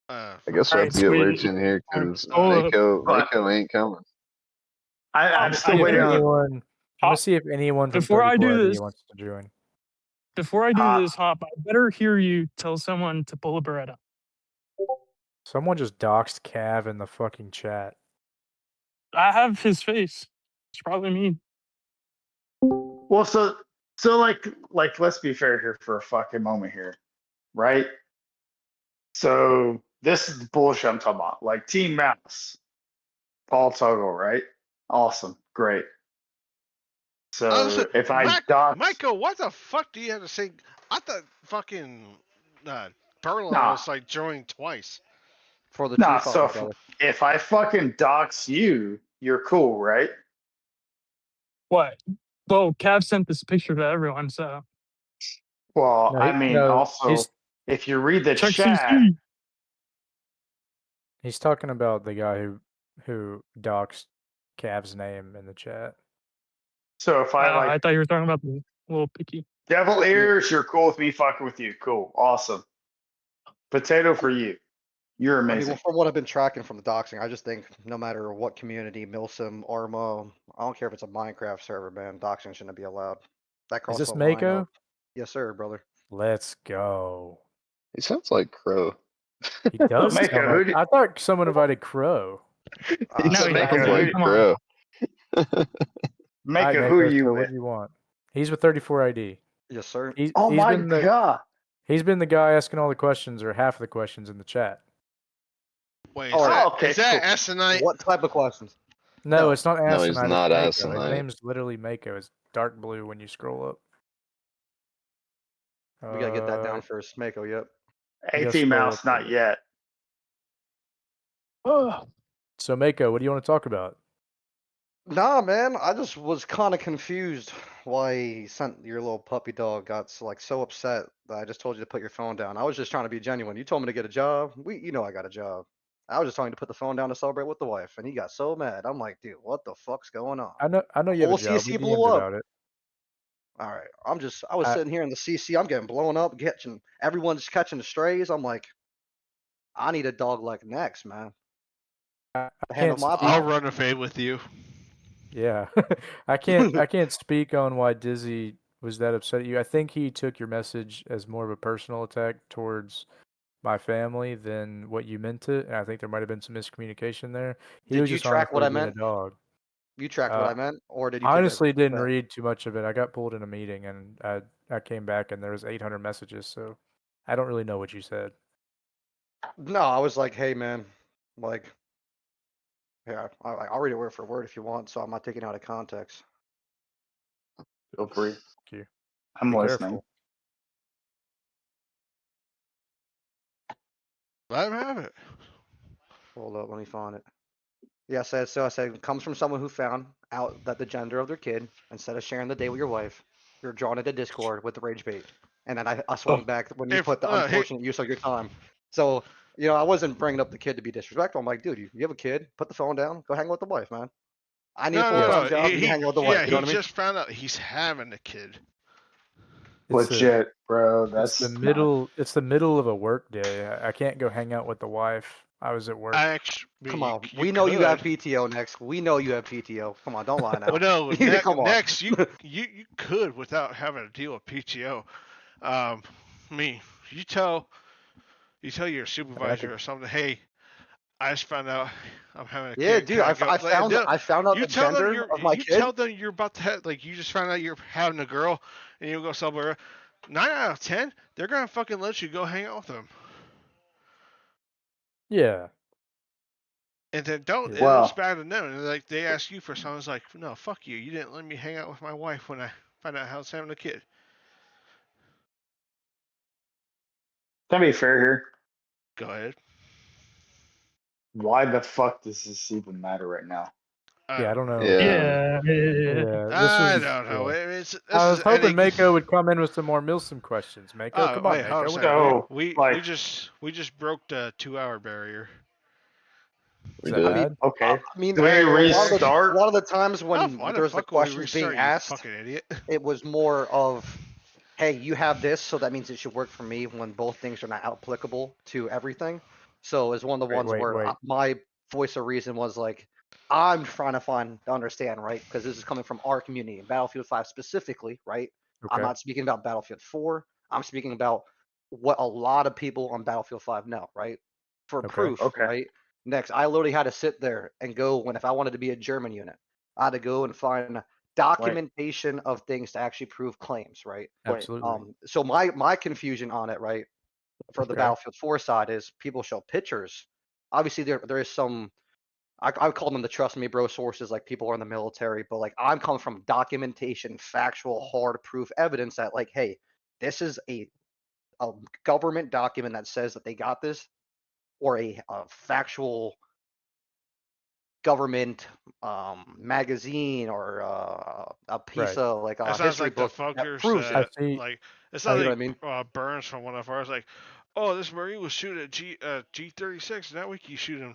I guess All we have right, to get Squid. Lurch in here because Hold up. But Mako ain't coming. I'm still See if waiting on. anyone. I'm gonna Hop, see if anyone from before I 34 do ID this, wants to join. Hop, I better hear you tell someone to pull a Beretta. Someone just doxed Cav in the fucking chat. I have his face. It's probably me. Well, so like let's be fair here for a fucking moment here, right? So this is the bullshit I'm talking about. Like Team Mouse, Paul Toggle, right? Awesome, great. So if I dox, Michael, what the fuck do you have to say? I thought fucking Burlone nah, was like joined twice. For the nah. Chief So also, brother. if I fucking dox you, you're cool, right? What? Well, Cav sent this picture to everyone, so Well, No, I mean, also if you read the check chat, CC. he's talking about the guy who doxed Cav's name in the chat. so if I I like thought you were talking about the little picky. devil ears, you're cool with me fucking with you. Cool, awesome. Potato for you. You're I mean, amazing. well, from what I've been tracking from the doxing, I just think no matter what community, Milsim, Arma, I don't care if it's a Minecraft server, man, doxing shouldn't be allowed. That Is crosses this the line Mako? up. Yes, sir, brother. Let's go. He sounds like Crow. He does Mako, sound who like. do- I thought someone invited Crow. He No, sounds he Mako, hasn't. like Come on. Crow. Alright, Mako, who are Mako, you so with? what do you want? He's with 34 ID. Yes, sir. Oh He's my been the god. he's been the guy asking all the questions or half of the questions in the chat. Wait, All right. Okay, is that cool. Essenite? What type of questions? No, No. it's not No, he's Asinite. not It's Mako. His Asinite. name's literally Mako. It's dark blue when you scroll up. We gotta get that down first. Mako, yep. You gotta AT scroll Mouse, up not there. yet. So Mako, what do you want to talk about? Nah, man, I just was kind of confused why he sent your little puppy dog got so upset that I just told you to put your phone down. I was just trying to be genuine. You told me to get a job. You know I got a job. I was just telling you to put the phone down to celebrate with the wife, and he got so mad. I'm like, dude, what the fuck's going on? I know you have Whole a job. CC We blew DM'd up. about it. All right, I was sitting here in the CC. I'm getting blown up, everyone's catching the strays. I'm like, I need a dog like Nex, man. I To handle can't my speak. I'll problem. run a fade with you. Yeah, I can't speak on why Dizzy was that upset at you. I think he took your message as more of a personal attack towards my family than what you meant it, and I think there might have been some miscommunication there. He Did was you just track what honestly I being a meant? dog. You tracked what I meant, or did you I take it honestly as didn't that? read too much of it. I got pulled in a meeting and I came back and there was 800 messages, so I don't really know what you said. No, I was like, hey, man, like, yeah, I'll read it word for word if you want, so I'm not taking it out of context. Feel free. Thank you. I'm Be listening. careful. Let him have it. Hold up, let me find it. Yeah, I said, comes from someone who found out that the gender of their kid, instead of sharing the day with your wife, you're drawn into Discord with the rage bait. And then I swung back when you put the unfortunate use of your time. So, I wasn't bringing up the kid to be disrespectful. I'm like, dude, you have a kid, put the phone down, go hang with the wife, man. I need a full-time job, you hang with the wife, you know what I mean? He just found out he's having a kid. Legit, bro. It's the middle. It's the middle of a work day. I can't go hang out with the wife. I was at work. Come on, we know you have PTO next. We know you have PTO. Come on, don't lie now. Well, no, Come on. next you could without having to deal with PTO. You tell your supervisor or something. Hey, I just found out I'm having a kid. Yeah, dude, I found out the gender of my kid. You tell them you're about to have, you just found out you're having a girl, and you go somewhere. 9 out of 10, they're gonna fucking let you go hang out with them. Yeah. And then don't. Yeah. It looks Well, bad to them. And like they ask you for something, it's like, no, fuck you. You didn't let me hang out with my wife when I found out I was having a kid. can I be fair here? Go ahead. Why the fuck does this even matter right now? Yeah, I don't know. Yeah. Yeah, this I was. don't know. Yeah. This I was is hoping any. Mako would come in with some more Milsim questions. Mako, Oh come on, wait, hold on a Mako. What second. do you So, We like, just broke the 2-hour barrier. Is We that did. bad? okay. I mean, Do we Hey, a lot of the restart? times Oh, when why the there's the fuck will we questions being restart, you asked, fucking idiot? it was more of, hey, you have this, so that means it should work for me when both things are not applicable to everything. So it's one of the ones where Wait. my voice of reason was like, I'm trying to understand, right? Because this is coming from our community, Battlefield 5 specifically, right? I'm Okay. not speaking about Battlefield 4. I'm speaking about what a lot of people on Battlefield 5 know, right? For Okay. proof, Okay. right? Next, I literally had to sit there and go when if I wanted to be a German unit, I had to go and find documentation of things to actually prove claims, right? Absolutely. So my confusion on it, right, for the Okay. Battlefield 4 side is people show pictures. Obviously, there is some. I call them the trust me bro sources, like people are in the military, but like I'm coming from documentation, factual, hard proof evidence that like, hey, this is a government document that says that they got this, or a factual government magazine or a piece Right. of like That a sounds history like the book that fuckers proves it. I that see. like. It's not I You know what like I mean? Burns from one of ours. Like, oh, this Marine was shooting at G36. That week you shoot him.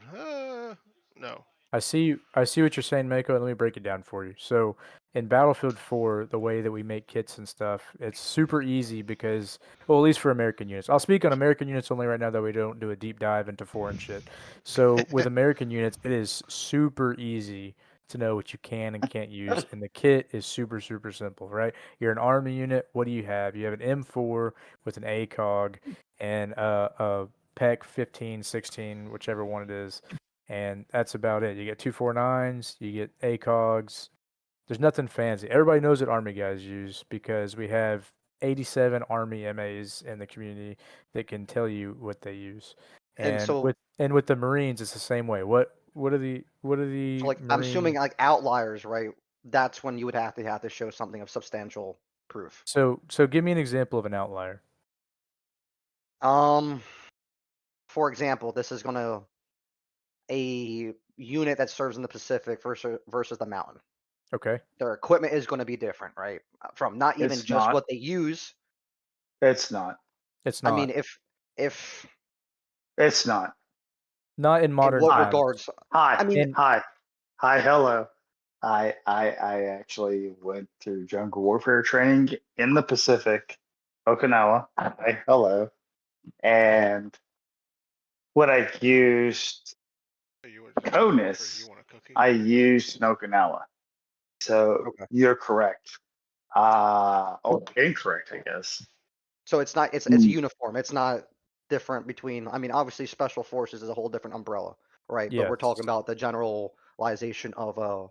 No. I see what you're saying, Mako, and let me break it down for you. So in Battlefield 4, the way that we make kits and stuff, it's super easy because, well, at least for American units. I'll speak on American units only right now, that we don't do a deep dive into foreign shit. So with American units, it is super easy to know what you can and can't use, and the kit is super, super simple, right? You're an Army unit. What do you have? You have an M4 with an ACOG and a PEC 15, 16, whichever one it is, and that's about it. You get 249s, you get ACOGs. There's nothing fancy. Everybody knows what Army guys use because we have 87 Army MAs in the community that can tell you what they use. And And so with the Marines, it's the same way. What are so the like I'm assuming Marine? like outliers, right? That's when you would have to show something of substantial proof. So give me an example of an outlier. Um, for example, this is gonna a unit that serves in the Pacific versus the mountain. Okay, Their equipment is going to be different, right? From not even It's just not. what they use. It's not. it's I mean, not if It's not. not in in modern what Hi. times. regards? Hi. I mean, And Hi. Hello. I actually went through jungle warfare training in the Pacific, Okinawa. Hi. Hello. And what I used You want just a knife or do you CONUS, want a cookie? I used in Okinawa. So okay. you're correct. Incorrect, I guess. So it's not. It's uniform. It's not different between. I mean, obviously, special forces is a whole different umbrella, right? But we're yes, talking about the generalization of a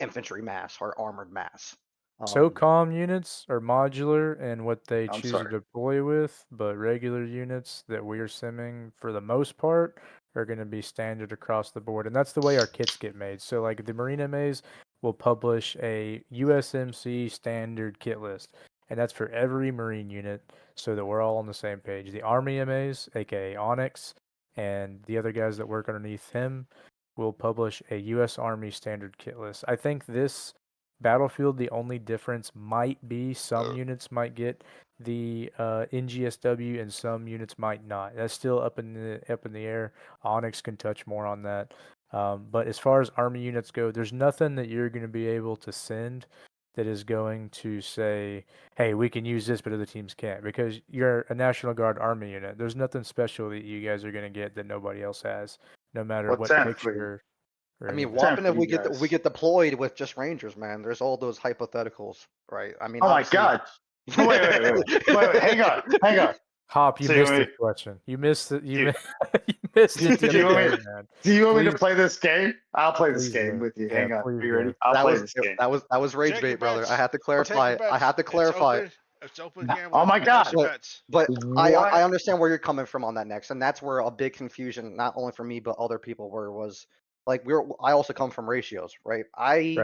infantry mass or armored mass. Um, SOCOM units are modular in what they I'm choose to sorry. deploy with, but regular units that we're simming for the most part are going to be standard across the board. And that's the way our kits get made. So, like the Marine MAs will publish a USMC standard kit list, and that's for every Marine unit so that we're all on the same page. The Army MAs, aka Onyx, and the other guys that work underneath him will publish a US Army standard kit list. I think this Battlefield, the only difference might be some units might get the NGSW and some units might not. That's still up in the air. Onyx can touch more on that. But as far as Army units go, there's nothing that you're going to be able to send that is going to say, "Hey, we can use this, but other teams can't," because you're a National Guard Army unit. There's nothing special that you guys are going to get that nobody else has, no matter What's what that for you? picture or I mean, anything. what What's that happen for if you we guys? get deployed with just Rangers, man? There's all those hypotheticals, right? I mean, Oh my obviously. God. Oh, wait. Hang on. Hop, you So you missed want this me, question. You missed it. do, You missed it the do you other want day, me, man. do you want me to Please, play this game? I'll play this please game go. with you. Yeah, Hang on. please Are you go. ready? I'll play this game. That was rage Take your bait, brother. I bets. had to Take your clarify. I bets. had to It's clarify. open. It's open Oh gambling. my Place God. your bets. But What? I understand where you're coming from on that next, and that's where a big confusion, not only for me but other people, were was like I also come from ratios, right? I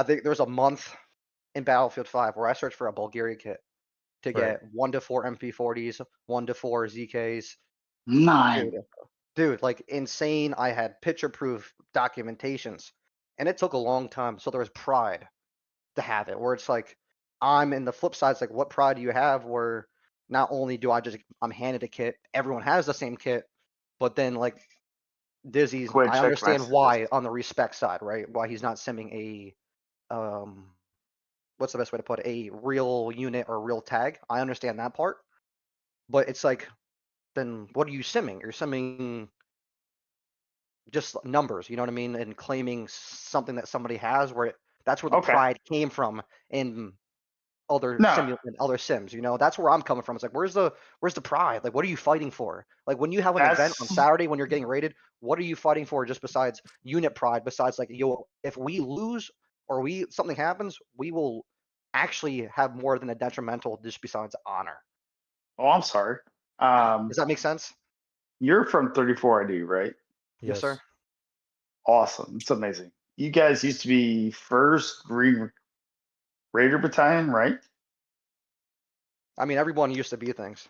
think there's a month in Battlefield 5 where I searched for a Bulgaria kit to get 1 to 4 MP40s, 1 to 4 ZKs. 9. Dude, like insane. I had picture proof documentations, and it took a long time. So there was pride to have it, where it's like I'm in the flip side. It's like, what pride do you have? Where not only do I'm handed a kit, everyone has the same kit, but then like Dizzy's, Quick I check understand messages. why on the respect side, right? Why he's not simming a what's the best way to put it? A real unit or real tag. I understand that part, but it's like, then what are you simming? You're simming just numbers, you know what I mean, and claiming something that somebody has. That's where the Okay. pride came from in other No. other sims. You know, that's where I'm coming from. It's like, where's the pride? Like, what are you fighting for? Like, when you have an event on That's Saturday when you're getting raided, what are you fighting for? Just besides unit pride, besides like, yo, if we lose or something happens, we will actually have more than a detrimental just besides honor. Oh, I'm sorry. Does that make sense? You're from 34 ID, right? Yes, sir. Awesome. It's amazing. You guys used to be 1st Green Raider Battalion, right? I mean, everyone used to be things.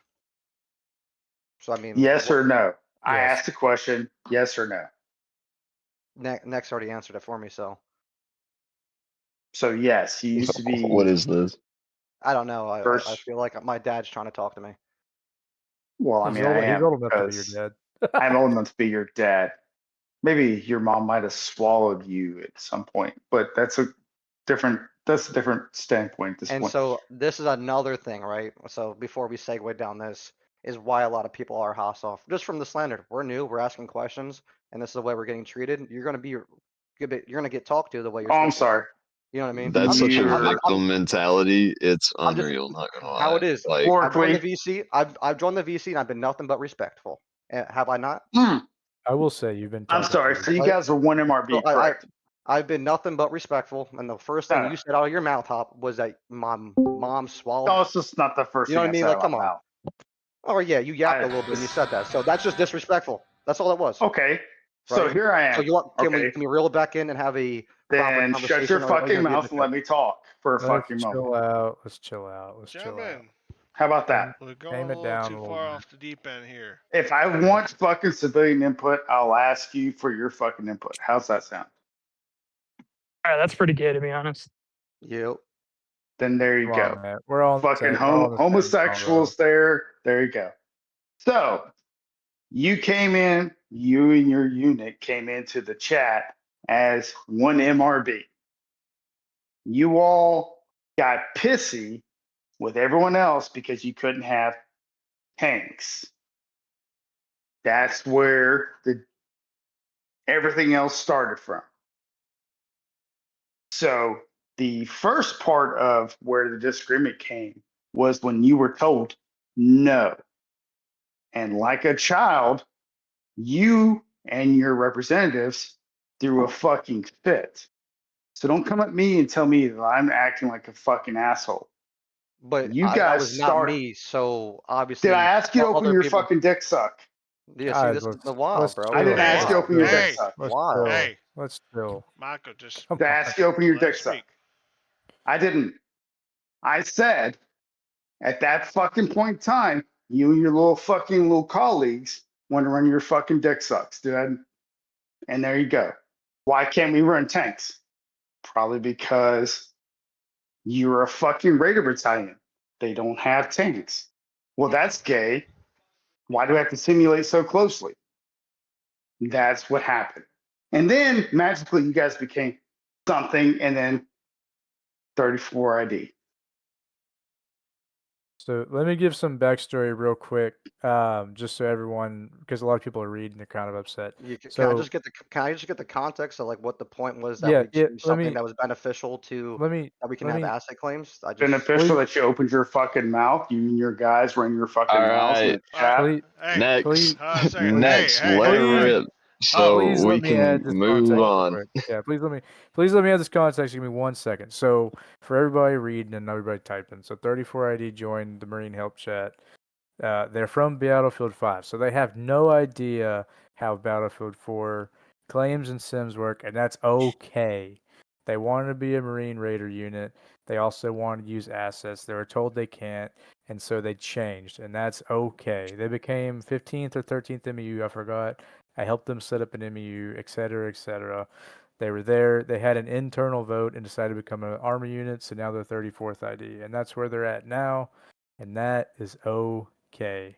So I mean, Yes or no? I Yes. asked a question. Yes or no? Nex already answered it for me, so So yes, you used to be. What is this? I don't know. I First- feel like my dad's trying to talk to me. Well, I He's mean, old, I he's am old enough to be your because dad. I'm old enough to be your dad. Maybe your mom might have swallowed you at some point, but that's a different standpoint at this And point. so this is another thing, right? So before we segue down this, is why a lot of people are hostile just from the slander. We're new, we're asking questions, and this is the way we're getting treated. You're gonna get talked to the way you're Oh, I'm supposed to. sorry. You know what I mean? That's such a You're- victim mentality. It's I'm just unreal. Not gonna lie. how it is. Like, I've joined the Historically, VC. I've joined the VC, and I've been nothing but respectful. Have I not? I will say you've been. I'm taken sorry. care So of. you Like, guys are one MRB, So correct? I've been nothing but respectful, and the first thing No. you said out of your mouth, Hop, was that my mom swallowed. No, it's just not the first You know thing what I mean? said Like, out come of my on. mouth. Oh yeah, you yapped a little bit when you said that. So that's just disrespectful. That's all it was. Okay. So Right? here I am. So you want? Okay. Can we reel it back in and have a proper Then conversation? shut your or are you fucking gonna be mouth and let me talk for a Let's fucking moment. chill out. Let's chill out. Let's chill out. Gentlemen, How about that? we're Tame going a it little down too a little far bit. off the deep end here. If I want fucking civilian input, I'll ask you for your fucking input. How's that sound? All right, that's pretty gay to be honest. Yep. Then there you Come go. on, man. We're all Fucking we're all on the same homosexuals there. There you go. So you came in, you and your unit came into the chat as one MRB. You all got pissy with everyone else because you couldn't have tanks. That's where everything else started from. So the first part of where the disagreement came was when you were told no. And like a child, you and your representatives threw a fucking fit. So don't come at me and tell me that I'm acting like a fucking asshole. But You that guys was not started. me. So obviously, Did I ask you to open other your people. fucking dick suck? Yeah, see, Guys, this is let's- the wild, let's bro. I didn't chill. ask you to Let's open your chill. dick suck. Let's Wow. chill. Hey. Let's chill. Mako, just Come To on. ask you to open your let him dick suck. speak. I didn't. I said at that fucking point in time, you and your little colleagues want to run your fucking dick sucks, dude. And there you go. Why can't we run tanks? Probably because you're a fucking Raider battalion. They don't have tanks. Well, that's gay. Why do we have to simulate so closely? That's what happened. And then magically you guys became something, and then 34 ID. So let me give some backstory real quick, just so everyone, because a lot of people are reading, they're kind of upset. Can I So just get the context of like what the point was that yeah, we yeah. changed something that was beneficial to Let me that we can let have me asset claims? I just Beneficial Please- that you opened your fucking mouth. You and your guys run your fucking all mouths in right, the chat. please, Hey, next, please- next, hey, let hey, it hey. rip, so please we let me can add this move context real on. quick. Yeah, please let me add this context. Give me 1 second. So for everybody reading and everybody typing, so 34 ID joined the Marine Help Chat. They're from Battlefield 5, so they have no idea how Battlefield 4 claims and sims work, and that's okay. They wanted to be a Marine Raider unit. They also wanted to use assets. They were told they can't, and so they changed, and that's okay. They became 15th or 13th MEU, I forgot. I helped them set up an MEU, etc., etc. They were there. They had an internal vote and decided to become an army unit, so now they're 34th ID, and that's where they're at now, and that is okay.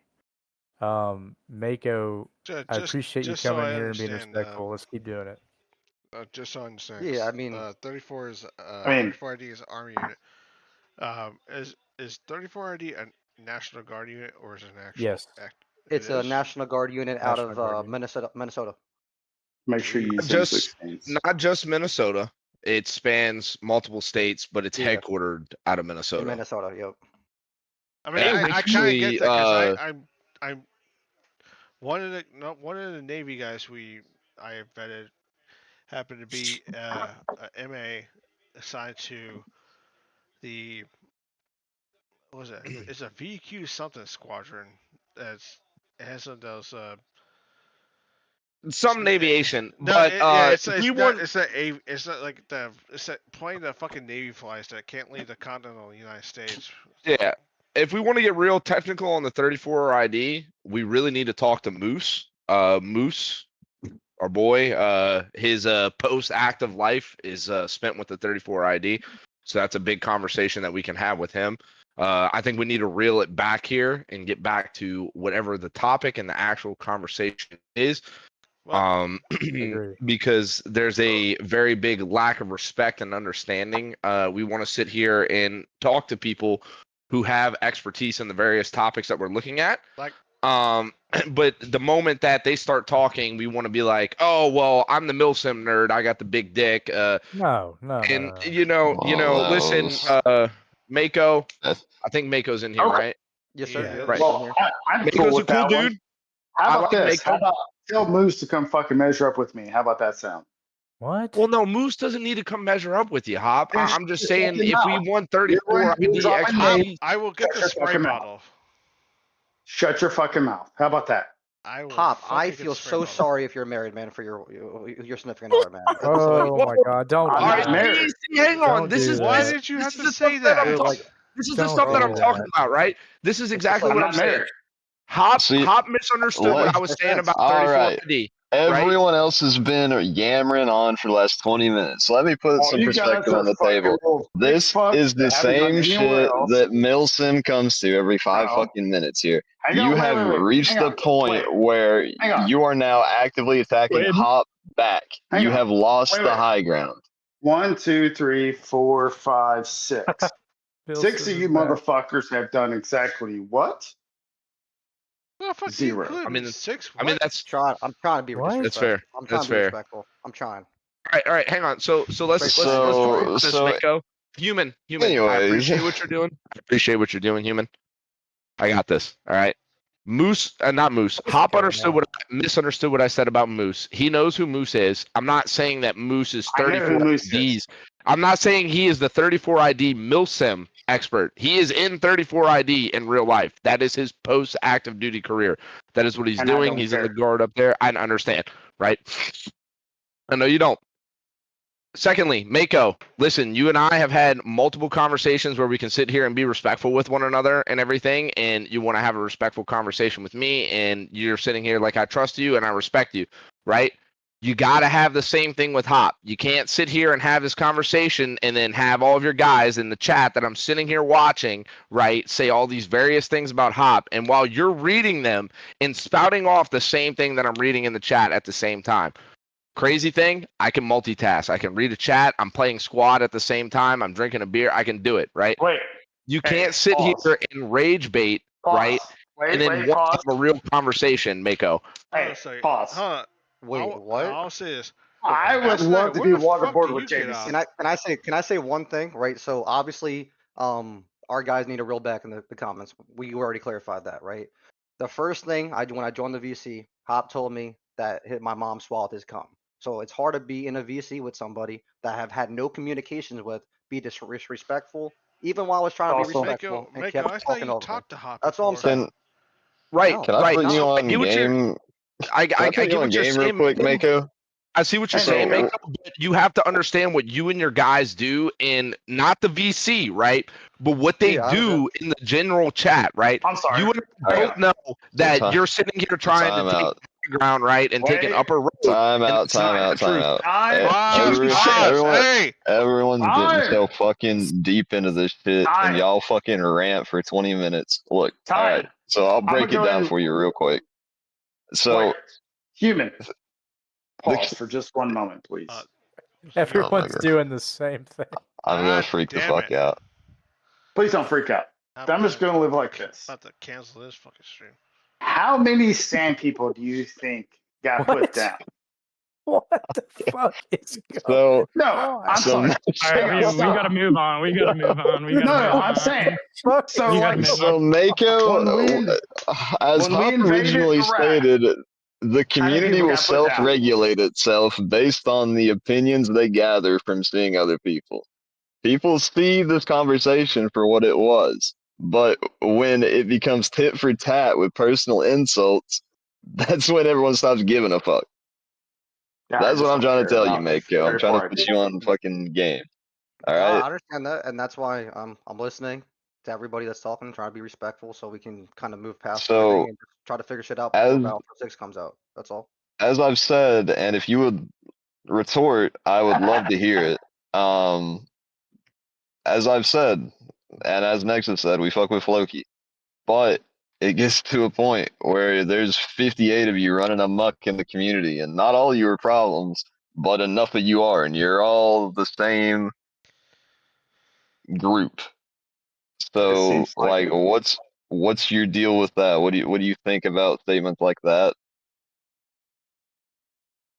Mako, I appreciate you just so coming I here and being understand, respectful. Let's keep doing it. just so I understand. Yeah, I mean, 34 is I mean, 34 ID is an army unit. Is 34 ID a National Guard unit or is it an actual Yes. act? it's It a is? National Guard unit out National of Guard unit. Minnesota. make sure you use Just M16s. not just Minnesota. It spans multiple states, but it's Yeah. headquartered out of In Minnesota. Minnesota, yep. I mean, They I kind of actually, get that because I'm one of the Navy guys I vetted happened to be a MA assigned to the what was it? It's a VQ something squadron. It has some of those. some aviation, No, but it's if we not want, it's not like it's that plane that fucking Navy flies that can't leave the continental United States. yeah, if we want to get real technical on the 34 ID, we really need to talk to Moose. Moose, our boy, his post active life is spent with the 34 ID, so that's a big conversation that we can have with him. I think we need to reel it back here and get back to whatever the topic and the actual conversation is. Well, Agree. Because there's a very big lack of respect and understanding. We want to sit here and talk to people who have expertise in the various topics that we're looking at. like But the moment that they start talking, we want to be like, oh, well, I'm the Milsim nerd. I got the big dick. No. And Well, listen, Mako, I think Mako's in here, Okay. right? Yes, sir. Yeah. Yep, Right. he's in Well, here. I'm cool Mako's a with cool that one. dude. How I about like this? How Mako. about tell Moose to come fucking measure up with me? How about that sound? What? Well, no, Moose doesn't need to come measure up with you, Hop. Then I'm just shut saying, your if we mouth. want You're 34 ID dropping Hop, names. I will get Shut the your spray fucking mouth. bottle. Shut your fucking mouth. How about that? I will. Hop, I fucking get feel the spray so bottle. sorry if you're married, man, for your significant other, man. Oh my God! Don't I'm do not All right, that. married. hang on. Don't This do is Why that. did you this have is to the say stuff that I'm that? Dude, like, talking. This is the Don't stuff that do I'm talking that. about, right? This is it's just exactly like, what I'm I'm not saying. married. See, Hop misunderstood what let I was saying about all 34 right. ID, right? Everyone else has been yammering on for the last 20 minutes. Let me put All some you guys perspective on are the fucking table. little dick This fucks is the that haven't gone same anywhere shit else. that Milsim comes to every 5 No. fucking minutes here. Hang You on, have wait. reached Hang the on. point Wait. where Hang on. you are now actively attacking Wait. Hop back. Hang You on. have lost Wait. the high ground. 1, 2, 3, 4, 5, 6. Bill 6 of Simmons you back. motherfuckers have done exactly what? Well, fuck you, 0. including I mean, six. I mean What? that's I'm trying to be What? that's disrespectful. fair. I'm trying That's to be fair. respectful. I'm trying. All right, hang on. So let's Wait, let's So- talk this, so- Mako. Human. I Anyways. appreciate what you're doing. I appreciate what you're doing, human. I got this. All right. Moose, not Moose. Hop misunderstood what I said about Moose. He knows who Moose is. I'm not saying that Moose is I know who 34 Moose is. IDs. I'm not saying he is the 34 ID Milsim expert. He is in 34 ID in real life. That is his post active duty career. That is what he's And I doing. don't He's in care. the guard up there. I understand, right? I know you don't. Secondly, Mako, listen, you and I have had multiple conversations where we can sit here and be respectful with one another and everything, and you want to have a respectful conversation with me, and you're sitting here like I trust you and I respect you, right? You got to have the same thing with Hop. You can't sit here and have this conversation and then have all of your guys in the chat that I'm sitting here watching, right, say all these various things about Hop, and while you're reading them and spouting off the same thing that I'm reading in the chat at the same time. Crazy thing, I can multitask. I can read a chat. I'm playing squad at the same time. I'm drinking a beer. I can do it, right? Wait. You Hey, can't sit pause. here and rage bait, Pause. right? Wait, And then want to pause. have a real conversation, Mako. Hey, Sorry. pause. Huh? Wait, what? I'll say this. I would Last love night, to where do the fuck waterboard did with you get Jameson. off? Can I say one thing, right? So obviously, our guys need to reel back in the comments. We already clarified that, right? The first thing when I joined the VC, Hop told me that my mom swallowed his cum. So it's hard to be in a VC with somebody that have had no communications with, be disrespectful, even while I was trying to be Also- respectful and Mako, I kept thought talking you over me. talked to Hop. That's all I'm before. saying. Right, No. Can I right. put you So I on get what you're, game? I Can I put get you on what you're game real saying, quick, Mako. Mako? I see what you're Hey, saying, Mako. Mako, but you have to understand what you and your guys do, and not the VC, right? But what they Yeah, I understand. do in the general chat, right? I'm sorry. You and I Mako. both know that time- you're sitting here trying to time take out. the ground, right, and take an Wait. upper road. Time and out, it's not time the out, time truth. out. Pause, Everyone, hey! everyone's getting Time. so fucking deep into this shit, Time. and y'all fucking rant for 20 minutes. Look, Time. all right, so I'll break it go down ahead for you real quick. So Wait. Human. the- Pause for just one moment, please. Everyone's God. doing the same thing. I'm gonna God freak the damn fuck it. out. Please don't freak out. I'm just going to live like this. About to cancel this fucking stream. How many sand people do you think got put What? down? What the fuck is going So, No, on? I'm so, sorry. All right, we Stop. gotta move on. We gotta move on. We gotta No, move no, on. I'm saying. Fuck So, You gotta like, move so Mako, when we, as when we Hop invaded originally Iraq, stated, the how many community people will got put down? self-regulate itself based on the opinions they gather from seeing other people. People see this conversation for what it was, but when it becomes tit for tat with personal insults, that's when everyone stops giving a fuck. Yeah, I That's just what I'm don't trying to care tell you, about Mako. I'm third trying to party put you on the fucking game. All right. I understand that, and that's why I'm listening to everybody that's talking, trying to be respectful, so we can kind of move past So, everything and just try to figure shit out before as Battlefield 6 comes out. That's all. as I've said, and if you would retort, I would love to hear it. As I've said, and as Nexus said, we fuck with Floki. But it gets to a point where there's 58 of you running amok in the community, and not all of you are problems, but enough of you are, and you're all the same group. So, seems like like, what's your deal with that? What do you think about statements like that?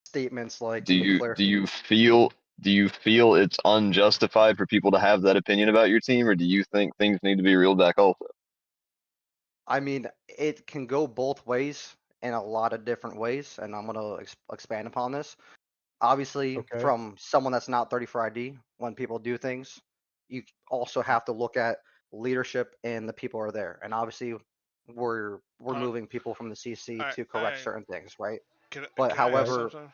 Statements like Do you declare. do you feel do you feel it's unjustified for people to have that opinion about your team, or do you think things need to be reeled back also? I mean, it can go both ways in a lot of different ways, and I'm gonna expand upon this. Obviously, Okay. from someone that's not 34 ID, when people do things, you also have to look at leadership and the people who are there. And obviously, we're moving people from the CC to correct certain things, right? But Can I ask however, something?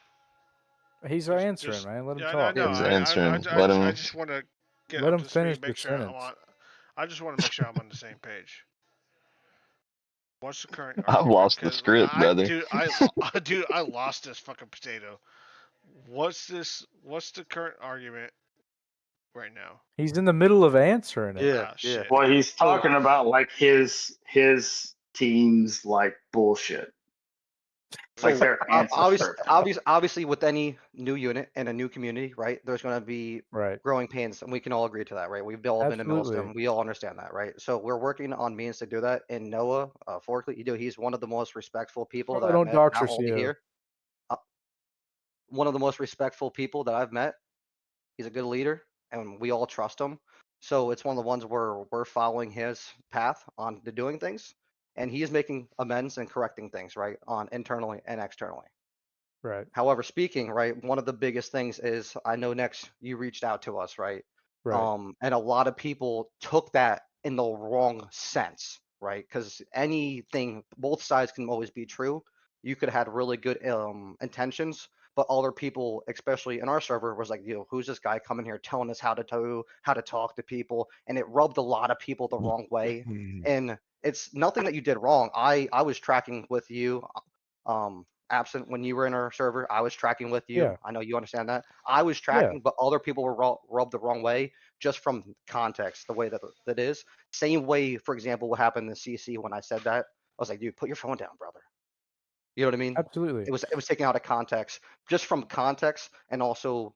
He's answering, man. Let him Yeah, talk. I know. He's answering. Let I him. just want to get Let up him to speed, finish make the sure I'm sentence. on. I just want to make sure I'm on the same page. What's the current I've argument? lost the 'Cause script, brother. dude, dude, I lost this fucking potato. What's the current argument right now? He's in the middle of answering it. yeah, Ah, shit. well, he's talking about like his team's like bullshit. Like So their answers. obviously, with any new unit and a new community, right? There's going to be Right. growing pains, and we can all agree to that, right? We've all been in Absolutely. Milsim, we all understand that, right? So we're working on means to do that. And Noah, Forkley, he's one of the most respectful people that I've Don't met, doctor not only CO. here. One of the most respectful people that I've met. He's a good leader, and we all trust him. So it's one of the ones where we're following his path on to doing things, and he is making amends and correcting things, right, on internally and externally. Right. However, speaking, right, one of the biggest things is I know Nex, you reached out to us, right? Right. And a lot of people took that in the wrong sense, right? Because anything, both sides can always be true. You could have had really good intentions, but other people, especially in our server, was like, who's this guy coming here telling us how to talk to people? And it rubbed a lot of people the wrong way. And it's nothing that you did wrong. I was tracking with you. Absent when you were in our server, I was tracking with you. Yeah. I know you understand that. I was tracking, but other people were rubbed the wrong way just from context, the way that is. Same way, for example, what happened in CC when I said that. I was like, dude, put your phone down, brother. You know what I mean? Absolutely. It was taken out of context, just from context and also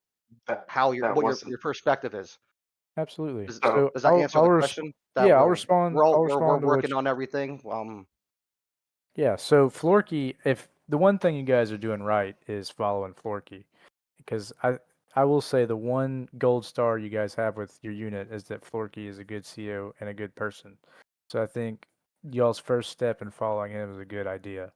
how that wasn't- your perspective is. Absolutely. Does, So does that answer the question? That yeah, I'll we're, respond. We're, all, I'll we're, we're respond to what working on everything. Yeah, so Florky, if the one thing you guys are doing right is following Florky, because I will say the one gold star you guys have with your unit is that Florky is a good CO and a good person. So I think y'all's first step in following him is a good idea.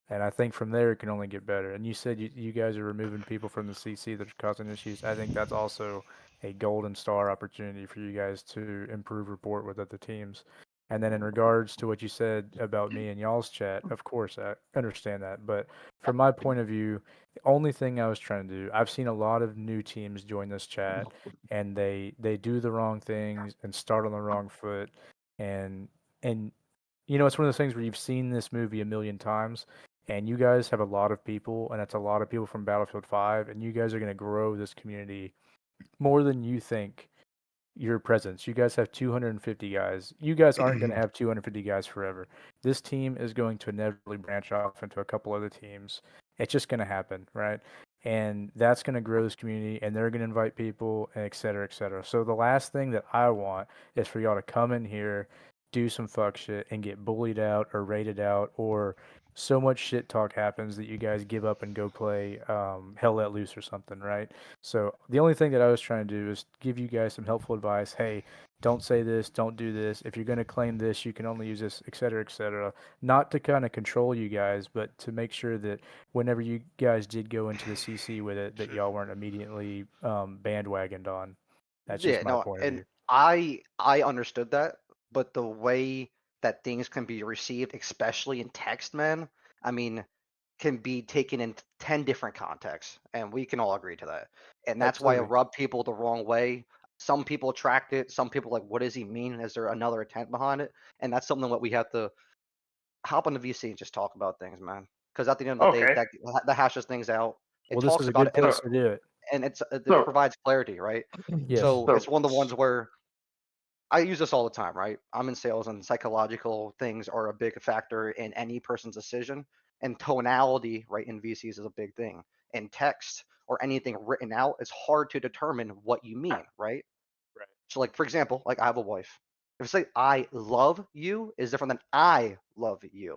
And I think from there it can only get better. And you said you guys are removing people from the CC that are causing issues. I think that's also a golden star opportunity for you guys to improve rapport with other teams. And then in regards to what you said about me and y'all's chat, of course I understand that. But from my point of view, the only thing I was trying to do, I've seen a lot of new teams join this chat and they do the wrong things and start on the wrong foot and and you know, it's one of those things where you've seen this movie a million times and you guys have a lot of people and it's a lot of people from Battlefield 5 and you guys are going to grow this community more than you think your presence. You guys have 250 guys. You guys aren't going to have 250 guys forever. This team is going to inevitably branch off into a couple other teams. It's just going to happen, right? And that's going to grow this community, and they're going to invite people, and et cetera, et cetera. So the last thing that I want is for y'all to come in here, do some fuck shit, and get bullied out or rated out, or so much shit talk happens that you guys give up and go play Hell Let Loose or something, right? So the only thing that I was trying to do is give you guys some helpful advice. Hey, don't say this, don't do this. If you're going to claim this, you can only use this, et cetera, et cetera. Not to kind of control you guys, but to make sure that whenever you guys did go into the CC with it, that y'all weren't immediately bandwagoned on. That's just my point of and view. I understood that, but the way that things can be received, especially in text, man, I mean, can be taken in 10 different contexts, and we can all agree to that. And that's why it Absolutely. rubbed people the wrong way. Some people tracked it. Some people like, what does he mean? Is there another intent behind it? And that's something that we have to hop on the VC and just talk about things, man. Because at the end of the day, Okay. that hashes things out. It Well, this talks is a about it, good place to do it. and it So provides clarity, right? Yes. So so it's one of the ones where I use this all the time, right? I'm in sales, and psychological things are a big factor in any person's decision. And tonality, right, in VCs is a big thing. In text or anything written out, it's hard to determine what you mean, right? Right. So, like for example, like I have a wife. If I say "I love you" is different than "I love you."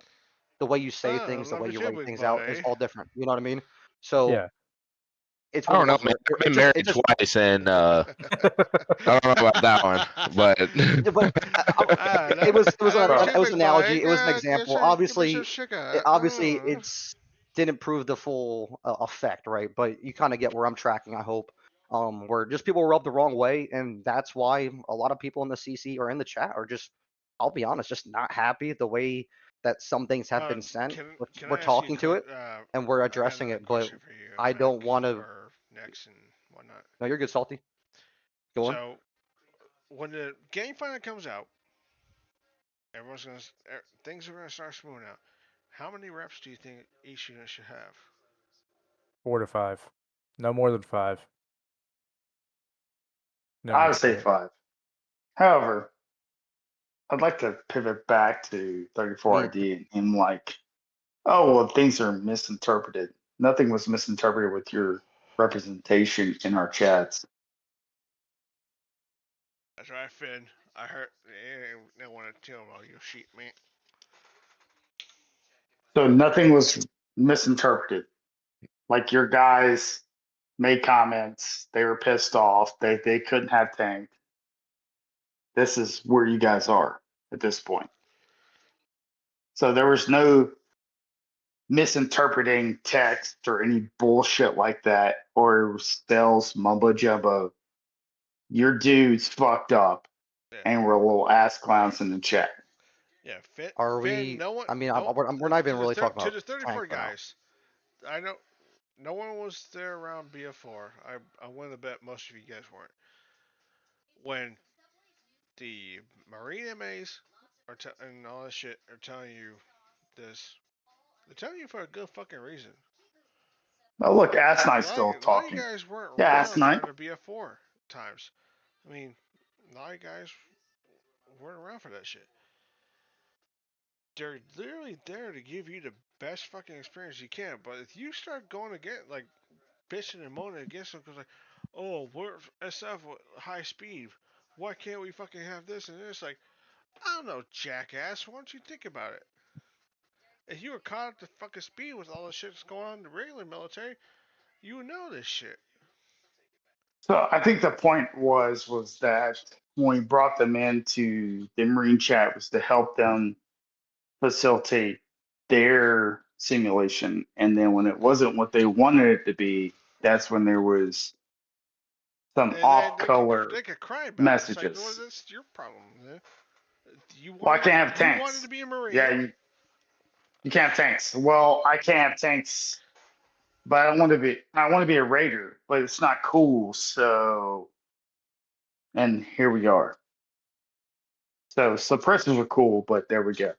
The way you say Oh, things, the love way you you too, write big things out is buddy. all different. You know what I mean? So Yeah. it's I one of don't the know, ones man. where I've been it married just twice, and I don't know about that one, but yeah, but Ah, it was I love you too, it was an big buddy. analogy. It was an example. Give me some Obviously, sugar. it's didn't prove the full effect, right? But you kind of get where I'm tracking. I hope. Where just people rub the wrong way, and that's why a lot of people in the CC or in the chat are just, I'll be honest, just not happy the way that some things have been sent. Can We're I ask you? talking to it and we're I got addressing another it, but question for you, I Mac, don't want to. or Nex and whatnot. No, you're good, Salty. Go on. So when the game finally comes out, everyone's gonna things are gonna start smoothing out. How many reps do you think each unit should have? 4 to 5. No more than 5. No I need would for say it. 5. However, I'd like to pivot back to I 34RD and him like, oh, well, things are misinterpreted. Nothing was misinterpreted with your representation in our chats. That's right, Finn. I heard they want to tell about your sheep, man. So nothing was misinterpreted. Like your guys made comments, they were pissed off, they couldn't have tanked. This is where you guys are at this point. So there was no misinterpreting text or any bullshit like that or sales mumbo jumbo. Your dudes fucked up Yeah, and were little ass clowns in the chat. yeah. Are Finn. we? No one. I mean, No. we're not even really talking To about the tank 34 right now. guys. I know. No one was there around BF4. I'm willing to bet most of you guys weren't. When the Marine MAs and all this shit are telling you this, they're telling you for a good fucking reason. Oh, look, Ass A Knight's lot, still a lot of you talking. guys weren't Yeah, Ass around Knight. during the BF4 times. I mean, a lot of guys weren't around for that shit. They're literally there to give you the best fucking experience you can. But if you start going again, like bitching and moaning against them, because like, oh, we're SF with high speed. Why can't we fucking have this and this? Like, I don't know, jackass. Why don't you think about it? If you were caught up to fucking speed with all the shit that's going on in the regular military, you would know this shit. So I think the point was that when we brought them into the Marine chat was to help them facilitate their simulation. And then when it wasn't what they wanted it to be, that's when there was some And off color they could cry about it. It's like, well, messages. that's your problem. Man. You Well, I wanted, can't have you tanks. wanted to be a Marine. Yeah, you can't have tanks. Well, I can't have tanks, but I want to be. I want to be a raider, but it's not cool. So, and here we are. So suppressors are cool, but there we go.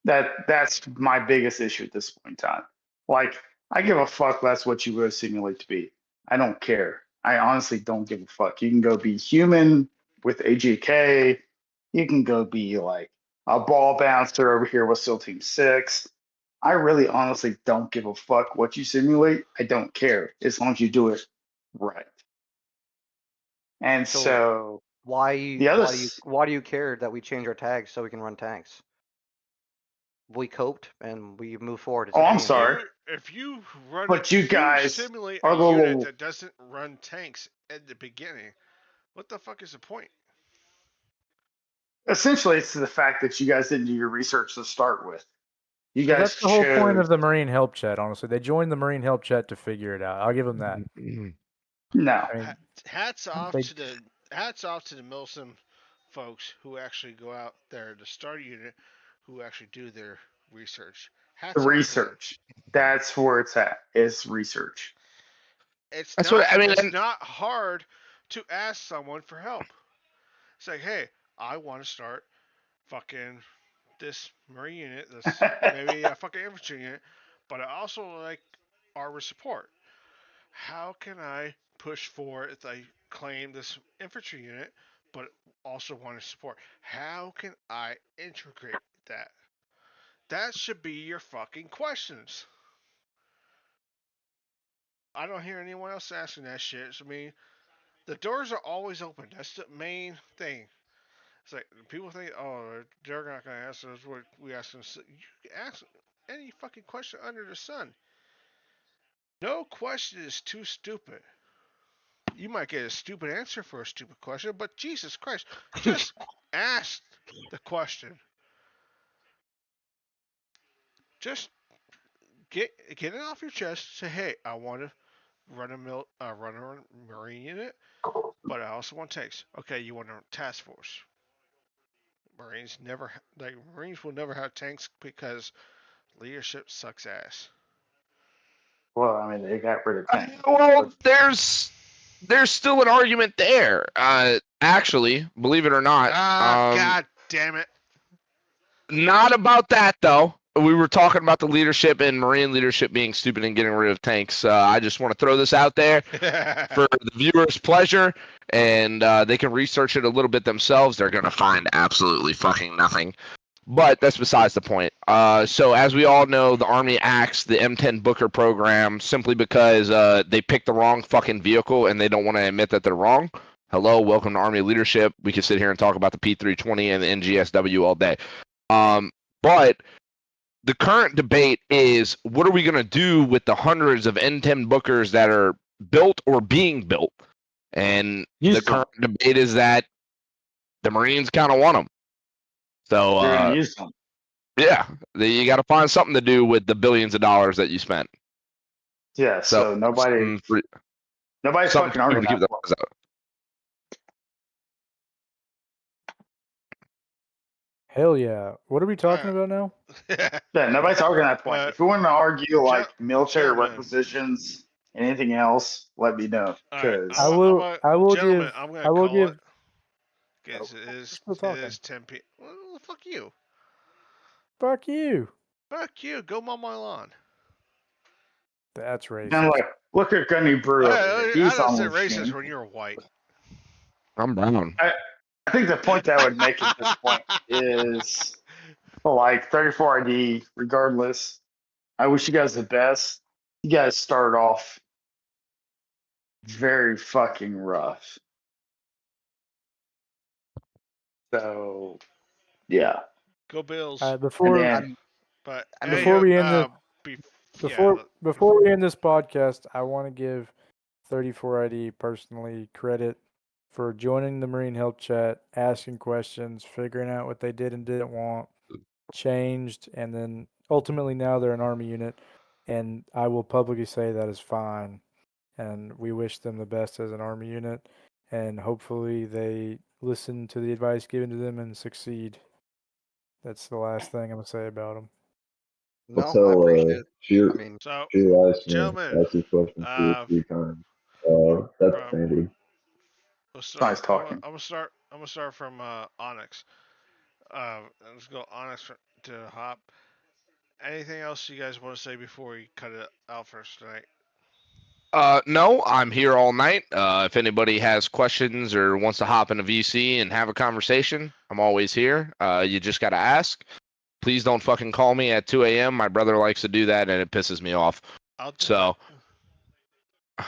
That's my biggest issue at this point in time. Like, I give a fuck. That's what you will simulate to be. I don't care. I honestly don't give a fuck. You can go be human with AGK. You can go be like a ball bouncer over here with SEAL Team 6. I really honestly don't give a fuck what you simulate. I don't care as long as you do it right. And so Why the other why do you care that we change our tags so we can run tanks? We coped and we move forward as Oh, a I'm team. sorry. If you run, But you if guys simulate are a the unit little that doesn't run tanks at the beginning, what the fuck is the point? essentially it's the fact that you guys didn't do your research to start with. You But guys that's the whole point chose of the Marine Help Chat, honestly. They joined the Marine Help Chat to figure it out. I'll give them that. no. I mean, Hats off they- to the Milsim folks who actually go out there to start a unit, who actually do their research. Hats The off to them. research. That's where it's at. Is research. It's That's not. what I mean. It's And not hard to ask someone for help. It's like, hey, I want to start fucking this Marine unit, this maybe a fucking infantry unit, but I also like armor support. How can I push for if I claim this infantry unit, but also want to support? How can I integrate that? That should be your fucking questions. I don't hear anyone else asking that shit. I mean, the doors are always open. That's the main thing. It's like people think, oh, they're not gonna ask us what we ask them. You can ask any fucking question under the sun. No question is too stupid. You might get a stupid answer for a stupid question, but Jesus Christ, just ask the question. Just get it off your chest. Say, hey, I want to run a Marine unit, but I also want tanks. Okay, you want a task force. Marines will never have tanks because leadership sucks ass. Well, I mean, they got rid of tanks. well, there's still an argument there. Actually, believe it or not, God damn it. not about that though. We were talking about the leadership and Marine leadership being stupid and getting rid of tanks. I just want to throw this out there for the viewers' pleasure, and they can research it a little bit themselves. They're gonna find absolutely fucking nothing. But that's besides the point. So as we all know, the Army axed the M10 Booker program simply because they picked the wrong fucking vehicle and they don't want to admit that they're wrong. Hello, welcome to Army leadership. We can sit here and talk about the P320 and the NGSW all day. But the current debate is, what are we going to do with the hundreds of N10 Bookers that are built or being built? And the current debate is that the Marines kind of want them. So You're gonna use them. yeah, you got to find something to do with the billions of dollars that you spent. Yeah. So nobody's something fucking arguing to keep that. the buzz out. hell yeah. What are we talking about now? Yeah, nobody's arguing that point. If you want to argue like military gentlemen. requisitions, anything else, let me know. Because I will gentlemen, give. I'm I gonna will call give. it. Because we're still talking. it is 10 p.m. Well, fuck you. Fuck you. Fuck you. Go mow my lawn. That's racist. and like, look at Gunny Brew over here. I He's don't on say the racist machine. when you're white. I'm brown. I think the point that I would make at this point is like 34 ID, regardless. I wish you guys the best. You guys started off very fucking rough. So, yeah. Go Bills. Before we end this, before we end this podcast, I want to give 34 ID personally credit for joining the Marine Help Chat, asking questions, figuring out what they did and didn't want, changed, and then ultimately now they're an Army unit. And I will publicly say that is fine. And we wish them the best as an Army unit. And hopefully they listen to the advice given to them and succeed. That's the last thing I'm gonna say about them. No, I'll tell I appreciate it. Fear I mean, So, asked me gentlemen, asked this question 2 or 3 times. That's from standard. we'll start. Nice talking. I'm gonna start from Onyx. Let's go Onyx to Hop. Anything else you guys want to say before we cut it out for us tonight? No, I'm here all night. If anybody has questions or wants to hop in a VC and have a conversation, I'm always here. You just gotta ask. Please don't fucking call me at 2 a.m. My brother likes to do that, and it pisses me off. I'll do So, it.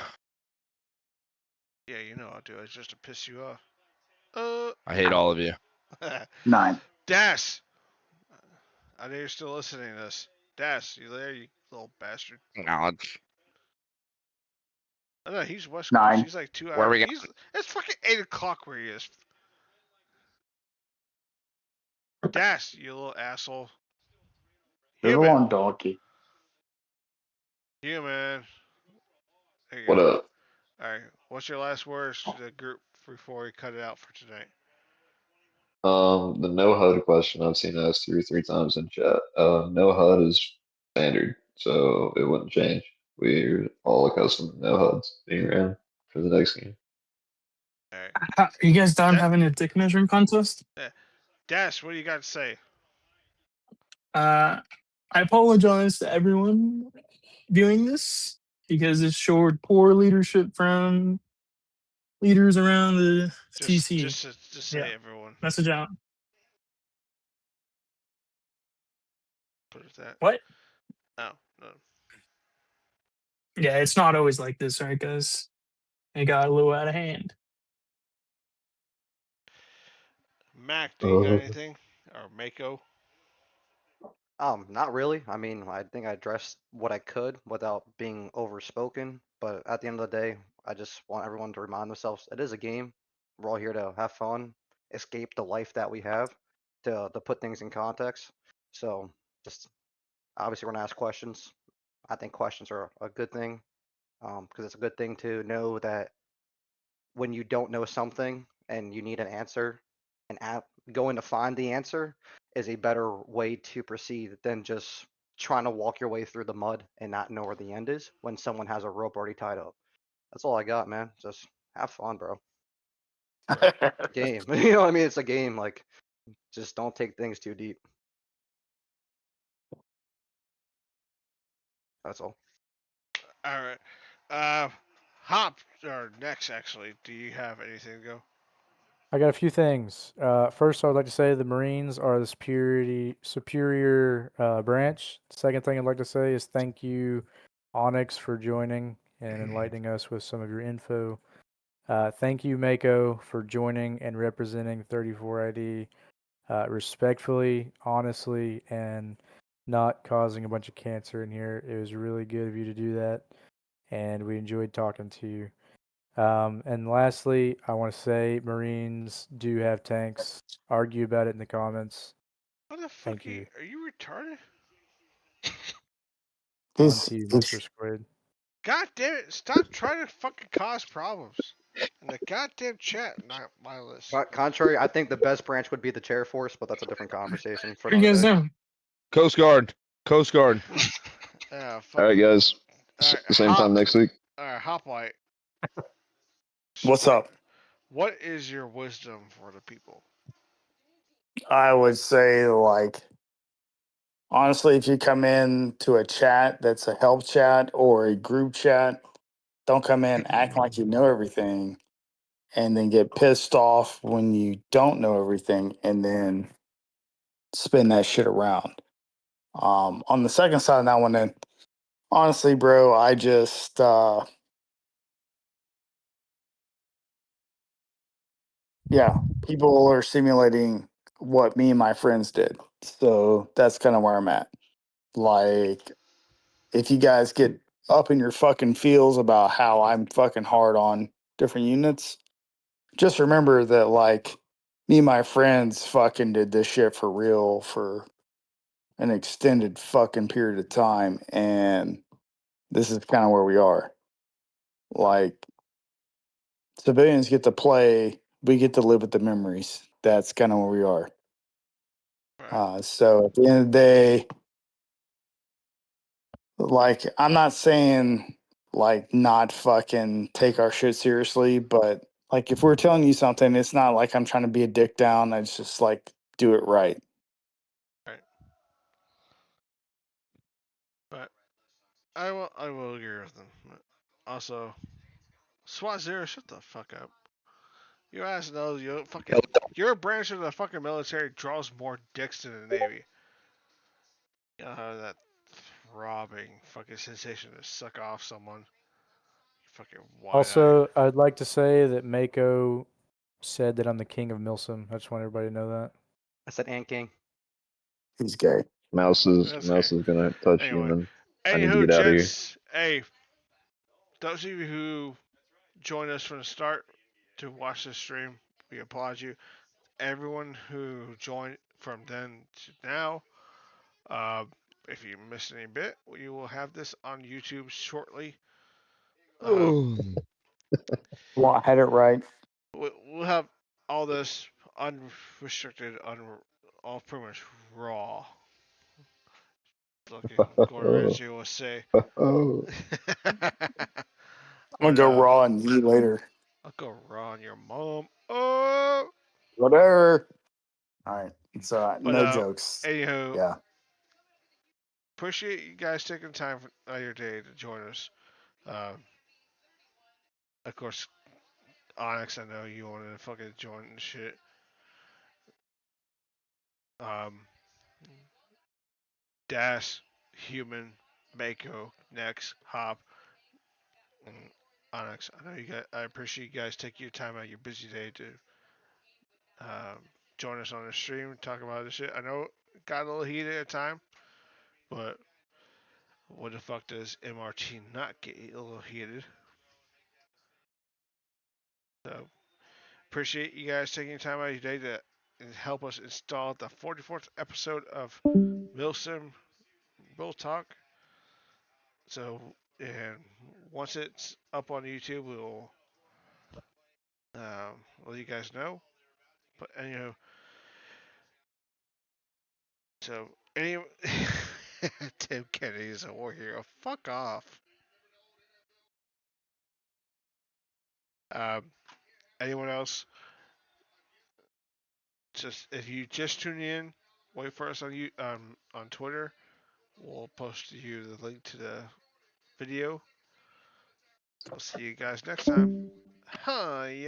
Yeah, you know I'll do it just to piss you off. I hate all of you. 9. Das! I know you're still listening to this. Das, you there, you little bastard? No, Oh, no, he's West Coast. 9. He's like 2 where hours. we It's fucking 8 o'clock where he is. Das, you little asshole. There's Human. one donkey. Human. There you What go. up? Alright, what's your last words to the group before we cut it out for tonight? The no HUD question I've seen asked 2 or 3 times in chat. No HUD is standard, so it wouldn't change. We're all accustomed to no HUDs being ran for the next game. Alright. Are you guys done That- having a dick measuring contest? Das, what do you got to say? I apologize to everyone viewing this because it showed poor leadership from leaders around the TC. Just say Yeah. everyone. Message out. Put it that. What? Oh, no. Yeah, it's not always like this, right, guys? It got a little out of hand. Mac, do you got anything? Or Mako? not really. I mean, I think I addressed what I could without being overspoken. But at the end of the day, I just want everyone to remind themselves it is a game. We're all here to have fun, escape the life that we have, to put things in context. So just obviously we're gonna ask questions. I think questions are a good thing, because it's a good thing to know that when you don't know something and you need an answer, and going to find the answer is a better way to proceed than just trying to walk your way through the mud and not know where the end is when someone has a rope already tied up. That's all I got, man. Just have fun, bro. Game. You know what I mean? It's a game. Like, just don't take things too deep. That's all. Alright. Hop, or Nex, actually. Do you have anything to go? I got a few things. First, I would like to say the Marines are the superior branch. Second thing I'd like to say is thank you, Onyx, for joining and enlightening us with some of your info. Thank you, Mako, for joining and representing 34ID respectfully, honestly, and not causing a bunch of cancer in here. It was really good of you to do that, and we enjoyed talking to you. And lastly, I want to say Marines do have tanks. Argue about it in the comments. What the fuck Thank you. Are you retarded? On to you, Mr. Squid. God damn it! Stop trying to fucking cause problems in the goddamn chat, not my list. But contrary, I think the best branch would be the chair force, but that's a different conversation for What are you another guys day. doing? Coast Guard. Coast Guard. Yeah, All right, guys. Alright, Same time next week. Alright, Hoplite. What's up? What is your wisdom for the people? I would say, like, honestly, if you come in to a chat that's a help chat or a group chat, don't come in acting like you know everything and then get pissed off when you don't know everything and then spin that shit around. On the second side of that one, then, honestly, bro, I just, yeah, people are simulating what me and my friends did. So that's kind of where I'm at. Like, if you guys get up in your fucking feels about how I'm fucking hard on different units, just remember that, like, me and my friends fucking did this shit for real for an extended fucking period of time. And this is kind of where we are. Like, civilians get to play we get to live with the memories. That's kind of where we are. Right. So at the end of the day, like, I'm not saying like not fucking take our shit seriously, but like if we're telling you something, it's not like I'm trying to be a dick down. It's just like do it right. Right. But I will agree with them. Also, SWAT Zero, shut the fuck up. Your ass knows your branch of the fucking military draws more dicks than the Navy. You know that throbbing fucking sensation to suck off someone. You fucking wide-eyed. Also, I'd like to say that Mako said that I'm the king of Milsim. I just want everybody to know that. I said Ant King. He's gay. Mouse That's is okay. gonna touch Anyway, human. I need to anywho, get out of here. gents, hey, those of you who joined us from the start to watch this stream, we applaud you. Everyone who joined from then to now, if you missed any bit, we will have this on YouTube shortly. Well, I had it right. We'll have all this unrestricted, all pretty much raw. Looking Gordon Ramsay will say. Oh, I'm gonna go raw and eat later. I'll go raw on your mom. Oh. Whatever. All right. So But no jokes. anyhow, Yeah. appreciate you guys taking time out of your day to join us. Of course, Onyx, I know you wanted to fucking join and shit. Das, Human, Mako, Nex, Hop, and Onyx. I know you guys. I appreciate you guys taking your time out of your busy day to join us on the stream, talk about this shit. I know it got a little heated at time, but what the fuck does MRT not get a little heated? So appreciate you guys taking time out of your day to help us install the 44th episode of Milsim Bull Talk. So, and once it's up on YouTube, we'll let you guys know. But anyhow, so Tim Kennedy is a war hero. Fuck off. Anyone else? Just if you just tune in, wait for us on Twitter. We'll post to you the link to the video. We'll see you guys next time. Huh? Yeah.